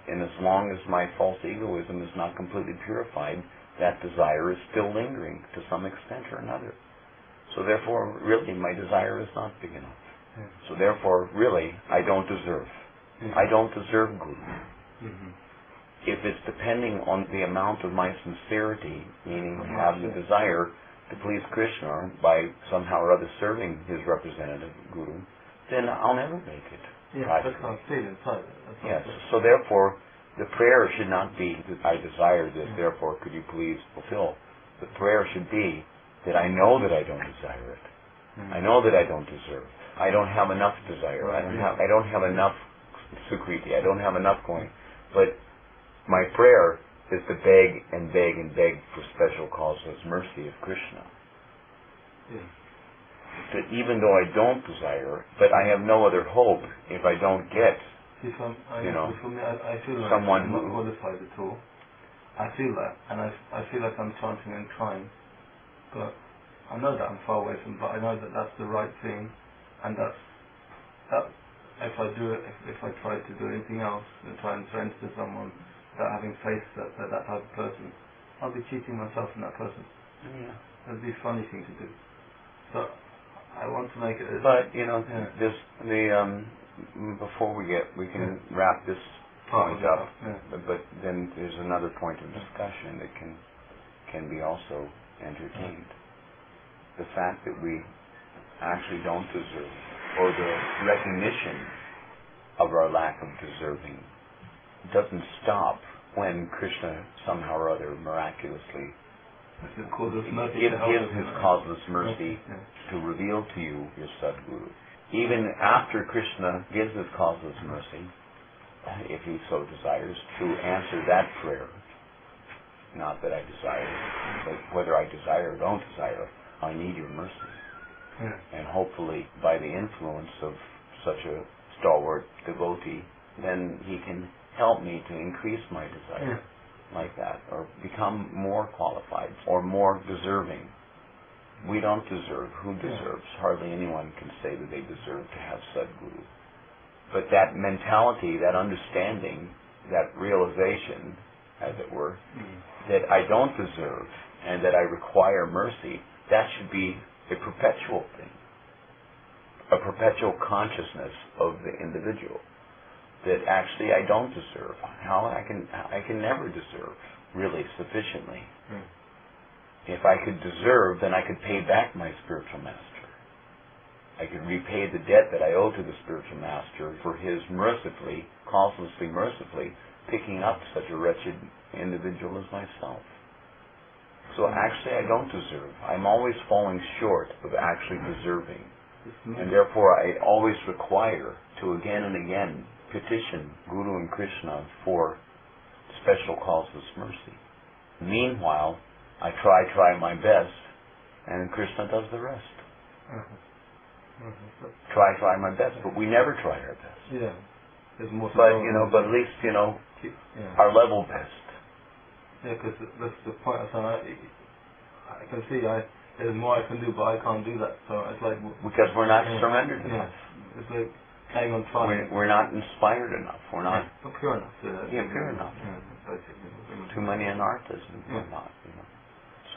And as long as my false egoism is not completely purified, that desire is still lingering to some extent or another. So therefore, really, my desire is not big enough. So therefore, really, I don't deserve. I don't deserve Guru. If it's depending on the amount of my sincerity, meaning have the desire to please Krishna by somehow or other serving his representative, Guru, then I'll never make it. That's how I'm feeling. Yes. So therefore, the prayer should not be that I desire this, therefore could you please fulfill. The prayer should be that I know that I don't desire it. I know that I don't deserve. I don't have enough desire. I don't have enough sukriti. I don't have enough going. But my prayer is to beg and beg and beg for special causeless mercy of Krishna. That even though I don't desire, but I have no other hope if I don't get, I feel like someone I'm not qualified at all. I feel that, and I feel like I'm chanting and trying, but I know that I'm far away from. But I know that that's the right thing, and that if I do it, if I try to do anything else and try and friends to someone without having faith that type of person, I'll be cheating myself and that person. That'd be a funny thing to do. So I want to make it. But before we can wrap this point up. But then there's another point of discussion that can be also entertained. The fact that we actually don't deserve, or the recognition of our lack of deserving, doesn't stop when Krishna somehow or other miraculously gives his causeless mercy to reveal to you your Sadguru. Even after Krishna gives his causeless mercy, if he so desires, to answer that prayer, not that I desire, but whether I desire or don't desire, I need your mercy. And hopefully by the influence of such a stalwart devotee, then he can help me to increase my desire like that, or become more qualified, or more deserving. We don't deserve. Who deserves? Hardly anyone can say that they deserve to have Sadguru. But that mentality, that understanding, that realization, as it were, that I don't deserve and that I require mercy, that should be a perpetual thing, a perpetual consciousness of the individual. that actually I don't deserve. How I can never deserve really sufficiently. If I could deserve, then I could pay back my spiritual master. I could repay the debt that I owe to the spiritual master for his mercifully, causelessly mercifully, picking up such a wretched individual as myself. So actually I don't deserve. I'm always falling short of actually deserving. And therefore I always require to again and again petition Guru and Krishna for special causeless mercy. Meanwhile, I try my best, and Krishna does the rest. Try my best, but we never try our best. Yeah. There's more. But at least our level best. Yeah, because that's the point. I can see there's more I can do, but I can't do that. So it's like because we're not surrendered enough. It's like hang on trying. We're not inspired enough. We're not pure enough. Pure enough. Too many anarthas and whatnot.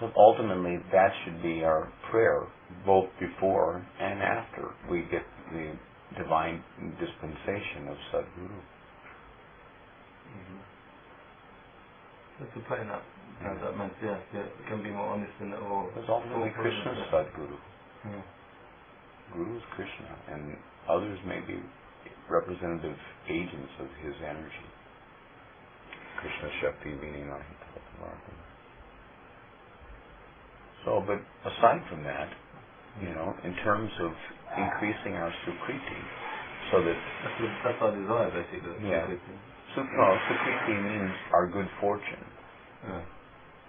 So ultimately, that should be our prayer, both before and after we get the divine dispensation of Sadguru. That's the point that meant, it can be more honest in it all. Because ultimately Krishna is Sadguru. Guru is Krishna, and others may be representative agents of his energy. Krishna Shakti meaning Ahitatavartana. So, but aside from that, in terms of increasing our sukriti, so that... That's our desire, basically. Yeah. Sukriti means our good fortune.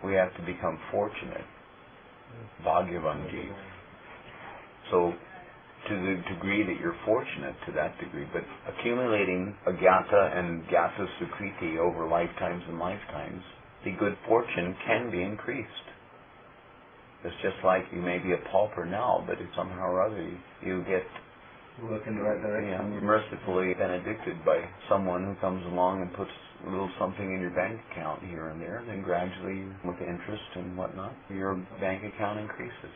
We have to become fortunate. Bhagyavan Jeev. So, to the degree that you're fortunate, to that degree, but accumulating agyata and gyata sukriti over lifetimes and lifetimes, the good fortune can be increased. It's just like you may be a pauper now, but if somehow or other you get work in the right direction, mercifully benedicted by someone who comes along and puts a little something in your bank account here and there, then gradually, with interest and whatnot, your bank account increases.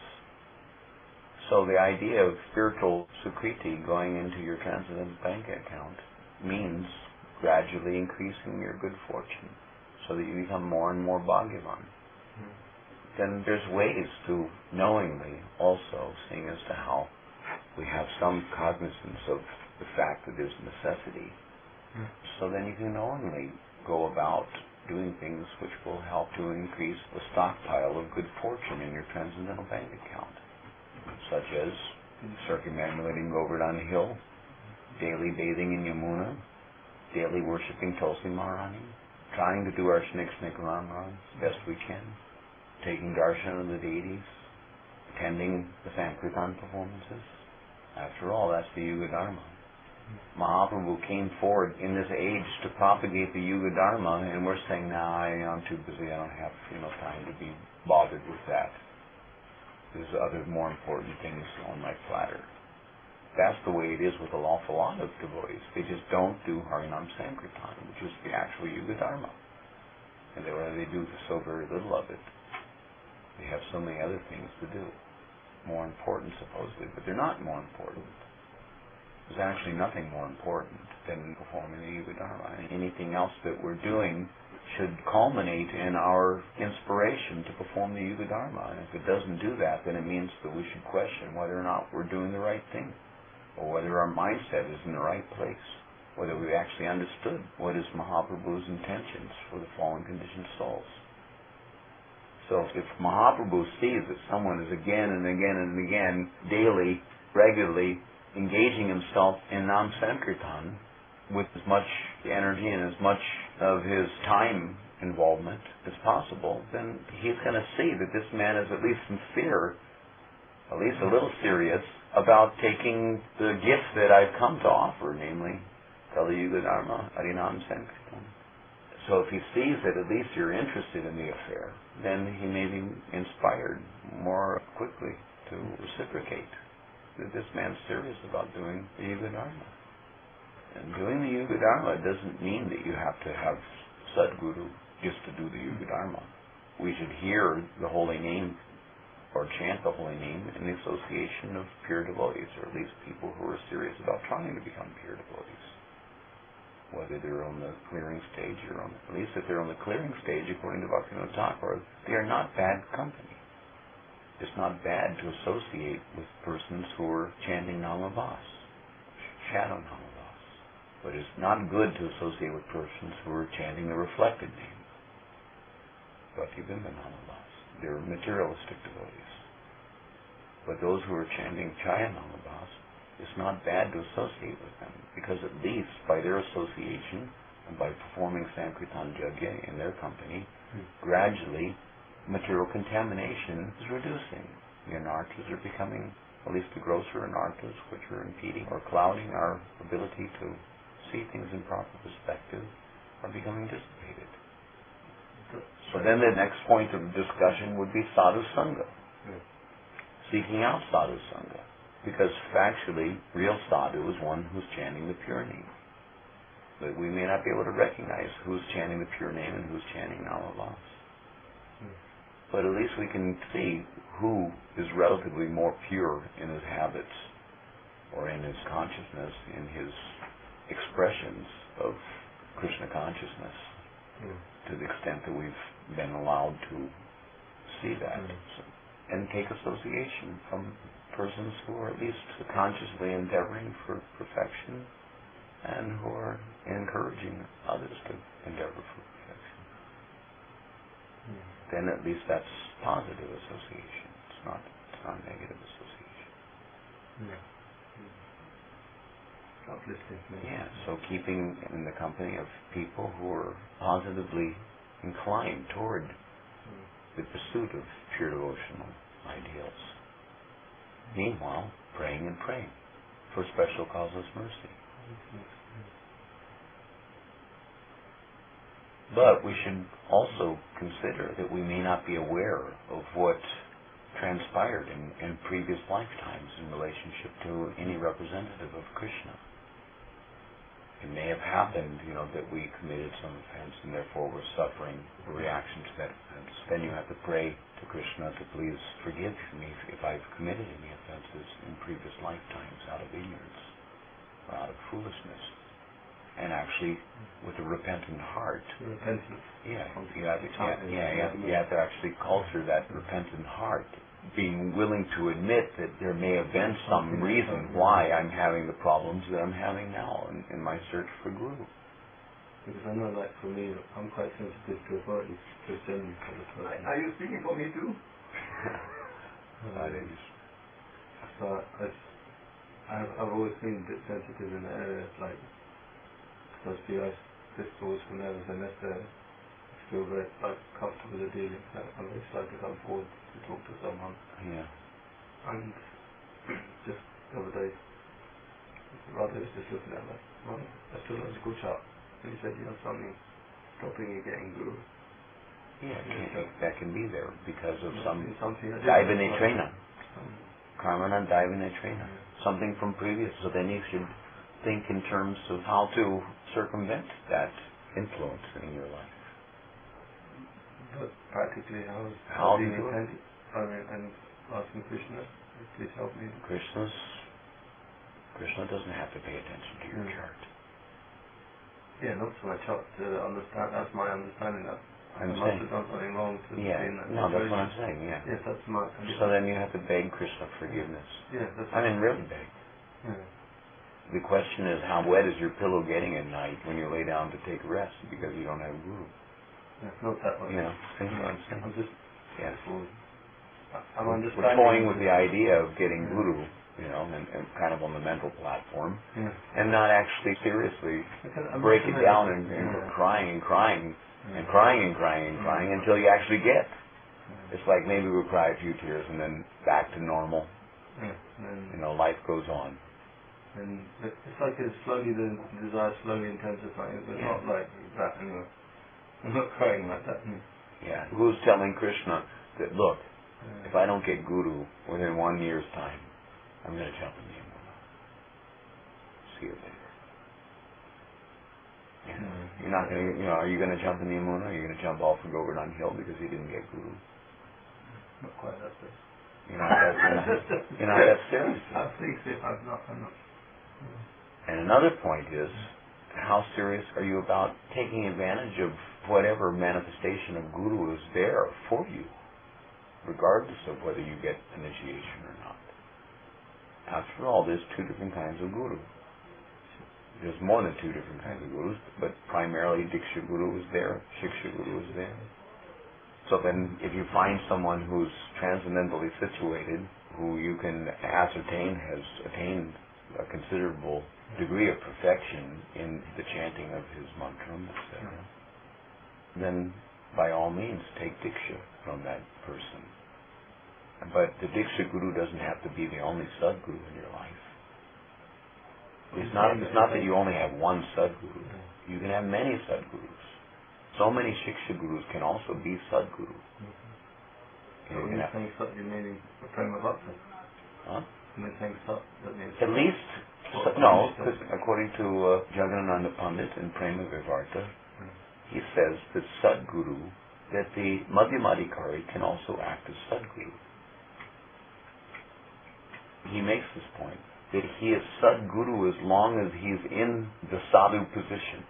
So the idea of spiritual sukriti going into your transcendental bank account means gradually increasing your good fortune so that you become more and more bhagyavan. Then there's ways to knowingly also, seeing as to how we have some cognizance of the fact that there's necessity. So then you can knowingly go about doing things which will help to increase the stockpile of good fortune in your transcendental bank account, such as circumambulating Govardhan Hill, daily bathing in Yamuna, daily worshipping Tulsi Maharani, trying to do our Shnik Ram Ram best we can, taking darshan of the deities, attending the Sankirtan performances. After all, that's the Yuga Dharma. Mahaprabhu came forward in this age to propagate the Yuga Dharma, and we're saying, nah, I'm too busy, I don't have time to be bothered with that. There's other more important things on my platter. That's the way it is with an awful lot of devotees. They just don't do Harinam Sankirtan, which is the actual Yuga Dharma. And they do so very little of it. They have so many other things to do. More important, supposedly, but they're not more important. There's actually nothing more important than performing the Yuga Dharma. Anything else that we're doing should culminate in our inspiration to perform the Yuga Dharma. And if it doesn't do that, then it means that we should question whether or not we're doing the right thing, or whether our mindset is in the right place, whether we actually understood what is Mahaprabhu's intentions for the fallen conditioned souls. So if Mahaprabhu sees that someone is again and again and again, daily, regularly, engaging himself in Nam Sankirtan with as much energy and as much of his time involvement as possible, then he's going to see that this man is at least sincere, at least a little serious, about taking the gift that I've come to offer, namely Kali Yuga Dharma, Harinam Sankirtan. So if he sees that at least you're interested in the affair, then he may be inspired more quickly to reciprocate that this man's serious about doing the Yuga Dharma. And doing the Yuga Dharma doesn't mean that you have to have Sadguru just to do the Yuga Dharma. We should hear the holy name or chant the holy name in the association of pure devotees, or at least people who are serious about trying to become pure devotees. whether they're on the clearing stage or on, at least if they're on the clearing stage, according to Bhaktivinoda Thakur, they are not bad company. It's not bad to associate with persons who are chanting Namavas, shadow Namavas. But it's not good to associate with persons who are chanting the reflected name, Bhakti-bimba Namavas. They're materialistic devotees. But those who are chanting Chaya Namavas, it's not bad to associate with them, because at least by their association and by performing Sankirtan Yajna in their company, gradually material contamination is reducing. The anarthas are becoming, at least the grosser anarthas, which are impeding or clouding our ability to see things in proper perspective, are becoming dissipated. So then the next point of discussion would be sadhu sangha, seeking out sadhu sangha. Because factually, real sadhu is one who's chanting the pure name. But we may not be able to recognize who's chanting the pure name and who's chanting Namavas. But at least we can see who is relatively more pure in his habits or in his consciousness, in his expressions of Krishna consciousness, to the extent that we've been allowed to see that. And take association from persons who are at least consciously endeavoring for perfection and who are encouraging others to endeavor for perfection. Then at least that's positive association. It's not negative association. Uplifting. Yeah, so keeping in the company of people who are positively inclined toward the pursuit of pure devotional ideals. Meanwhile, praying and praying for special causeless mercy. But we should also consider that we may not be aware of what transpired in previous lifetimes in relationship to any representative of Krishna. It may have happened, that we committed some offense and therefore we're suffering a reaction to that offense. Then you have to pray to Krishna to please forgive me if I've committed any offenses in previous lifetimes out of ignorance or out of foolishness. And actually, with a repentant heart, you have to actually culture that repentant heart, being willing to admit that there may have been some reason why I'm having the problems that I'm having now in my search for Guru. Because I know, like, for me, I'm quite sensitive to authorities, Christian. Are you speaking for me too? So I've always been a bit sensitive in the areas, like, those PIs, pistols, whenever they're necessary. I feel very comfortable with the dealing. I'm very excited to come forward to talk to someone. Yeah. And just the other day, rather was just looking at that astrological chart. And he said, something stopping you getting Guru. Yeah, that can be there because of something Daivanetrena. Karmana Daivanetrena. Something from previous. So then you should think in terms of how to circumvent that influence in your life. But practically, how do you do it? And asking Krishna, please help me. Krishna doesn't have to pay attention to your chart. Yeah, not to my chart, to understand. That's my understanding. That I must have done something wrong to be in that situation. That's what I'm saying. Yeah. Yes, that's my. So then you have to beg Krishna forgiveness. Yeah, that's. Really beg. Yeah. The question is, how wet is your pillow getting at night when you lay down to take rest because you don't have Guru? Yeah, not that way. Think what I'm saying. I'm just. Yes. I'm understanding. We're toying with the idea of getting Guru, and kind of on the mental platform, and not actually seriously break it down and crying until you actually get. It's like maybe we cry a few tears and then back to normal. Life goes on. And it's like the desire slowly intensifying, but not like that anyway. I'm not crying like that. Yeah. Who's telling Krishna that, look, if I don't get Guru within 1 year's time, I'm going to jump in the Yamuna. See you later. You're not going to, are you going to jump in the Yamuna? Are you going to jump off and go over down hill because you didn't get Guru? Not quite that bad. You're not that serious. I think so. I'm not. And another point is how serious are you about taking advantage of whatever manifestation of Guru is there for you, regardless of whether you get initiation or not. After all, there's two different kinds of Guru. There's more than two different kinds of Gurus, but primarily Diksha Guru is there, Shiksha Guru is there. So then if you find someone who's transcendentally situated, who you can ascertain has attained a considerable degree of perfection in the chanting of his mantram, etc., then by all means take Diksha from that person. But the Diksha Guru doesn't have to be the only Sadguru in your life. It's not that you only have one Sadguru. You can have many Sadgurus. So many Shiksha Gurus can also be Sadguru. When you're saying Sat, you're meaning Prema Bhakta? Huh? When you're saying Sat, that means... At least, no, because according to Jagannananda Pandit in Prema Vivarta, he says that Sadguru, that the Madhyamadikari can also act as Sadguru. He makes this point, that he is Sadguru as long as he's in the sadhu position.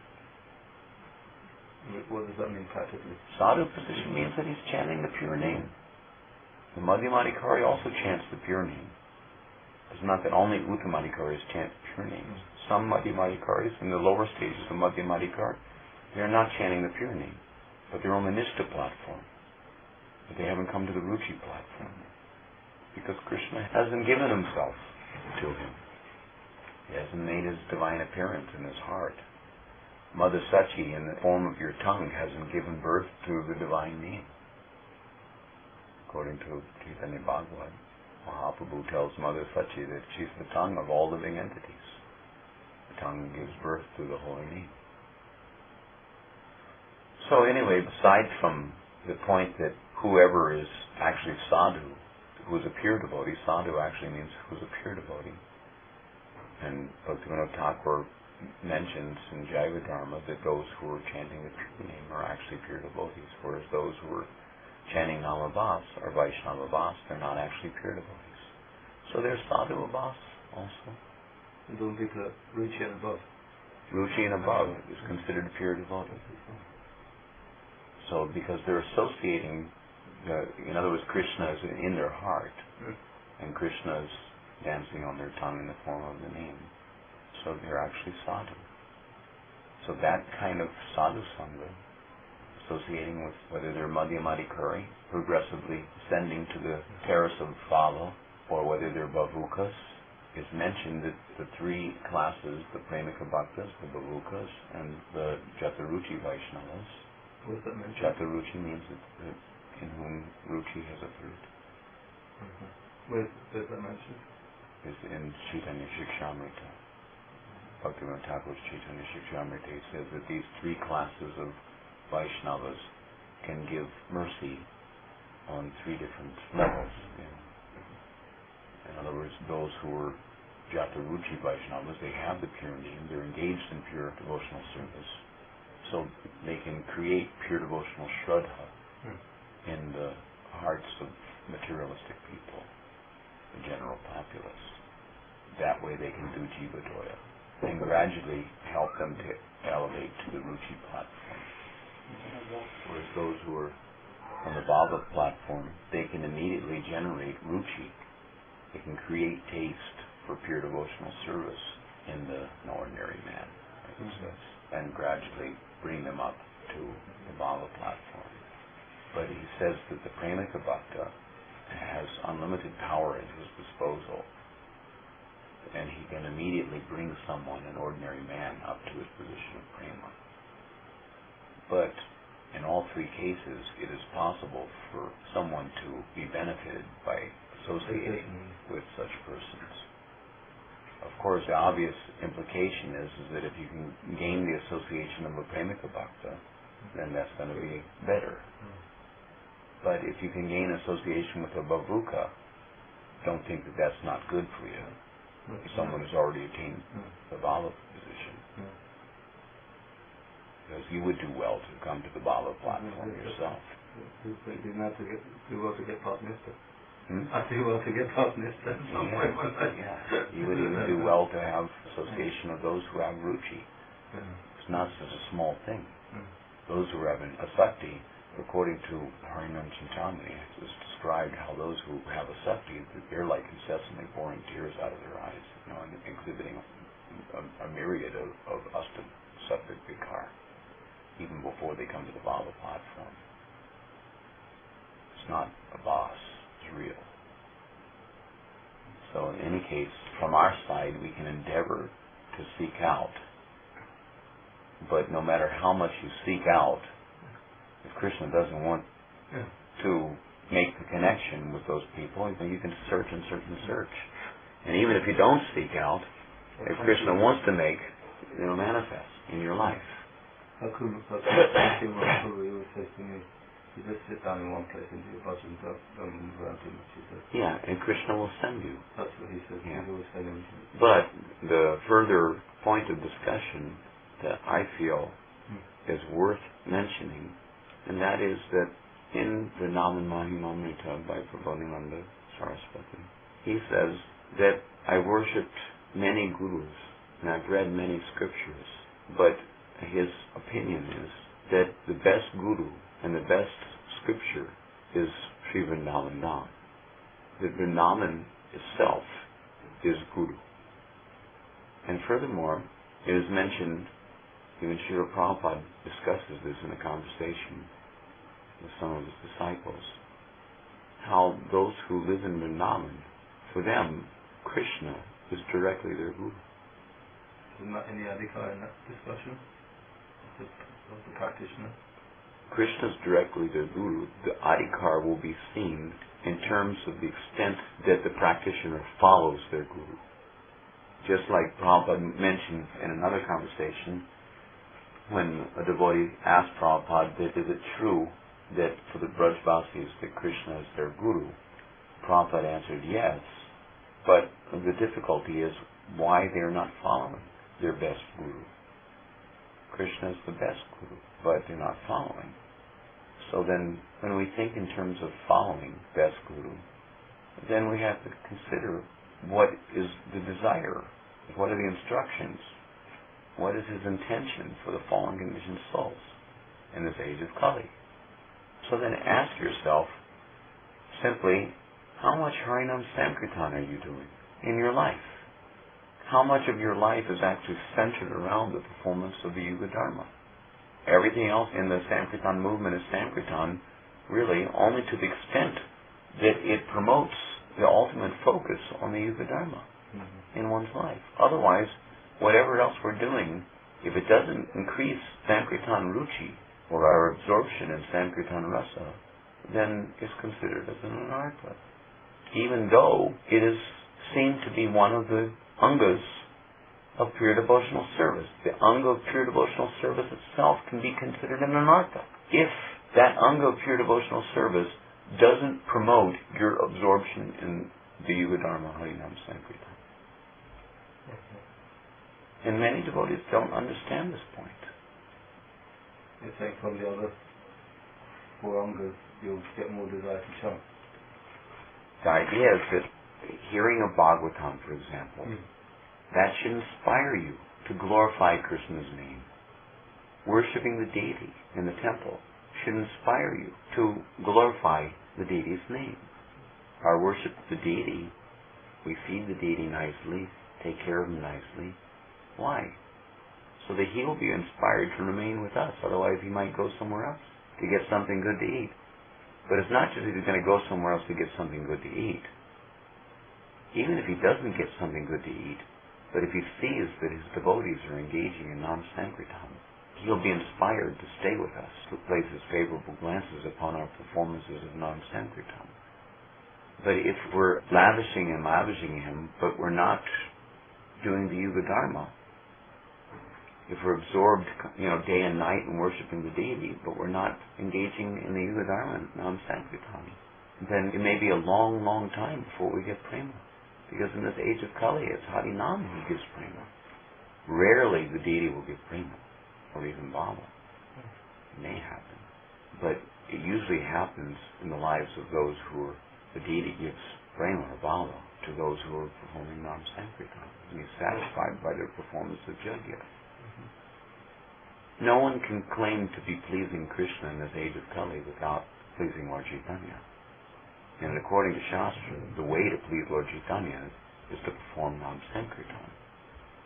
What does that mean practically? Sadhu position means that he's chanting the pure name. The Madhyamadikari also chants the pure name. It's not that only Uttamadikaris chant pure names. Some Madhyamadikaris in the lower stages of Madhyamadikari, they're not chanting the pure name, but they're on the Nishta platform. But they haven't come to the Ruchi platform. Because Krishna hasn't given himself to him. He hasn't made his divine appearance in his heart. Mother Sachi, in the form of your tongue, hasn't given birth to the divine name. According to Chaitanya Bhagavad, Mahaprabhu tells Mother Sachi that she's the tongue of all living entities. The tongue gives birth to the holy name. So anyway, aside from the point that whoever is actually sadhu, who is a pure devotee, sadhu actually means who is a pure devotee. And Bhaktivinoda Thakur mentions in Jaiva Dharma that those who are chanting the pure name are actually pure devotees, whereas those who are chanting Namabhas or Vaishnavabhas, they're not actually pure devotees. So there's sadhu abhas also. And those people are Ruchi and above. Ruchi and above is considered a pure devotee. So because they're associating, in other words, Krishna is in their heart, and Krishna is dancing on their tongue in the form of the name. So they're actually sadhu. So that kind of sadhu sangha, associating with whether they're Madhyamadikari, progressively ascending to the terrace of Bhava, or whether they're Bhavukas, is mentioned that the three classes, the Premika Bhaktas, the Bhavukas, and the Jataruchi Vaishnavas. What does that mean? Jataruchi means that in whom Ruchi has a fruit. Where's that mentioned? Is in Chaitanya Shikshamrita. Bhaktivinoda Thakur's Chaitanya Shikshamrita says that these three classes of Vaishnavas can give mercy on three different levels. In other words, those who are Jataruchi Vaishnavas, they have the pure name, they're engaged in pure devotional service, so they can create pure devotional shraddha in the hearts of materialistic people, the general populace. That way they can do Jiva Doya and gradually help them to elevate to the Ruchi platform. Whereas those who are on the Bhava platform, they can immediately generate Ruchi. They can create taste for pure devotional service in the ordinary man, as it says, and gradually bring them up to the Bhava platform. But he says that the Premika Bhakta has unlimited power at his disposal, and he can immediately bring someone, an ordinary man, up to his position of prema. But in all three cases, it is possible for someone to be benefited by associating with such persons. Of course, the obvious implication is that if you can gain the association of a Premika Bhakta, then that's going to be better. But if you can gain association with a Bhavuka, don't think that that's not good for you. Someone who's already attained the Bhava position. Because you would do well to come to the Bhava platform yourself. You didn't have to do well to get past Nista. I do well to get past Nista. Yeah. You would even do well to have association of those who have Ruchi. It's not such a small thing. Those who have a sakti, according to Harinam Chintamani, it's described how those who have a sakti, they're like incessantly pouring tears out of their eyes, and exhibiting a myriad of sattvic vikar, even before they come to the Bhava platform. It's not a boss, it's real. So in any case, from our side, we can endeavor to seek out. But no matter how much you seek out, if Krishna doesn't want to make the connection with those people, you can search and search and search. And even if you don't seek out, if Krishna wants to make, it'll manifest in your life. How cool was that? Prabhu always says to me, you just sit down in one place and do your bhajan, don't move around too much, he says. Yeah, and Krishna will send you. That's what he says. Yeah. He's always saying it. But the further point of discussion that I feel is worth mentioning, and that is that in Vrindavan Mahimamrita by Prabodhananda Saraswati, he says that I worshipped many gurus and I've read many scriptures, but his opinion is that the best guru and the best scripture is Sri Vrindavan Dham. That Vrindavan itself is guru. And furthermore, it is mentioned, even Śrīla Prabhupāda discusses this in a conversation with some of his disciples, how those who live in Vrindavan, for them, Krishna is directly their guru. Isn't that any adhikar in that discussion of the practitioner? Krishna is directly their guru. The adhikar will be seen in terms of the extent that the practitioner follows their guru. Just like Prabhupada mentioned in another conversation, when a devotee asked Prabhupada, is it true that for the Brajvasis that Krishna is their guru? Prabhupada answered yes, but the difficulty is why they are not following their best guru. Krishna is the best guru, but they're not following. So then, when we think in terms of following best guru, then we have to consider what is the desire, what are the instructions, what is his intention for the fallen conditioned souls in this age of Kali. So then ask yourself simply, how much Harinam Sankirtan are you doing in your life? How much of your life is actually centered around the performance of the Yuga Dharma? Everything else in the Sankirtan movement is Sankirtan really only to the extent that it promotes the ultimate focus on the Yuga Dharma in one's life. Otherwise, whatever else we're doing, if it doesn't increase Sankirtan Ruchi, or our absorption in Sankirtan Rasa, then it's considered as an anartha. Even though it is seen to be one of the angas of pure devotional service. The anga of pure devotional service itself can be considered an anartha if that anga of pure devotional service doesn't promote your absorption in the Yuga Dharma Harinam Sankirtan. And many devotees don't understand this point. You think from the other four angas you'll get more desire to chant? The idea is that hearing a Bhagavatam, for example, that should inspire you to glorify Krishna's name. Worshipping the deity in the temple should inspire you to glorify the deity's name. Our worship of the deity, we feed the deity nicely, take care of him nicely. Why? So that he will be inspired to remain with us. Otherwise he might go somewhere else to get something good to eat. But it's not just that he's going to go somewhere else to get something good to eat. Even if he doesn't get something good to eat, but if he sees that his devotees are engaging in Nam Sankirtan, he'll be inspired to stay with us, to place his favorable glances upon our performances of Nam Sankirtan. But if we're lavishing him, but we're not doing the Yuga Dharma, if we're absorbed, day and night in worshiping the deity, but we're not engaging in the Yuga Dharma, Nam Sankirtan, then it may be a long, long time before we get prema. Because in this age of Kali, it's Harinam who gives prema. Rarely the deity will give prema, or even bhava. It may happen. But it usually happens in the lives of those who the deity gives prema or bhava to those who are performing Nam Sankirtan. And he's satisfied by their performance of Jagya. No one can claim to be pleasing Krishna in this age of Kali without pleasing Lord Chaitanya. And according to Shastra, the way to please Lord Chaitanya is to perform Nam Sankirtan.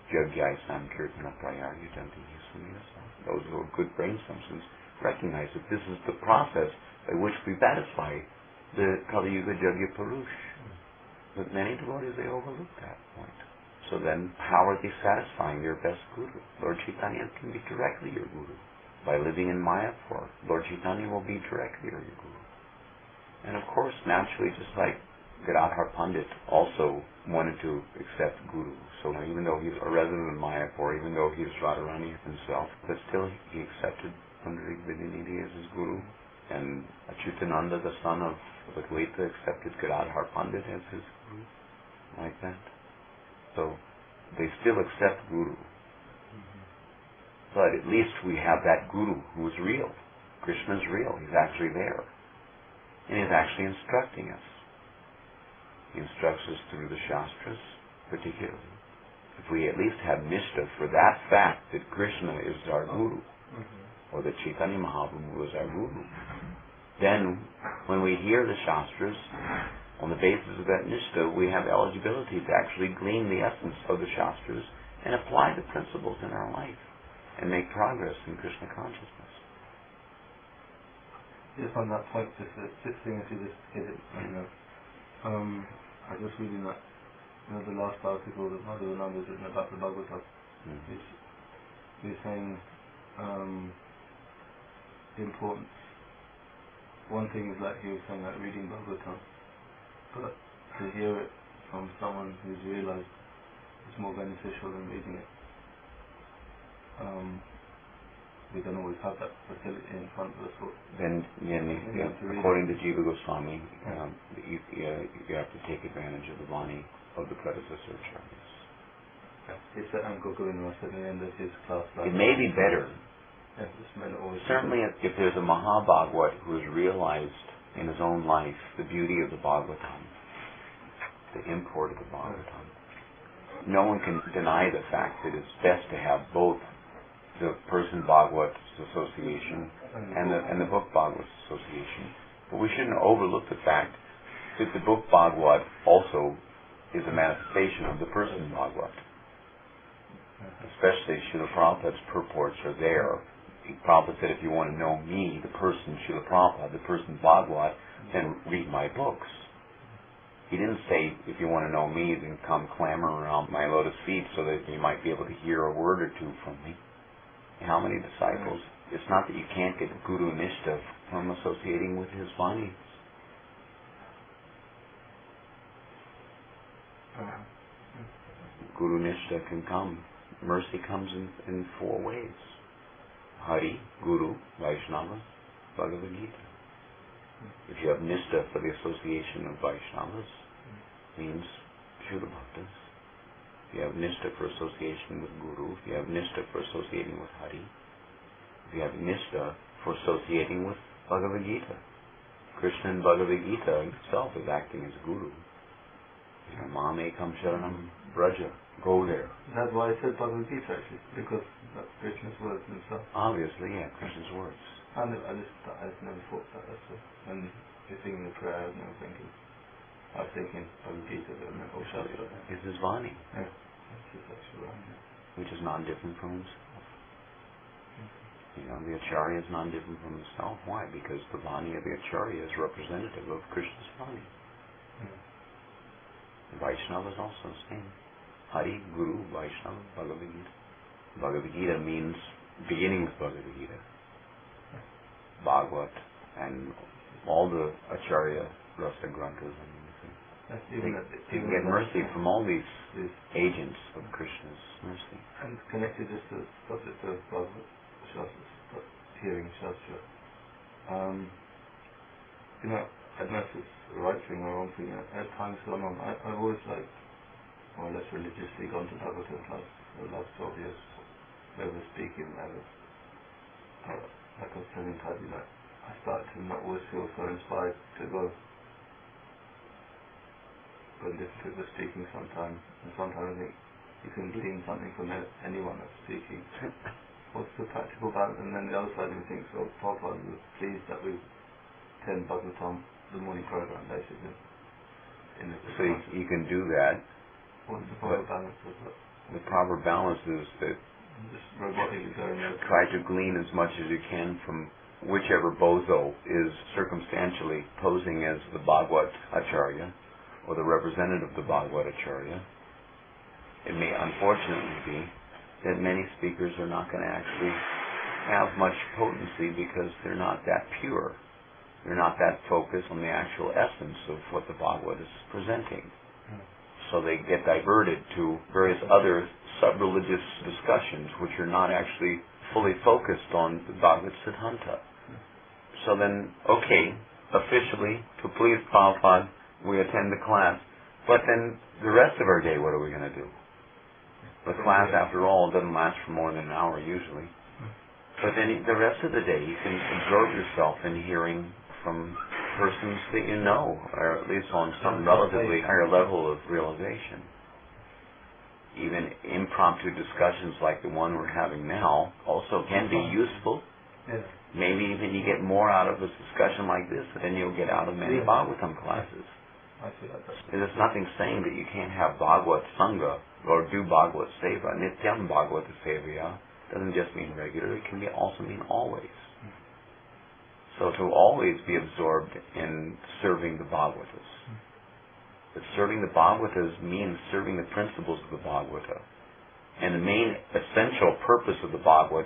Jagyai Sankirtana Prayaryajanti Yasumiyasa. Those who are good brain substance recognize that this is the process by which we satisfy the Kali Yuga Jagya Purush. But many devotees, they overlook that point. So then, how are they satisfying their best guru? Lord Chaitanya can be directly your guru. By living in Mayapur, Lord Chaitanya will be directly your guru. And of course, naturally, just like Gadadhar Pandit also wanted to accept guru. So even though he's a resident of Mayapur, even though he was Radharani himself, but still he accepted Pundarik Vidyanidhi as his guru. And Achyutananda, the son of Advaita, accepted Gadadhar Pandit as his guru. Like that. So they still accept guru. But at least we have that guru who is real. Krishna is real. He's actually there. And he's actually instructing us. He instructs us through the Shastras, particularly. If we at least have nishta for that fact that Krishna is our guru, or that Chaitanya Mahaprabhu is our guru, then when we hear the Shastras, on the basis of that nishta, we have eligibility to actually glean the essence of the Shastras and apply the principles in our life and make progress in Krishna consciousness. Just on that point, just the thing that you just hit it, I was just reading that, the last article that Madhavananda has written about the Bhagavatam. He's saying the importance. One thing is like he was saying, like reading Bhagavatam, but to hear it from someone who's realized it's more beneficial than reading it. We don't always have that facility in front of us. Then, according to Jiva Goswami, you have to take advantage of the Vani of the predecessor acharyas. It's that Uncle Govinda said at the end of his class. It may be better. Certainly, if there's a Mahabhagavat who has realized in his own life the beauty of the Bhagavatam, the import of the Bhagavatam, no one can deny the fact that it's best to have both the person Bhagavat Association and the book Bhagavat Association. But we shouldn't overlook the fact that the book Bhagavat also is a manifestation of the person Bhagavat. Especially Srila Prabhupada's purports are there. Prabhupada said, if you want to know me, the person Srila Prabhupada, the person Bhagavat, then read my books. He didn't say, if you want to know me, then come clamor around my lotus feet so that you might be able to hear a word or two from me. How many disciples? It's not that you can't get Guru Nishta from associating with his Vani. Guru Nishta can come. Mercy comes in four ways. Hari, Guru, Vaishnava, Bhagavad Gita. If you have Nishta for the association of Vaishnavas, means Shuddha Bhaktas. If you have Nishta for association with Guru, if you have Nishta for associating with Hari, if you have Nishta for associating with Bhagavad Gita. Krishna in Bhagavad Gita itself is acting as Guru. Mame Kam Sharanam Braja. Go there. That's why I said Bhagavad Gita actually, because that's Krishna's words himself. Obviously, yeah, Krishna's words. I just never thought that. That's all. When you're singing the prayer, I was never thinking. I was thinking Bhagavad Gita, but I meant all Shastra. It's his Vani. Yeah. That's his actual Vani. Which is non-different from himself. The Acharya is non-different from himself. Why? Because the Vani of the Acharya is representative of Krishna's Vani. The Vaishnava is also the same. Hari, Guru, Vaishnava, Bhagavad Gita. Bhagavad Gita means beginning with Bhagavad Gita. Bhagavat and all the Acharya Rasa Granthas and everything. They get mercy from all these agents of Krishna's mercy. And connected just to the subject of Bhagavad Shastra, hearing Shastra. I don't know if it's the right thing or wrong thing. At times gone on, I've always more or less religiously gone to Bhagavatam class for the last 12 years. Whether speaking, whether like I was telling Tadi, I started to not always feel so inspired to go. But difficult with speaking sometimes, and sometimes I think you can glean something from anyone that's speaking. what's the practical balance? And then the other side of me thinks, well, Prabhupada was pleased that we attend Bhagavatam, the morning program, basically. So you can do that. What's the proper balance of that? The proper balance is that Just robotically going there. try to glean as much as you can from whichever bozo is circumstantially posing as the Bhagavad Acharya or the representative of the Bhagavad Acharya. It may unfortunately be that many speakers are not going to actually have much potency because they're not that pure. They're not that focused on the actual essence of what the Bhagavad is presenting. So they get diverted to various other sub-religious discussions which are not actually fully focused on the Bhagavad Siddhanta. So then, okay, officially, to please Prabhupada, we attend the class. But then the rest of our day, what are we going to do? The class, after all, doesn't last for more than an hour usually. But then the rest of the day, you can absorb yourself in hearing from persons that you know, or at least on some relatively higher level of realization. Even impromptu discussions like the one we're having now also can be useful. Yes. Maybe even you get more out of a discussion like this than you'll get out of many Bhagavatam classes. I see that. There's nothing saying that you can't have Bhagavad Sangha or do Bhagavad Seva. Nityam Bhagavad Sevaya doesn't just mean regular, it can also mean always. So to always be absorbed in serving the Bhagavatas. But serving the Bhagavatas means serving the principles of the Bhagavata. And the main essential purpose of the Bhagavat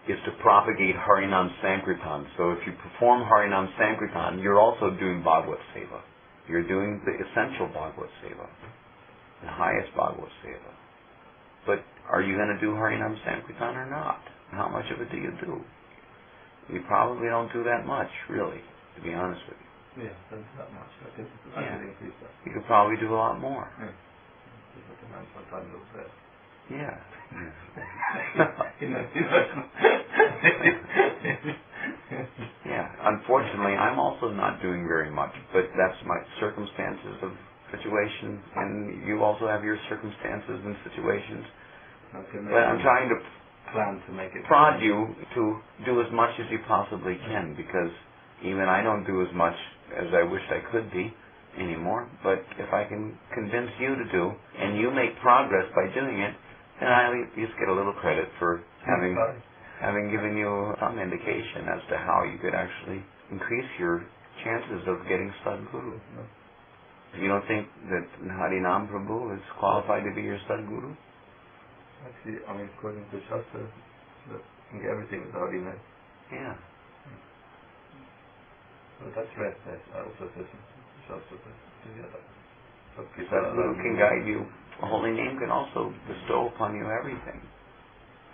is to propagate Harinam Sankirtan. So if you perform Harinam Sankirtan, you're also doing Bhagavat Seva. You're doing the essential Bhagavat Seva, the highest Bhagavat Seva. But are you going to do Harinam Sankirtan or not? How much of it do you do? You probably don't do that much, really, to be honest with you. Yeah, don't do that much. I think I can increase that. You could probably do a lot more. Yeah. Just like a man sometimes looks there. Yeah. Yeah. Unfortunately, I'm also not doing very much, but that's my circumstances of situation, and you also have your circumstances and situations. But I'm trying to plan to make it prod you to do as much as you possibly can, because even I don't do as much as I wish I could be anymore. But if I can convince you to do, and you make progress by doing it, then I at least get a little credit for having given you some indication as to how you could actually increase your chances of getting Sadguru. You don't think that Harinam Prabhu is qualified to be your Sadguru? Actually, I mean, according to Shastra, that you can get everything without email. Yeah. But that's right. I also said Shastra to get that. Sadguru can guide you. A holy name can also bestow upon you everything.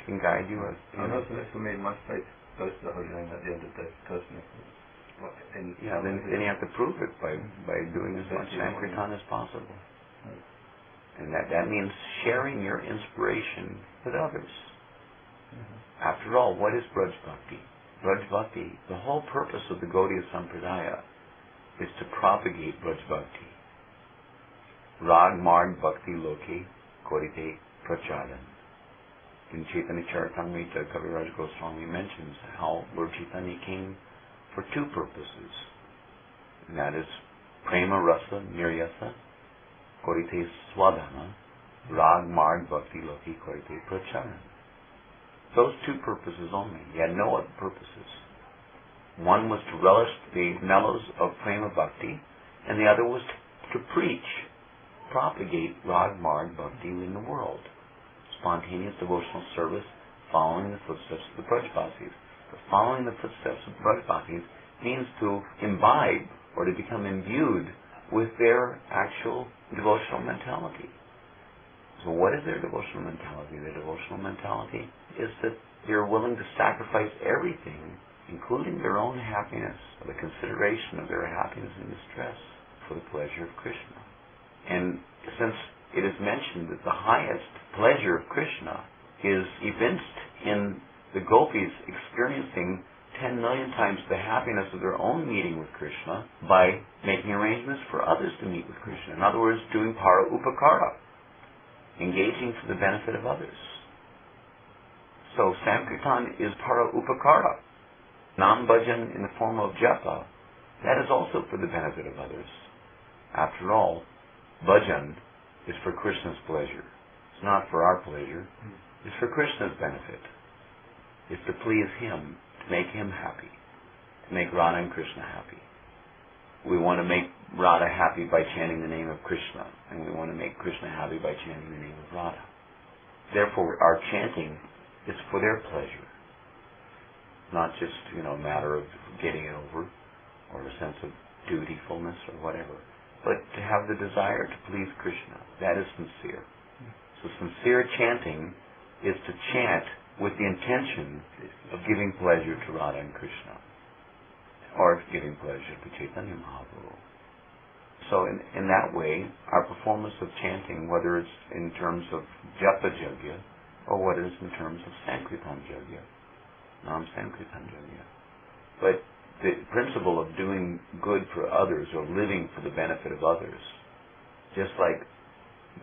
Can guide you. And also, for me, my faith goes to the holy name at the end of the day, personally. Yeah, then you have to prove it by doing as much Sankirtan as possible. And that means sharing your inspiration with others. After all, what is Braj Bhakti? Braj Bhakti, the whole purpose of the Gaudiya Sampradaya is to propagate Braj Bhakti. Rag Marg Bhakti Loki Korite Pracharan. In Chaitanya Charitamrita, Kaviraj Goswami mentions how Lord Chaitanya came for two purposes. And that is Prema Rasa Niryasa Korite Swadhana, Rag Marg Bhakti Loki Korite Pracharan. Those two purposes only. He had no other purposes. One was to relish the mellows of Prema Bhakti, and the other was to preach, propagate Rag Marg Bhakti in the world. Spontaneous devotional service following the footsteps of the Brajbasis. But following the footsteps of the Brajbasis means to imbibe or to become imbued with their actual devotional mentality. So what is their devotional mentality? Their devotional mentality is that they're willing to sacrifice everything, including their own happiness, or the consideration of their happiness and distress, for the pleasure of Krishna. And since it is mentioned that the highest pleasure of Krishna is evinced in the gopis experiencing 10 million times the happiness of their own meeting with Krishna by making arrangements for others to meet with Krishna. In other words, doing para upakara, engaging for the benefit of others. So Sankirtan is para upakara. Nam bhajan in the form of japa, that is also for the benefit of others. After all, bhajan is for Krishna's pleasure. It's not for our pleasure. It's for Krishna's benefit. It's to please Him, to make Him happy, to make Radha and Krishna happy. We want to make Radha happy by chanting the name of Krishna, and we want to make Krishna happy by chanting the name of Radha. Therefore, our chanting is for their pleasure. Not just, a matter of getting it over or a sense of dutifulness or whatever, but to have the desire to please Krishna. That is sincere. So sincere chanting is to chant with the intention of giving pleasure to Radha and Krishna, or giving pleasure to Chaitanya Mahaprabhu. So in that way, our performance of chanting, whether it's in terms of Japa Yajna or whether it's in terms of Sankirtan Yajna, Nam Sankirtan Yajna. But the principle of doing good for others or living for the benefit of others, just like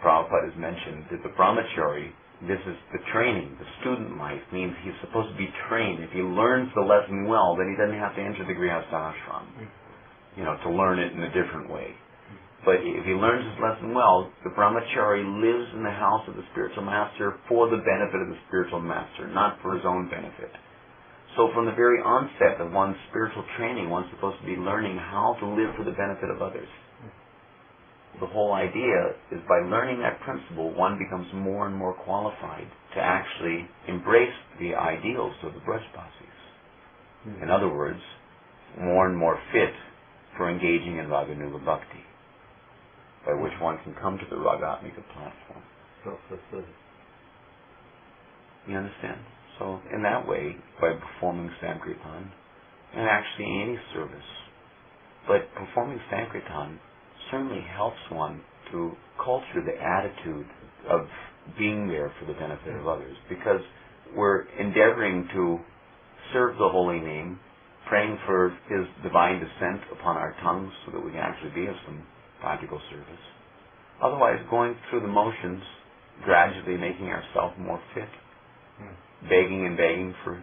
Prabhupada has mentioned, that the brahmachari, this is the training, the student life, means he's supposed to be trained. If he learns the lesson well, then he doesn't have to enter the grihastha ashram, to learn it in a different way. But if he learns his lesson well, the brahmachari lives in the house of the spiritual master for the benefit of the spiritual master, not for his own benefit. So from the very onset of one's spiritual training, one's supposed to be learning how to live for the benefit of others. The whole idea is by learning that principle, one becomes more and more qualified to actually embrace the ideals of the Brajbasis. In other words, more and more fit for engaging in Raganuga Bhakti, by which one can come to the Ragatmika platform. You understand? So in that way, by performing Sankirtan, and actually any service, but performing Sankirtan certainly helps one to culture the attitude of being there for the benefit of others, because we're endeavoring to serve the holy name, praying for His divine descent upon our tongues so that we can actually be of some practical service. Otherwise, going through the motions, gradually making ourselves more fit, begging and begging for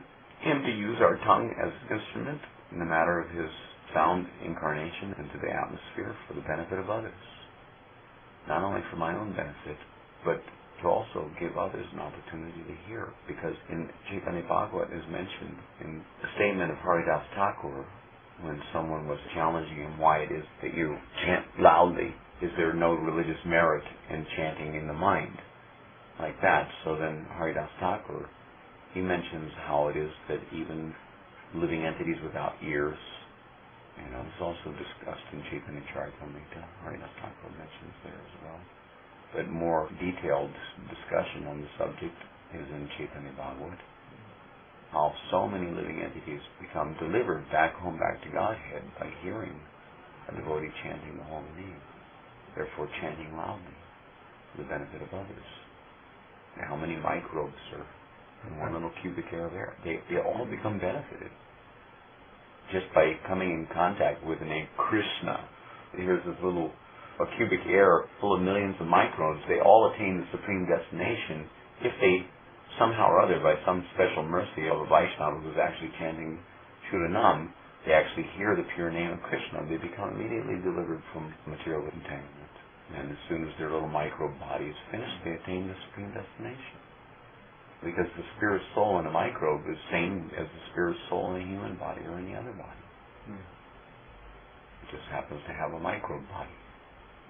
Him to use our tongue as an instrument in the matter of His sound incarnation into the atmosphere for the benefit of others. Not only for my own benefit, but to also give others an opportunity to hear. Because in Chaitanya Bhagavat is mentioned in the statement of Haridas Thakur, when someone was challenging him why it is that you chant loudly, is there no religious merit in chanting in the mind? Like that. So then Haridas Thakur, he mentions how it is that even living entities without ears, it's also discussed in Chaitanya Charitamrita. Haridas Thakur mentions there as well. But more detailed discussion on the subject is in Chaitanya Bhagavat. How so many living entities become delivered back home, back to Godhead by hearing a devotee chanting the holy name. Therefore chanting loudly for the benefit of others. And how many microbes are in one little cubic hair of air? They all become benefited just by coming in contact with the name Krishna. Here's this little a cubic air full of millions of microbes. They all attain the supreme destination if they somehow or other, by some special mercy of a Vaishnava who's actually chanting Shuranam, they actually hear the pure name of Krishna. They become immediately delivered from material entanglement. And as soon as their little microbe body is finished, they attain the supreme destination. Because the spirit soul in a microbe is the same as the spirit soul in a human body or any other body. It just happens to have a microbe body.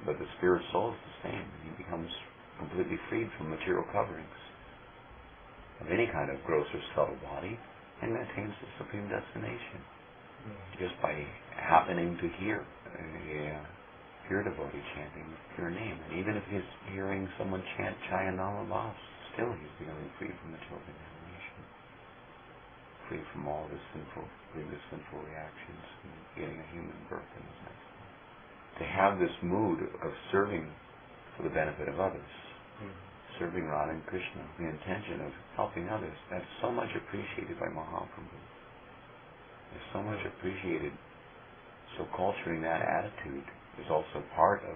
But the spirit soul is the same. He becomes completely freed from material coverings of any kind of gross or subtle body and attains the supreme destination. Just by happening to hear a pure devotee chanting the pure name. And even if he's hearing someone chant Chayanama Vas, still he's becoming free from material contamination, free from all the previous sinful reactions, and getting a human birth in his next life. To have this mood of serving for the benefit of others, serving Radha and Krishna, the intention of helping others, that's so much appreciated by Mahaprabhu. It's so much appreciated. So culturing that attitude is also part of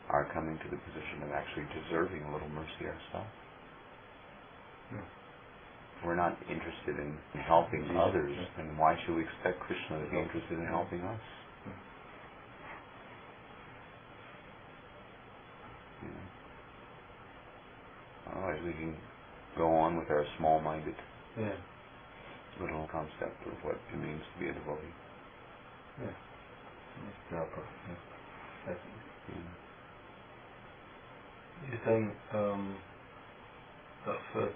our coming to the position of actually deserving a little mercy ourselves. we're not interested in helping others, then why should we expect Krishna to be interested in helping us? Otherwise we can go on with our small-minded little concept of what it means to be a devotee. You're saying that first,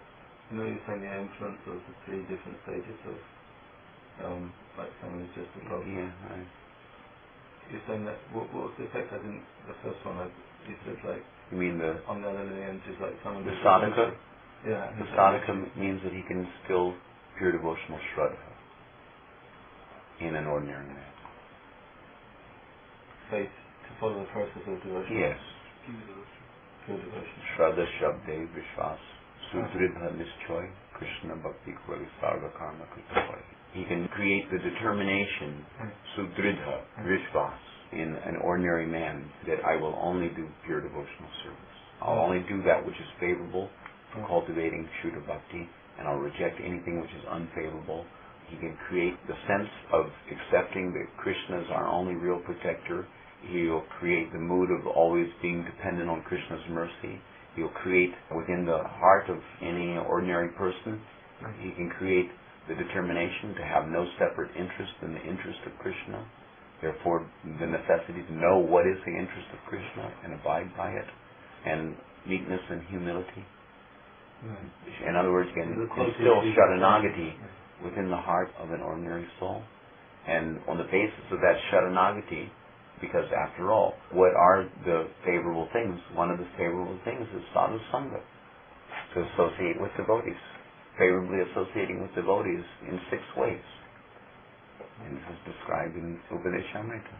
you're saying the influence of the 3 different stages of, like someone who's just a Prabhu. You're saying that, what was the effect? I didn't, the first one, you said like, you mean the on the other end, just like someone the sadhaka? Yeah. The sadhaka means that he can instill pure devotional shraddha in an ordinary man. Faith to follow the process of devotion. Yes. Pure devotion. Shraddha shabde vishwas sudridha nischoy Krishna bhakti kvali sarva karma kritoy. He can create the determination sudridha vishwas in an ordinary man that I will only do pure devotional service. I'll only do that which is favorable for cultivating Shuddha Bhakti, and I'll reject anything which is unfavorable. He can create the sense of accepting that Krishna is our only real protector. He'll create the mood of always being dependent on Krishna's mercy. He'll create within the heart of any ordinary person, he can create the determination to have no separate interest than the interest of Krishna. Therefore, the necessity to know what is the interest of Krishna and abide by it, and meekness and humility. In other words, again, instill Sharanagati within the heart of an ordinary soul. And on the basis of that Sharanagati, because after all, what are the favorable things? One of the favorable things is sadhu sangha, to associate with devotees, favorably associating with devotees in 6 ways. And this is described in Upadeshamrita.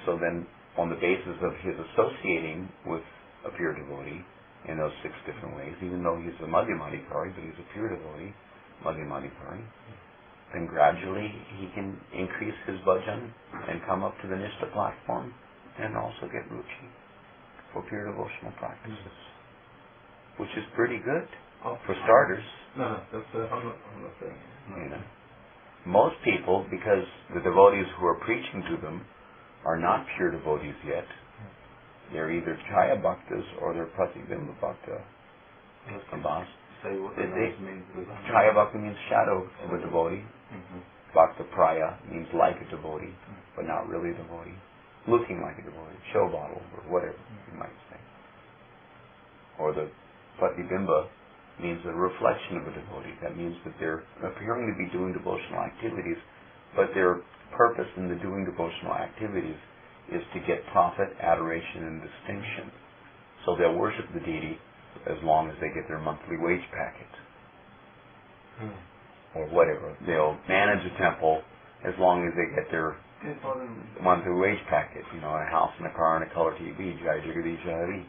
So then, on the basis of his associating with a pure devotee in those 6 different ways, even though he's a Madhyamadikari, but he's a pure devotee, Madhyamadikari, then gradually he can increase his bhajan and come up to the Nishta platform and also get ruchi for pure devotional practices, which is pretty good for starters. No, that's, I'm not saying it. You know. Most people, because the devotees who are preaching to them are not pure devotees yet, they're either Chaya Bhaktas or they're Pratibimba Bhakta. Say what the names mean. Chaya Bhakta means shadow of a devotee. Bhakta Praya means like a devotee, but not really a devotee. Looking like a devotee, show bottle, or whatever you might say. Or the Pratibimba means a reflection of a devotee. That means that they're appearing to be doing devotional activities, but their purpose in the doing devotional activities is to get profit, adoration, and distinction. So they'll worship the deity as long as they get their monthly wage packet. Or whatever. They'll manage a temple as long as they get their monthly wage packet. You know, a house and a car and a color TV. Jai Jagadish Hari.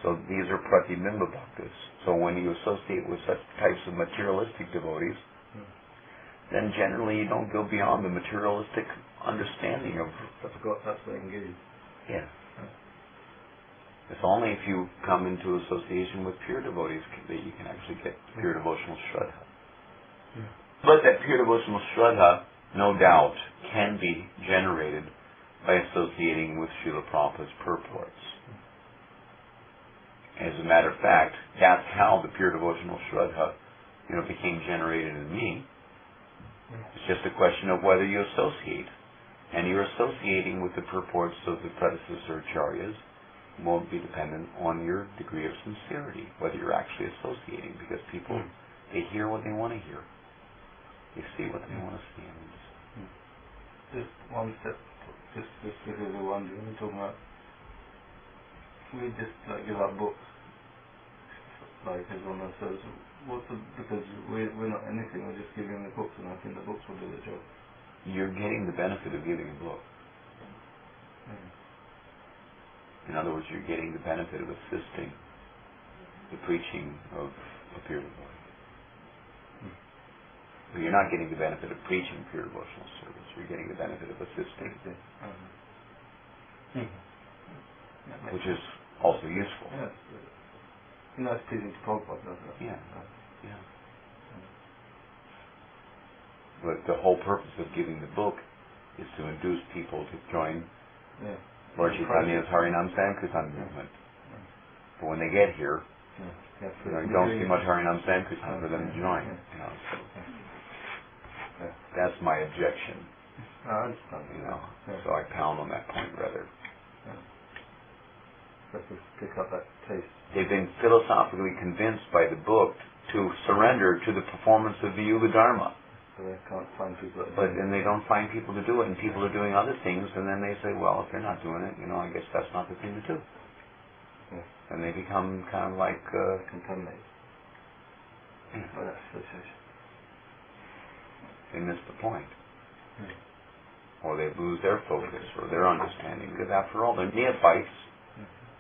So these are Pratibimba Bhaktas. So when you associate with such types of materialistic devotees, then generally you don't go beyond the materialistic understanding of... That's what engaged. Yeah. It's only if you come into association with pure devotees that you can actually get pure devotional shraddha. But that pure devotional shraddha, no doubt, can be generated by associating with Srila Prabhupāda's purports. As a matter of fact, that's how the pure devotional shraddha, became generated in me. It's just a question of whether you associate. And you're associating with the purports of the predecessor acharyas won't be dependent on your degree of sincerity, whether you're actually associating, because people, they hear what they want to hear. They see what they want to see. Just one step, just because we're wondering, we're talking about, we just give out books, like everyone else says, because we're not anything, we're just giving the books, and I think the books will do the job. You're getting the benefit of giving a book. In other words, you're getting the benefit of assisting the preaching of a pure devotee. But you're not getting the benefit of preaching pure devotional service. You're getting the benefit of assisting, which is also useful. Yes. It's pleasing to Prabhupada, doesn't it? Yeah. Yeah. But the whole purpose of giving the book is to induce people to join Lord Chaitanya's Harinam Sankirtan movement. But when they get here, you don't see much Harinam Sankirtan for them to join. That's my objection. So I pound on that point rather. Pick up that taste. They've been philosophically convinced by the book to surrender to the performance of the Yuga Dharma. So they can't find people. But then they don't find people to do it, and people are doing other things, and then they say, well, if they're not doing it, I guess that's not the thing to do. And they become kind of like contaminated. By that association. They miss the point. Or they lose their focus or their understanding, because after all, they're neophytes.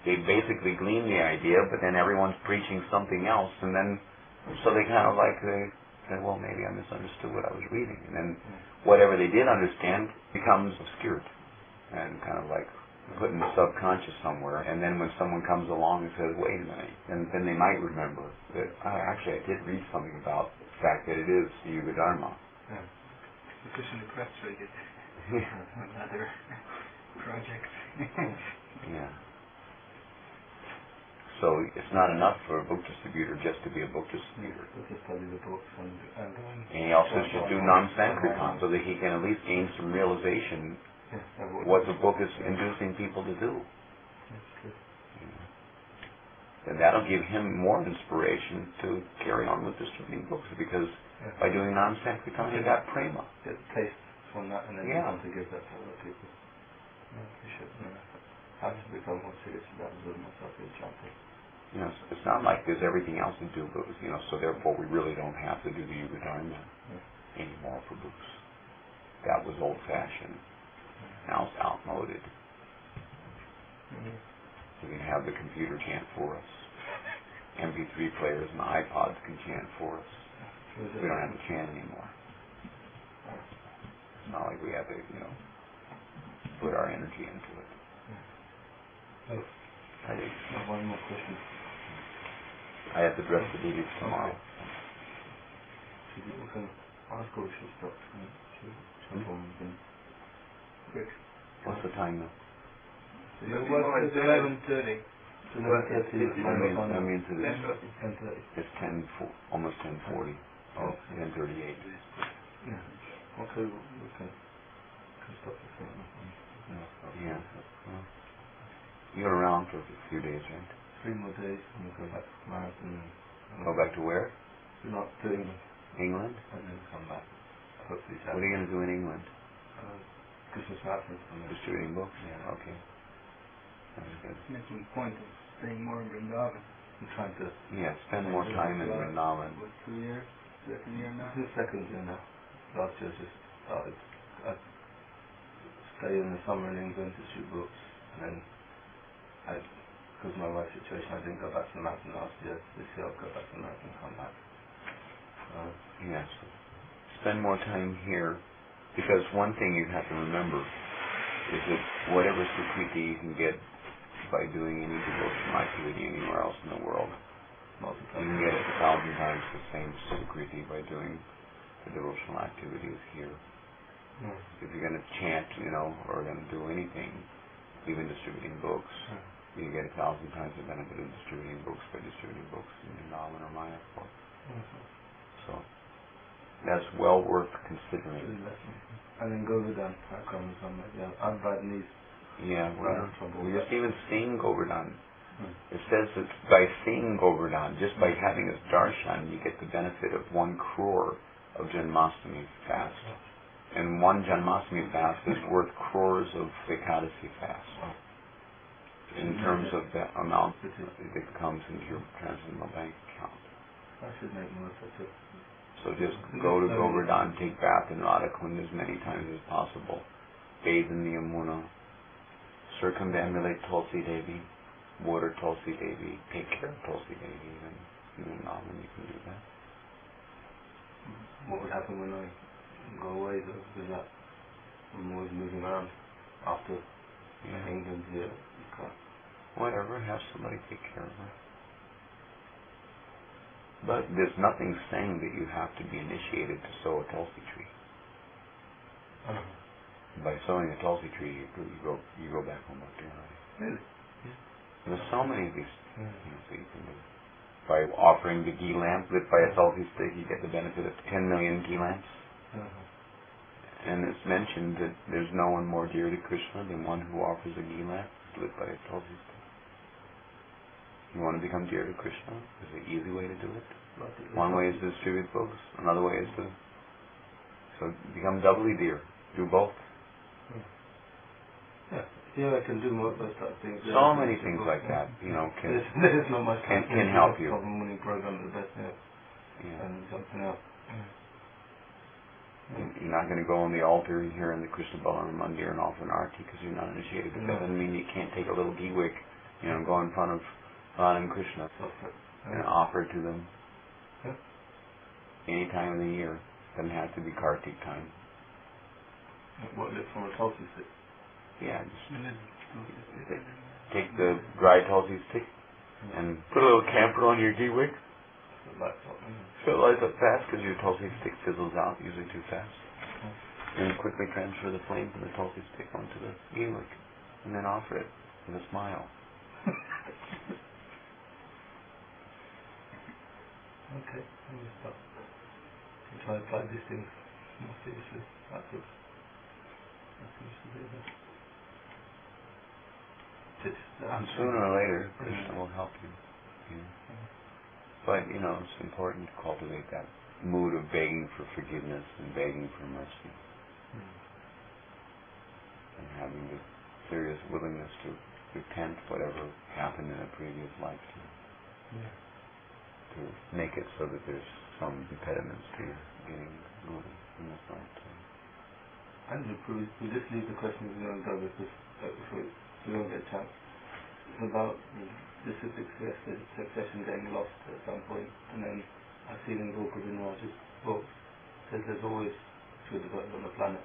They basically glean the idea, but then everyone's preaching something else, and then so they kind of like they say, well, maybe I misunderstood what I was reading, and then whatever they did understand becomes obscured and kind of like put in the subconscious somewhere. And then when someone comes along and says, wait a minute, and then they might remember that actually I did read something about the fact that it is the Yuga Dharma. Sufficiently frustrated. Another project. Yeah. So it's not enough for a book distributor just to be a book distributor. To study the books and he also should do Nam-Sankirtan so that he can at least gain some realization what the book is inducing people to do. And that'll give him more inspiration to carry on with distributing books, because by doing Nam-Sankirtan he got prema. Get taste from that and then you want to give that to other people. You should have to become more serious about observing myself in chanting. It's not like there's everything else to do, but so therefore we really don't have to do the Yuga Dharma anymore for books. That was old-fashioned. Now it's outmoded. We can have the computer chant for us. MP3 players and iPods can chant for us. We don't have to chant anymore. It's not like we have to, put our energy into it. I have one more question. I have to dress the babies tomorrow. We can ask or we should stop. Quick. What's the time now? It's 11:30. That means it is 10:30. It's almost 10:40. Oh, 10:38. Yeah. Okay, we can stop the thing. Yeah. Well, you're around for a few days, right? 3 more days and we'll go back to marathon. Go back to where? Not to England. England? And then come back. Hopefully What are you going to do in England? Christmas marathon. Distributing books? Yeah. Okay. Making a point of staying more in Vrindavan. I'm trying to... Yeah, spend more time in Vrindavan. What, 2 years? Second year now? This is the second year now. Last year just started. I stay in the summer in England to shoot books, and then because of my wife's situation, I didn't go back to the mountain last year. This year I'll go back to the mountain and come back. Yes. Spend more time here, because one thing you have to remember is that whatever sukriti you can get by doing any devotional activity anywhere else in the world, you can get 1,000 times the same sukriti by doing the devotional activities here. If you're going to chant, or going to do anything, even distributing books, you get 1,000 times the benefit of distributing books by distributing books in Vrindavan or Mayapur. So that's well worth considering. And then Govardhan, I'm Balinese. Yeah, we just even seeing Govardhan. It says that by seeing Govardhan, just by having a darshan, you get the benefit of 1 crore of Janmashtami fast. And 1 Janmashtami fast is worth crores of Ekadasi fast. In terms of the amount that comes into your transcendental bank account. I should make more of it. So just go to Govardhan, take bath in Radhakund as many times as possible. Bathe in the Yamuna. Circumambulate Tulsi Devi. Water Tulsi Devi. Take care of Tulsi Devi even. You can do that. What would happen when I go away though? Is that I'm always moving around after England here. Whatever, have somebody take care of her. But there's nothing saying that you have to be initiated to sow a Tulsi tree. By sowing a Tulsi tree, you go back home up to your life. Really? There's so many of these things that you can do. By offering the ghee lamp lit by a Tulsi stick, you get the benefit of 10 million ghee lamps. And it's mentioned that there's no one more dear to Krishna than one who offers a ghee lamp lit by a Tulsi stick. You want to become dear to Krishna? There's an easy way to do it. One way is to distribute books. Another way is to become doubly dear. Do both. Yeah, I can do more of those type of things. So many things like that, there's not much can help you. Problem winning program at the best, and something else. You're not going to go on the altar here in the Krishna Balaram Mandir and offer an arti because you're not initiated. That doesn't mean you can't take a little ghee wick, and go in front of Radha and Krishna and offer to them any time of the year. Doesn't have to be Kartik time. What, lit from a Tulsi stick? Yeah, just take the dry Tulsi stick and put a little camphor on your ghee wick. So it lights up fast because your Tulsi stick fizzles out usually too fast. And quickly transfer the flame from the Tulsi stick onto the ghee wick and then offer it with a smile. Okay, let me stop. I'll try to apply these things more seriously. That's it. That seems to be the... And sooner or later, Krishna will help you. But, it's important to cultivate that mood of begging for forgiveness and begging for mercy. And having the serious willingness to repent whatever happened in a previous lifetime. To make it so that there's some impediments to your getting good in this lifetime. And we just leave the questions we don't go with this, we don't get a chance. It's about the succession getting lost at some point, and then I've seen in Gokul Vinraj's books says there's always two devotees on the planet.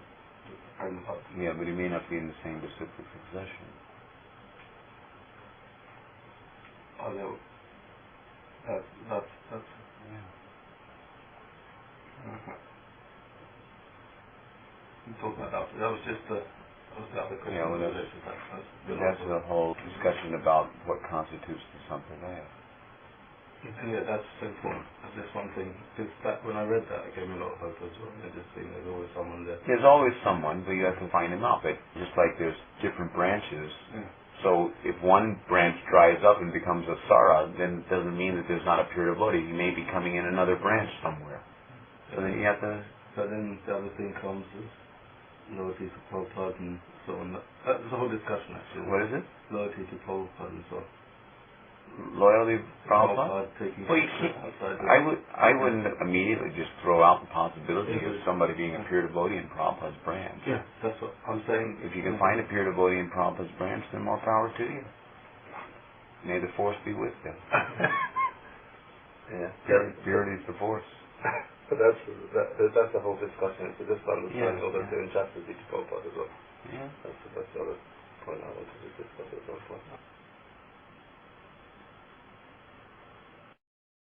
Yeah, but he may not be in the same disciplic succession. Oh, that's yeah. You talk about that. That was just the other question. Yeah, well, that's the whole discussion about what constitutes the sampradaya. Yeah, that's so important. That's just one thing. Because when I read that, it gave me a lot of hope as well. I just think there's always someone there. There's always someone, but you have to find him out. But just like there's different branches, so if one branch dries up and becomes a Sara, then it doesn't mean that there's not a pure devotee. He may be coming in another branch somewhere. So then you have to... So then the other thing comes is loyalty to Prabhupada and so on. That's the whole discussion actually. What is it? Loyalty to Prabhupada and so on. Loyalty to Prabhupada? Well, I wouldn't immediately just throw out the possibility of somebody being a pure devotee in Prabhupada's branch. Yeah, that's what I'm saying. If you can find a pure devotee in Prabhupada's branch, then more power to you. May the force be with them. Purity is the force. But that's the whole discussion. It's just understanding all that doing justice to Prabhupada as well. Yeah. That's the other point I wanted to discuss as well.